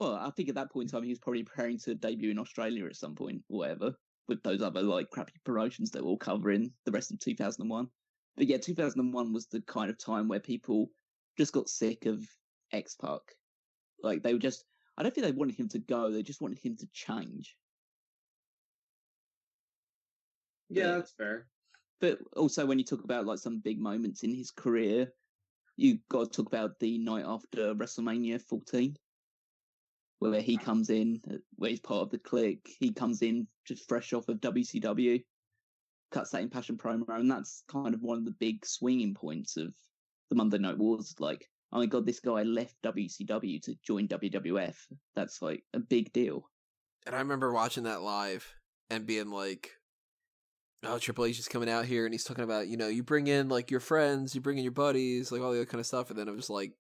Well, I think at that point in time he was probably preparing to debut in Australia at some point, or whatever, with those other like crappy promotions that we'll cover in the rest of 2001. But yeah, 2001 was the kind of time where people just got sick of X-Pac. Like, they were just... I don't think they wanted him to go, they just wanted him to change. Yeah, that's fair. But also, when you talk about like some big moments in his career, you got to talk about the night after WrestleMania 14, where he comes in, where he's part of the clique. He comes in just fresh off of WCW, cuts that impassioned promo, and that's kind of one of the big swinging points of the Monday Night Wars. Like, oh my god, this guy left WCW to join WWF. That's like a big deal. And I remember watching that live and being like, oh, Triple H is coming out here, and he's talking about, you bring in, like, your friends, you bring in your buddies, like, all the other kind of stuff, and then I'm just like,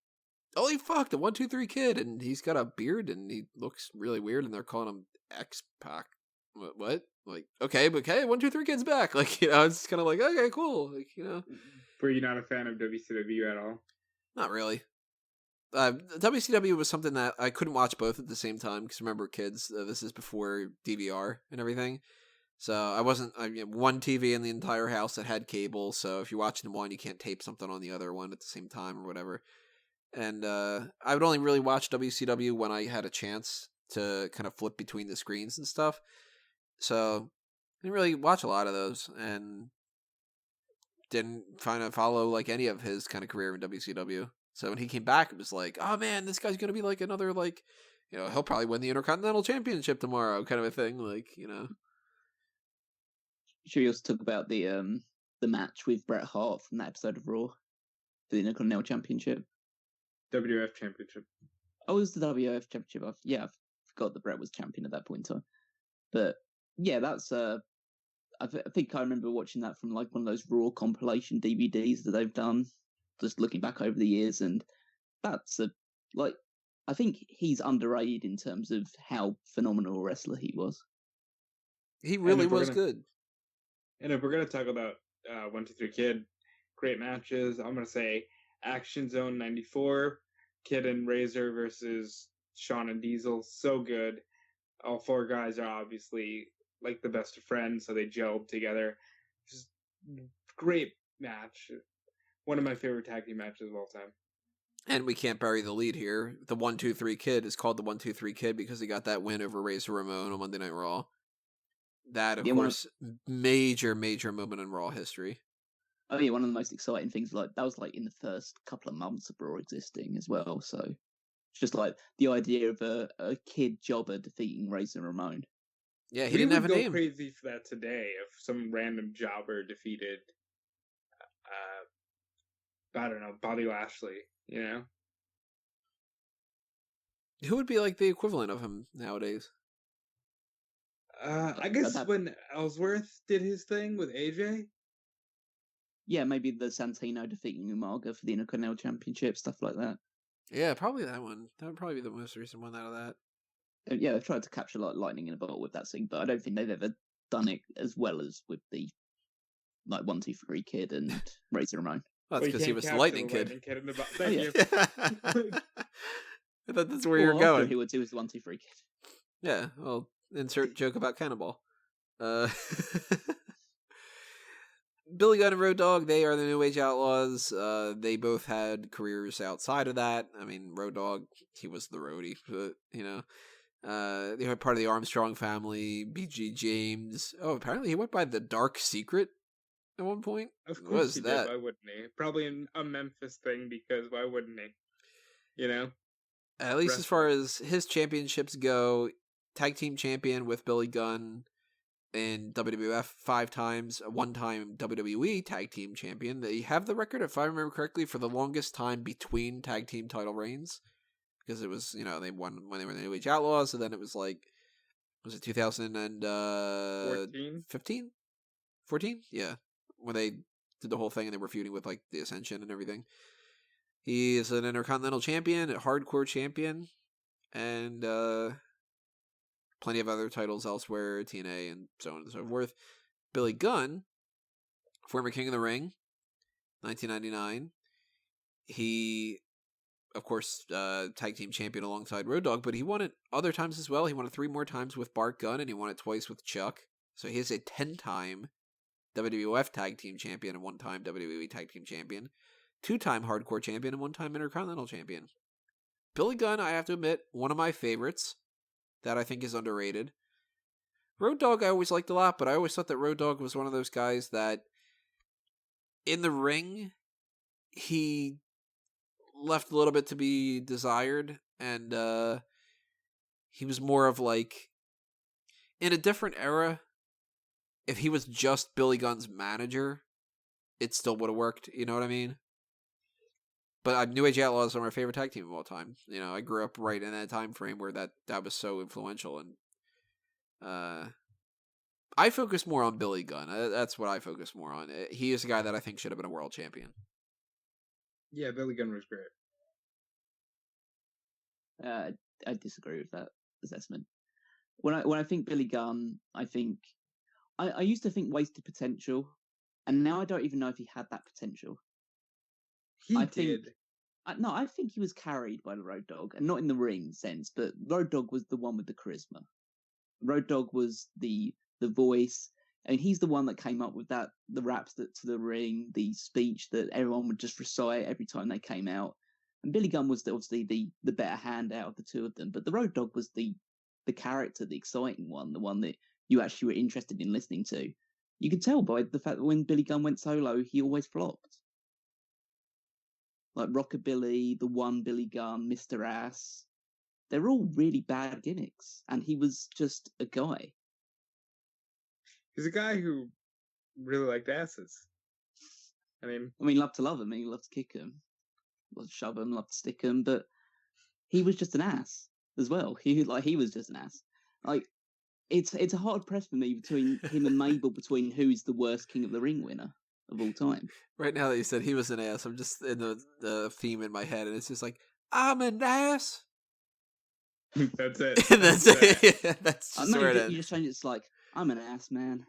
holy fuck, the 1-2-3 Kid, and he's got a beard, and he looks really weird, and they're calling him X-Pac. What? Like, okay, but okay, 1-2-3 Kid's back. Like, it's kind of like, okay, cool. Like, Were you not a fan of WCW at all? Not really. WCW was something that I couldn't watch both at the same time, because remember, kids, this is before DVR and everything. So I one TV in the entire house that had cable, so if you're watching one, you can't tape something on the other one at the same time or whatever. And I would only really watch WCW when I had a chance to kind of flip between the screens and stuff. So I didn't really watch a lot of those, and didn't follow like any of his kind of career in WCW. So when he came back, it was like, oh man, this guy's gonna be like another, like, he'll probably win the Intercontinental Championship tomorrow, kind of a thing, like, Should we also talk about the match with Bret Hart from that episode of Raw for the Intercontinental Championship? WWF Championship. Oh, it was the WWF Championship. I forgot that Bret was champion at that point in time. But yeah, that's I think I remember watching that from like one of those Raw compilation DVDs that they've done, just looking back over the years, and that's I think he's underrated in terms of how phenomenal a wrestler he was. He really was good. And if we're going to talk about 1-2-3 Kid, great matches, I'm going to say Action Zone 94, Kid and Razor versus Shawn and Diesel, so good. All four guys are obviously like the best of friends, so they gelled together. Just great match. One of my favorite tag team matches of all time. And we can't bury the lead here. The 1-2-3 Kid is called the 1-2-3 Kid because he got that win over Razor Ramon on Monday Night Raw. That, of course, major moment in Raw history. Oh yeah, one of the most exciting things, like that was like in the first couple of months of Raw existing as well. So it's just like the idea of a kid jobber defeating Razor Ramon. Yeah, he didn't have a name. Go crazy for that today if some random jobber defeated, I don't know, Bobby Lashley. You know, who would be like the equivalent of him nowadays? I guess when Ellsworth did his thing with AJ. Yeah, maybe the Santino defeating Umaga for the Intercontinental Championship, stuff like that. Yeah, probably that one. That would probably be the most recent one out of that. Yeah, they've tried to capture like lightning in a bottle with that thing, but I don't think they've ever done it as well as with the like 1-2-3 Kid and Razor Ramon. Well, that's because he was the Lightning Kid. Thank you. I thought that's where you're going. He was the 1-2-3 Kid. Yeah, well, insert joke about Cannonball. Billy Gunn and Road Dogg, they are the New Age Outlaws. They both had careers outside of that. I mean, Road Dogg, he was the roadie, but, you know. They were part of the Armstrong family, B.G. James. Oh, apparently he went by the Dark Secret at one point. Of course he did. Why wouldn't he? Probably a Memphis thing, because why wouldn't he? You know? At least as far as his championships go, tag team champion with Billy Gunn in WWF 5 times, a 1-time WWE tag team champion. They have the record, if I remember correctly, for the longest time between tag team title reigns. Because it was, you know, they won when they were the New Age Outlaws, so then it was like, was it 2015? 14? Yeah. When they did the whole thing and they were feuding with, like, the Ascension and everything. He is an Intercontinental Champion, a Hardcore Champion, and plenty of other titles elsewhere, TNA and so on and so forth. Billy Gunn, former King of the Ring, 1999. He, of course, tag team champion alongside Road Dogg, but he won it other times as well. He won it 3 more times with Bart Gunn, and he won it twice with Chuck. So he is a 10-time WWF tag team champion and 1-time WWE tag team champion. 2-time Hardcore champion and 1-time Intercontinental champion. Billy Gunn, I have to admit, one of my favorites that I think is underrated. Road Dogg I always liked a lot, but I always thought that Road Dogg was one of those guys that in the ring, he left a little bit to be desired, and he was more of like, in a different era, if he was just Billy Gunn's manager, it still would have worked, you know what I mean? But New Age Outlaws are my favorite tag team of all time. You know, I grew up right in that time frame where that was so influential, and I focus more on Billy Gunn. That's what I focus more on. He is a guy that I think should have been a world champion. Yeah, Billy Gunn was great. I disagree with that assessment. When I think Billy Gunn, I think I used to think wasted potential, and now I don't even know if he had that potential. I think he was carried by the Road Dogg, and not in the ring sense, but Road Dogg was the one with the charisma. Road Dogg was the voice, and he's the one that came up with the raps to the ring, the speech that everyone would just recite every time they came out. And Billy Gunn was obviously the better hand out of the two of them, but the Road Dogg was the character, the exciting one, the one that you actually were interested in listening to. You could tell by the fact that when Billy Gunn went solo, he always flopped. Like Rockabilly, the One Billy Gunn, Mr. Ass. They're all really bad gimmicks, and he was just a guy. He's a guy who really liked asses. I mean, loved to love him. He loved to kick him, loved to shove him, loved to stick him. But he was just an ass as well. He was just an ass. Like it's a hard press for me between him and Mabel between who's the worst King of the Ring winner of all time. Right now that you said he was an ass, I'm just in the theme in my head, and it's just like, I'm an ass. That's it. That's it. Yeah, that's just where it ends. You just change it. It's like, I'm an ass, man.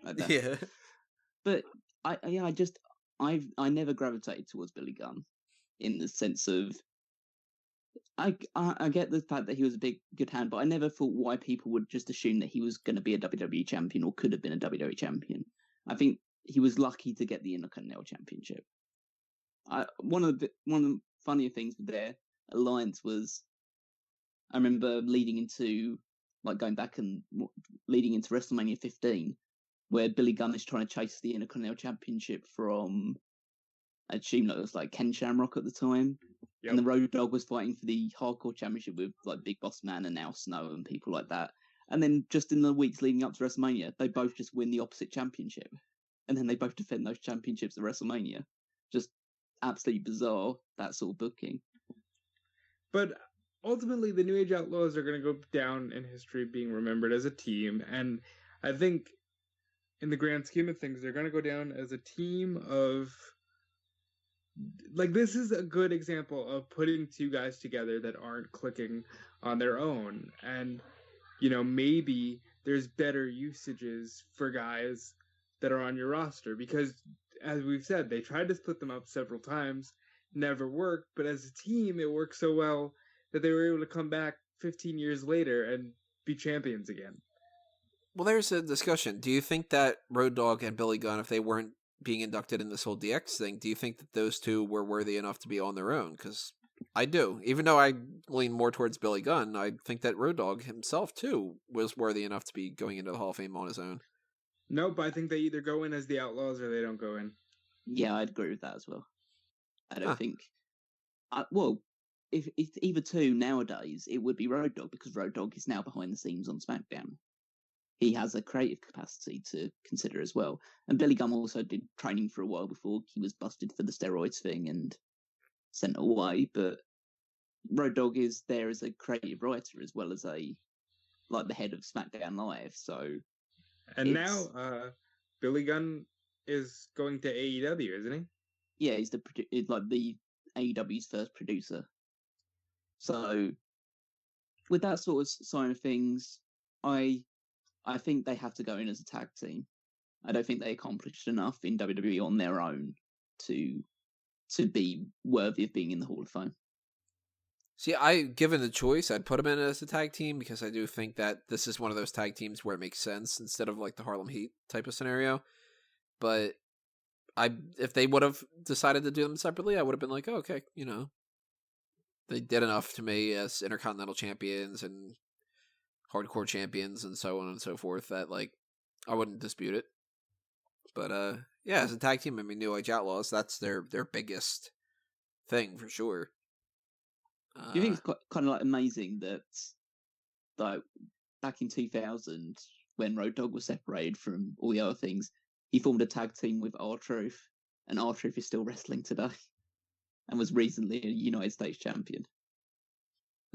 Like that. Yeah. But I never gravitated towards Billy Gunn in the sense of I get the fact that he was a good hand, but I never thought why people would just assume that he was going to be a WWE champion or could have been a WWE champion. I think he was lucky to get the Intercontinental Championship. One of the funnier things with their alliance was, I remember leading into WrestleMania 15, where Billy Gunn is trying to chase the Intercontinental Championship from, I assume it was like Ken Shamrock at the time. Yep. And the Road Dogg was fighting for the Hardcore Championship with like Big Boss Man and Al Snow and people like that. And then just in the weeks leading up to WrestleMania, they both just win the opposite championship. And then they both defend those championships at WrestleMania. Just absolutely bizarre, that sort of booking. But ultimately, the New Age Outlaws are going to go down in history being remembered as a team. And I think in the grand scheme of things, they're going to go down as a team of... Like, this is a good example of putting two guys together that aren't clicking on their own. And, you know, maybe there's better usages for guys that are on your roster. Because, as we've said, they tried to split them up several times, never worked. But as a team, it worked so well that they were able to come back 15 years later and be champions again. Well, there's a discussion. Do you think that Road Dogg and Billy Gunn, if they weren't being inducted in this whole DX thing, do you think that those two were worthy enough to be on their own? Because I do. Even though I lean more towards Billy Gunn, I think that Road Dogg himself, too, was worthy enough to be going into the Hall of Fame on his own. Nope, I think they either go in as the Outlaws or they don't go in. Yeah, I'd agree with that as well. I don't think... well, if either two nowadays, it would be Road Dogg, because Road Dogg is now behind the scenes on SmackDown. He has a creative capacity to consider as well. And Billy Gunn also did training for a while before he was busted for the steroids thing and sent away. But Road Dogg is there as a creative writer as well as the head of SmackDown Live. So, and now Billy Gunn is going to AEW, isn't he? Yeah, he's the AEW's first producer. So, with that sort of sign of things, I think they have to go in as a tag team. I don't think they accomplished enough in WWE on their own to be worthy of being in the Hall of Fame. See, given the choice, I'd put them in as a tag team because I do think that this is one of those tag teams where it makes sense instead of like the Harlem Heat type of scenario. But if they would have decided to do them separately, I would have been like, oh, okay, you know, they did enough to me as Intercontinental Champions and Hardcore Champions and so on and so forth that, like, I wouldn't dispute it. But yeah, as a tag team, I mean, New Age Outlaws, that's their biggest thing for sure. Do you think it's kind of like amazing that, like, back in 2000, when Road Dogg was separated from all the other things, he formed a tag team with R-Truth, and R-Truth is still wrestling today, and was recently a United States champion.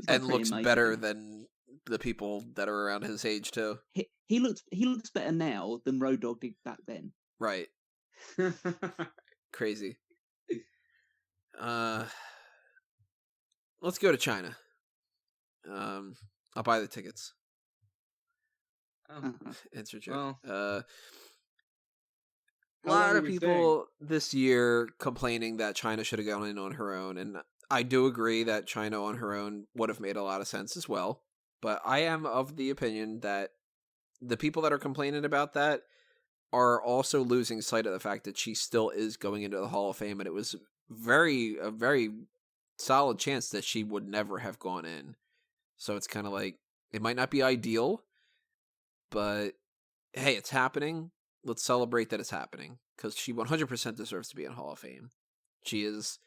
And looks better than the people that are around his age too. He looks better now than Road Dogg did back then. Right. Crazy. Let's go to Chyna. I'll buy the tickets. Answer joke. A lot of people this year complaining that Chyna should have gone in on her own, and I do agree that Chyna on her own would have made a lot of sense as well. But I am of the opinion that the people that are complaining about that are also losing sight of the fact that she still is going into the Hall of Fame, and it was a very solid chance that she would never have gone in. So it's kind of like, it might not be ideal, but hey, it's happening. Let's celebrate that it's happening, because she 100% deserves to be in Hall of Fame. She is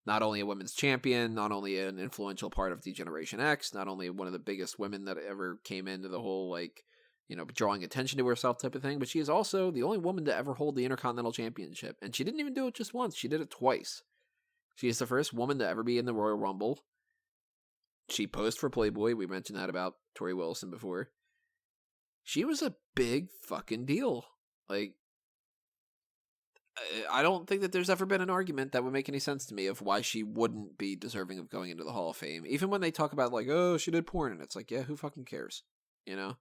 not only a women's champion, not only an influential part of D-Generation X, not only one of the biggest women that ever came into the whole, like, you know, drawing attention to herself type of thing, but she is also the only woman to ever hold the Intercontinental Championship. And she didn't even do it just once. She did it twice. She is the first woman to ever be in the Royal Rumble. She posed for Playboy. We mentioned that about Torrie Wilson before. She was a big fucking deal. Like, I don't think that there's ever been an argument that would make any sense to me of why she wouldn't be deserving of going into the Hall of Fame. Even when they talk about, like, oh, she did porn, and it's like, yeah, who fucking cares? You know?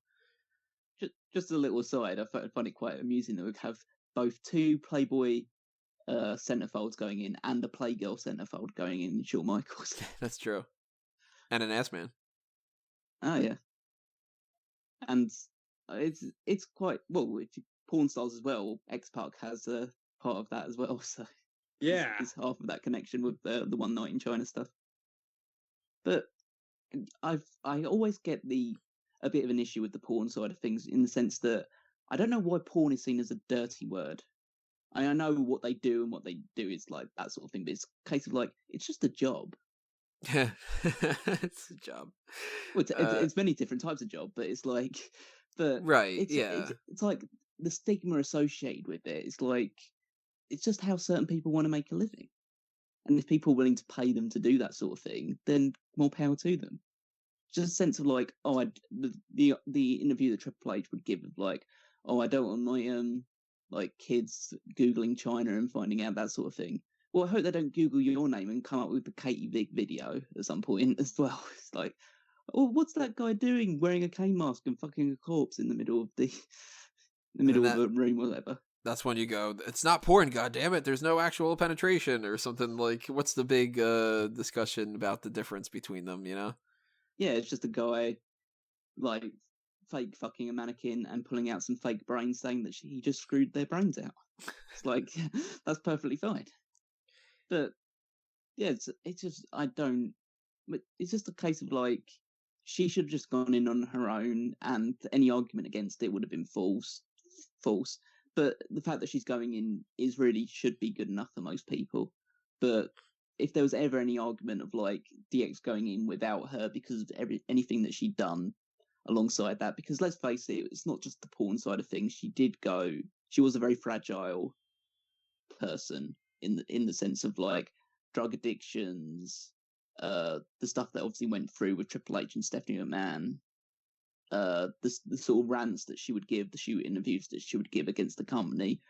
Just a little aside, I find it quite amusing that we have both two Playboy centerfolds going in and a Playgirl centerfold going in Shawn Michaels. That's true. And an ass man. Oh yeah, and it's quite well. If you, porn stars as well, X-Pac has a part of that as well. So Yeah. it's half of that connection with the one night in China stuff. But I always get a bit of an issue with the porn side of things in the sense that I don't know why porn is seen as a dirty word. I know what they do and what they do is like that sort of thing, but it's a case of like it's just a job. Yeah, it's a job. Well, it's many different types of job, but it's like, but right, it's like the stigma associated with it. It's like it's just how certain people want to make a living, and if people are willing to pay them to do that sort of thing, then more power to them. Just a sense of like, oh, the interview that Triple H would give of like, oh, I don't want my like kids googling Chyna and finding out that sort of thing. Well, I hope they don't Google your name and come up with the Katie Vick video at some point as well. It's like, oh, what's that guy doing wearing a K mask and fucking a corpse in the middle of the of a room or whatever? That's when you go, it's not porn, goddammit. There's no actual penetration or something. Like, what's the big discussion about the difference between them, you know? Yeah, it's just a guy like fake fucking a mannequin and pulling out some fake brains saying that he just screwed their brains out. It's like, that's perfectly fine. But yeah, it's just it's just a case of like she should have just gone in on her own, and any argument against it would have been false. But the fact that she's going in is really should be good enough for most people. But if there was ever any argument of like DX going in without her because of anything that she'd done alongside that, because let's face it, it's not just the porn side of things. She was a very fragile person in the sense of like drug addictions, the stuff that obviously went through with Triple H and Stephanie McMahon, the sort of rants that she would give, the shoot interviews that she would give against the company.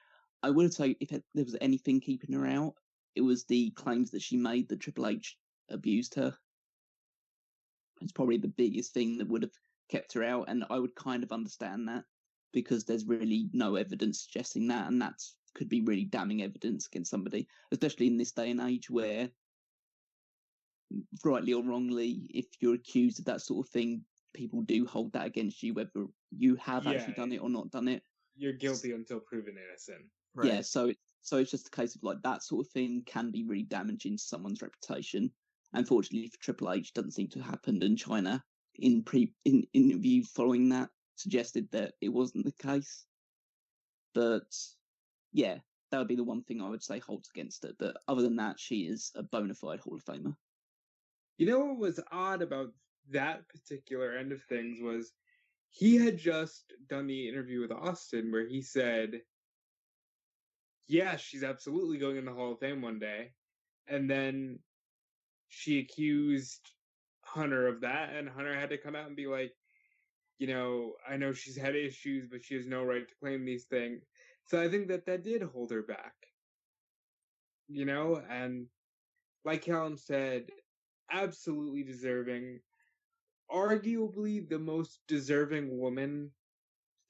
I would say if there was anything keeping her out, it was the claims that she made that Triple H abused her. It's probably the biggest thing that would have kept her out, and I would kind of understand that because there's really no evidence suggesting that, and that could be really damning evidence against somebody, especially in this day and age where, rightly or wrongly, if you're accused of that sort of thing, people do hold that against you, whether you have actually done it or not done it. You're guilty until proven innocent. Right. Yeah, so it's just a case of like that sort of thing can be really damaging to someone's reputation. Unfortunately for Triple H, it doesn't seem to have happened, and Chyna in interview following that suggested that it wasn't the case. But yeah, that would be the one thing I would say holds against it. But other than that, she is a bona fide Hall of Famer. You know what was odd about that particular end of things was he had just done the interview with Austin where he said, yeah, she's absolutely going in the Hall of Fame one day. And then she accused Hunter of that, and Hunter had to come out and be like, you know, I know she's had issues, but she has no right to claim these things. So I think that did hold her back. You know, and like Callum said, absolutely deserving. Arguably the most deserving woman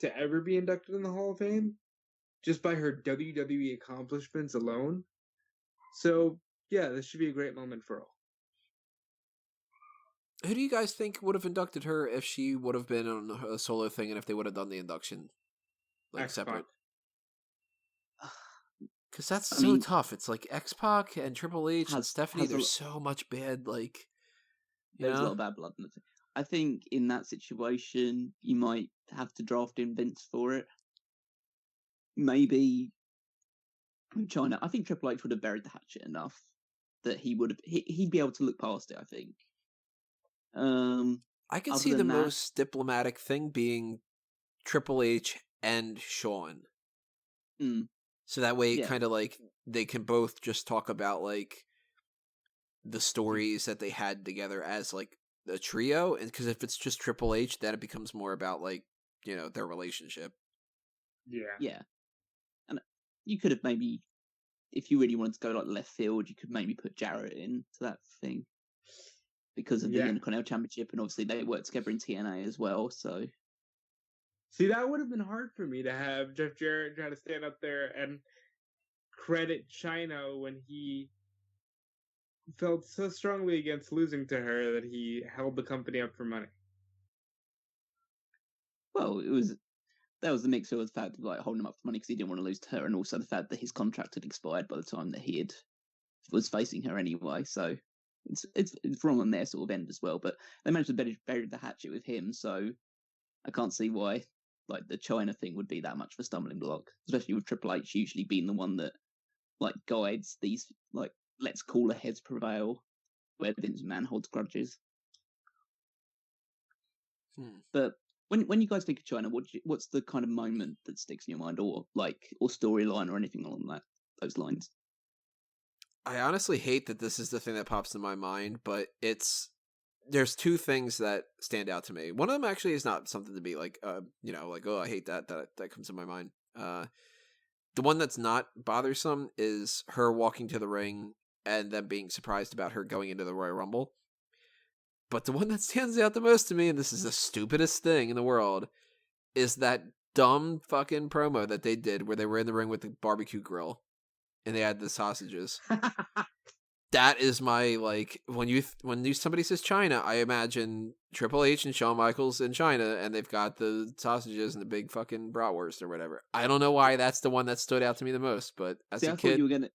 to ever be inducted in the Hall of Fame, just by her WWE accomplishments alone. So, yeah, this should be a great moment for all. Who do you guys think would have inducted her if she would have been on a solo thing and if they would have done the induction? Like X-Pac. separate? Because that's so tough. It's like X-Pac and Triple H and Stephanie, there's so much bad, like... There's a lot of bad blood in it. I think in that situation, you might have to draft in Vince for it. Maybe Chyna. I think Triple H would have buried the hatchet enough that he'd be able to look past it, I think. I can see the most diplomatic thing being Triple H and Shawn. So that way, kind of like, they can both just talk about, like, the stories that they had together as, like, a trio. And because if it's just Triple H, then it becomes more about, like, you know, their relationship. Yeah. And you could have maybe, if you really wanted to go, like, left field, you could maybe put Jarrett into that thing. Because of the Intercontinental Championship, and obviously they work together in TNA as well, so... See, that would have been hard for me to have Jeff Jarrett try to stand up there and credit Chyna when he felt so strongly against losing to her that he held the company up for money. Well, that was the mix of the fact of like holding him up for money because he didn't want to lose to her, and also the fact that his contract had expired by the time that was facing her anyway. So it's wrong on their sort of end as well. But they managed to bury the hatchet with him, so I can't see why like the Chyna thing would be that much of a stumbling block, especially with Triple H usually being the one that like guides these like let's call a heads prevail where Vince McMahon holds grudges. But when you guys think of Chyna, what's the kind of moment that sticks in your mind, or storyline or anything along those lines? I honestly hate that this is the thing that pops in my mind, but there's two things that stand out to me. One of them actually is not something to be like, oh, I hate that comes to my mind. The one that's not bothersome is her walking to the ring and then being surprised about her going into the Royal Rumble. But the one that stands out the most to me, and this is the stupidest thing in the world, is that dumb fucking promo that they did where they were in the ring with the barbecue grill and they had the sausages. That is my, like, when somebody says Chyna, I imagine Triple H and Shawn Michaels in Chyna, and they've got the sausages and the big fucking bratwurst or whatever. I don't know why that's the one that stood out to me the most, but as a kid... I thought you were gonna...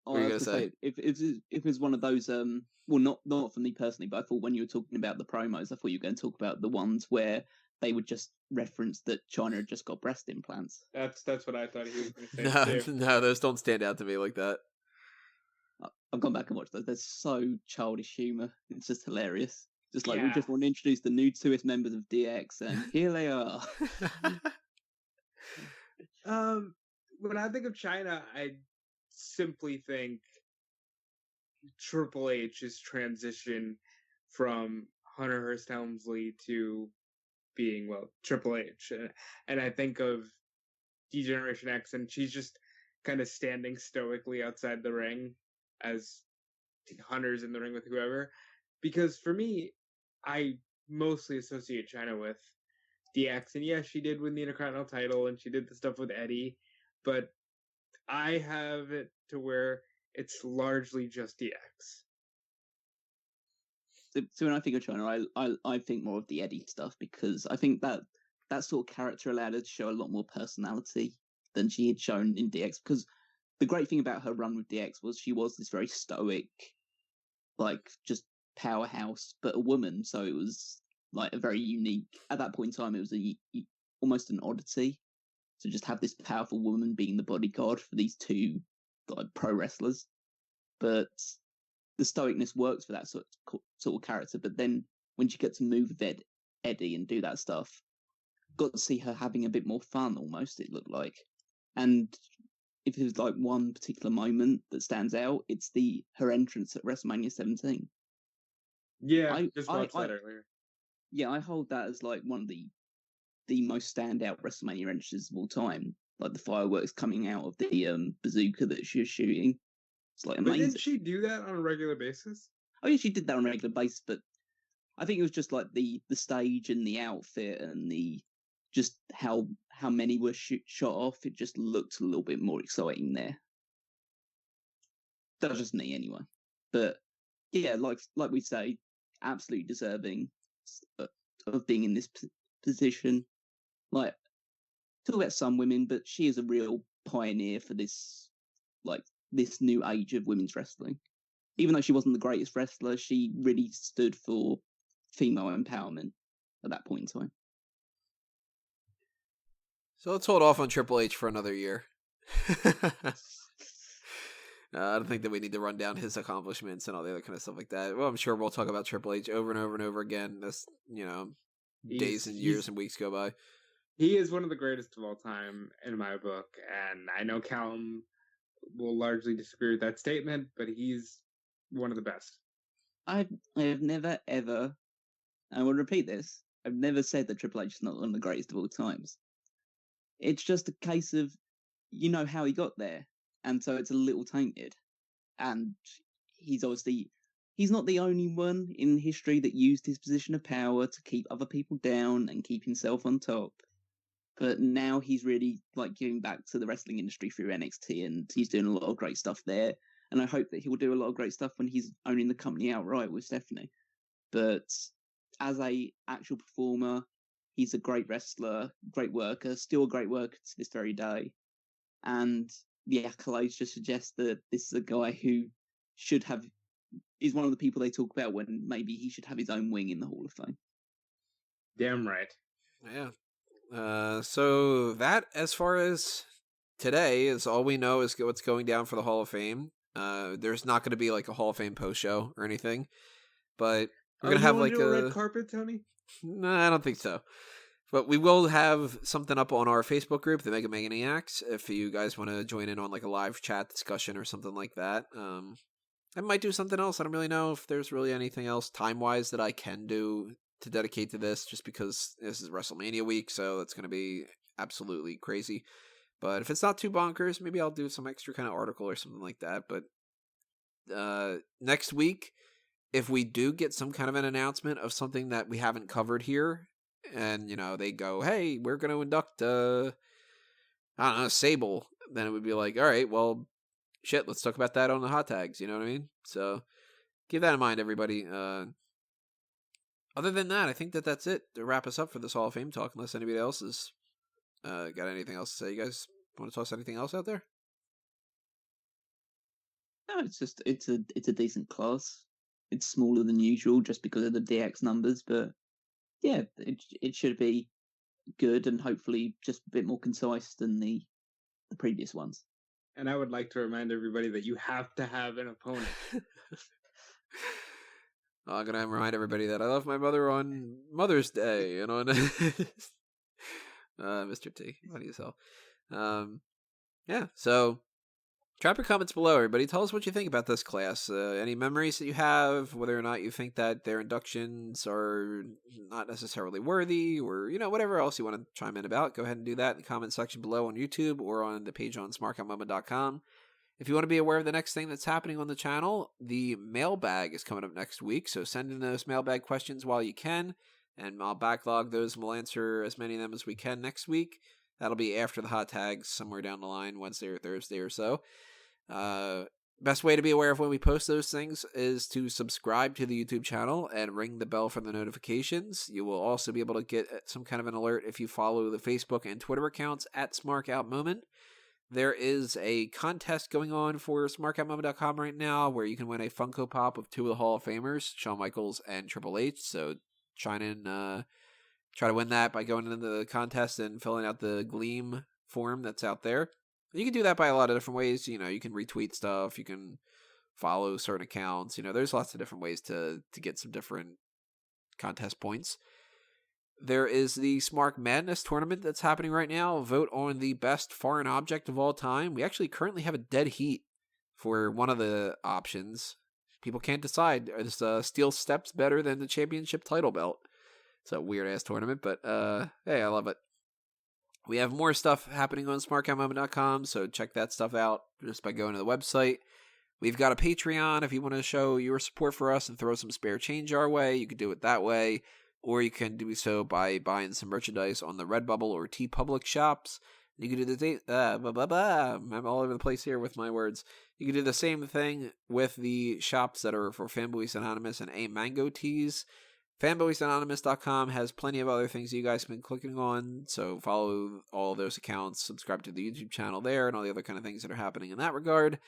Oh, I was gonna say, if it was one of those, well, not for me personally, but I thought when you were talking about the promos, I thought you were going to talk about the ones where they would just reference that Chyna had just got breast implants. That's what I thought he was going to say. No, those don't stand out to me like that. I've gone back and watched those. They're so childish humour. It's just hilarious. Just like, we just want to introduce the new 2th members of DX, and here they are. When I think of Chyna, I simply think Triple H's transition from Hunter Hearst Helmsley to being, Triple H. And I think of D-Generation X, and she's just kind of standing stoically outside the ring as Hunter's in the ring with whoever. Because for me, I mostly associate Chyna with DX. And yes, she did win the Intercontinental title, and she did the stuff with Eddie. But I have it to where it's largely just DX. So when I think of Chyna, I think more of the Eddie stuff, because I think that sort of character allowed her to show a lot more personality than she had shown in DX. Because the great thing about her run with DX was she was this very stoic, like, just powerhouse, but a woman. So it was like a very unique, at that point in time, it was almost an oddity to just have this powerful woman being the bodyguard for these two like pro wrestlers. But the stoicness works for that sort of character. But then when she got to move with Eddie and do that stuff, got to see her having a bit more fun almost, it looked like. And if there's like one particular moment that stands out, it's her entrance at WrestleMania 17. Yeah, I just watched that earlier. Yeah, I hold that as like one of the most standout WrestleMania entrances of all time. Like the fireworks coming out of the bazooka that she was shooting. It's like amazing. But didn't she do that on a regular basis? Oh yeah, she did that on a regular basis, but I think it was just like the stage and the outfit and just how many were shot off. It just looked a little bit more exciting there. That's just me anyway. But yeah, like we say, absolutely deserving of being in this position. Like, talk about some women, but she is a real pioneer for this new age of women's wrestling. Even though she wasn't the greatest wrestler, she really stood for female empowerment at that point in time. So let's hold off on Triple H for another year. I don't think that we need to run down his accomplishments and all the other kind of stuff like that. Well, I'm sure we'll talk about Triple H over and over and over again as, days and years and weeks go by. He is one of the greatest of all time in my book, and I know Callum will largely disagree with that statement, but he's one of the best. I have never, ever, and I will repeat this, I've never said that Triple H is not one of the greatest of all times. It's just a case of, how he got there, and so it's a little tainted. And he's not the only one in history that used his position of power to keep other people down and keep himself on top. But now he's really giving back to the wrestling industry through NXT, and he's doing a lot of great stuff there. and I hope that he will do a lot of great stuff when he's owning the company outright with Stephanie. But as a actual performer, he's a great wrestler, great worker, still a great worker to this very day. And the accolades just suggest that this is a guy who is one of the people they talk about when maybe he should have his own wing in the Hall of Fame. Damn right. Yeah. So that, as far as today, is all we know is what's going down for the Hall of Fame. There's not going to be like a Hall of Fame post show or anything, but we're gonna have like a red carpet, Tony. No, I don't think so. But we will have something up on our Facebook group, the Mega Maniacs, if you guys want to join in on like a live chat discussion or something like that. I might do something else. I don't really know if there's really anything else time-wise that I can do to dedicate to this, just because this is WrestleMania week, so it's going to be absolutely crazy. But if it's not too bonkers, maybe I'll do some extra kind of article or something like that. But next week, if we do get some kind of an announcement of something that we haven't covered here, and, they go, hey, we're going to induct, Sable, then it would be like, all right, well, shit, let's talk about that on the hot tags, you know what I mean? So, keep that in mind, everybody. Other than that, I think that's it to wrap us up for this Hall of Fame talk, unless anybody else has got anything else to say. You guys want to toss anything else out there? No, it's a decent class. It's smaller than usual just because of the DX numbers, but yeah, it should be good and hopefully just a bit more concise than the previous ones. And I would like to remind everybody that you have to have an opponent. I'm going to remind everybody that I love my mother on Mother's Day and on Mr. T. Funny as hell. Yeah, so drop your comments below, everybody. Tell us what you think about this class. Any memories that you have, whether or not you think that their inductions are not necessarily worthy, or, whatever else you want to chime in about. Go ahead and do that in the comment section below on YouTube or on the page on smarkoutmoment.com. If you want to be aware of the next thing that's happening on the channel, the mailbag is coming up next week, so send in those mailbag questions while you can, and I'll backlog those and we'll answer as many of them as we can next week. That'll be after the hot tags, somewhere down the line, Wednesday or Thursday or so. Best way to be aware of when we post those things is to subscribe to the YouTube channel and ring the bell for the notifications. You will also be able to get some kind of an alert if you follow the Facebook and Twitter accounts at SmarkOutMoment. There is a contest going on for SmarkOutMoment.com right now where you can win a Funko Pop of two of the Hall of Famers, Shawn Michaels and Triple H. So try to win that by going into the contest and filling out the Gleam form that's out there. You can do that by a lot of different ways. You can retweet stuff. You can follow certain accounts. There's lots of different ways to get some different contest points. There is the Smark Madness tournament that's happening right now. Vote on the best foreign object of all time. We actually currently have a dead heat for one of the options. People can't decide. Is Steel Steps better than the championship title belt? It's a weird-ass tournament, but hey, I love it. We have more stuff happening on smarkoutmoment.com, so check that stuff out just by going to the website. We've got a Patreon. If you want to show your support for us and throw some spare change our way, you can do it that way. Or you can do so by buying some merchandise on the Redbubble or TeePublic shops. You can do the I'm all over the place here with my words. You can do the same thing with the shops that are for Fanboys Anonymous and A Mango Tees. FanboysAnonymous.com has plenty of other things you guys have been clicking on, so follow all of those accounts, subscribe to the YouTube channel there, and all the other kind of things that are happening in that regard.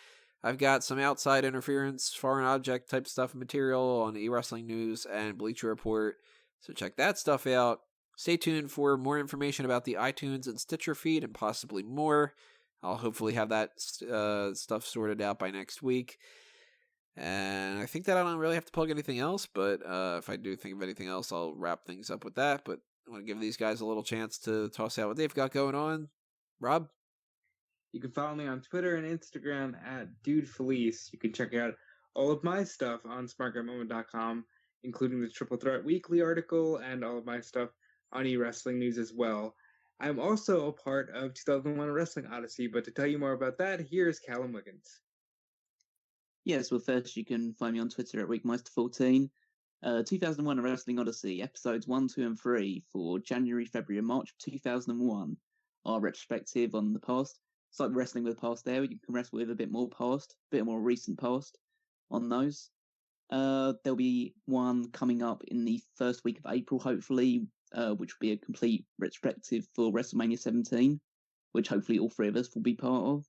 I've got some outside interference, foreign object type stuff and material on eWrestling News and Bleacher Report, so check that stuff out. Stay tuned for more information about the iTunes and Stitcher feed and possibly more. I'll hopefully have that stuff sorted out by next week. And I think that I don't really have to plug anything else, but if I do think of anything else, I'll wrap things up with that. But I want to give these guys a little chance to toss out what they've got going on. Rob? You can follow me on Twitter and Instagram at DudeFelice. You can check out all of my stuff on smarkoutmoment.com, including the Triple Threat Weekly article and all of my stuff on eWrestling News as well. I'm also a part of 2001 Wrestling Odyssey, but to tell you more about that, here's Callum Wiggins. Yes, well, first you can find me on Twitter at Weekmeister14. 2001 Wrestling Odyssey, episodes 1, 2, and 3 for January, February, and March 2001 are retrospective on the past. It's like wrestling with the past there. You can wrestle with a bit more past, a bit more recent past on those. There'll be one coming up in the first week of April, hopefully, which will be a complete retrospective for WrestleMania 17, which hopefully all three of us will be part of.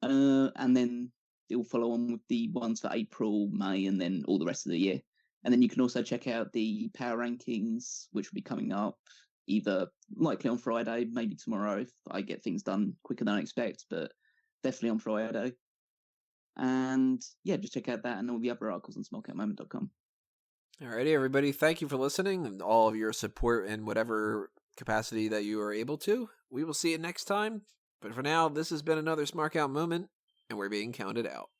And then it will follow on with the ones for April, May, and then all the rest of the year. And then you can also check out the Power Rankings, which will be coming up either likely on Friday, maybe tomorrow if I get things done quicker than I expect, but definitely on Friday. And yeah, just check out that and all the other articles on smallcatmoment.com. Alrighty, everybody. Thank you for listening and all of your support in whatever capacity that you are able to. We will see you next time. But for now, this has been another Smark Out moment, and we're being counted out.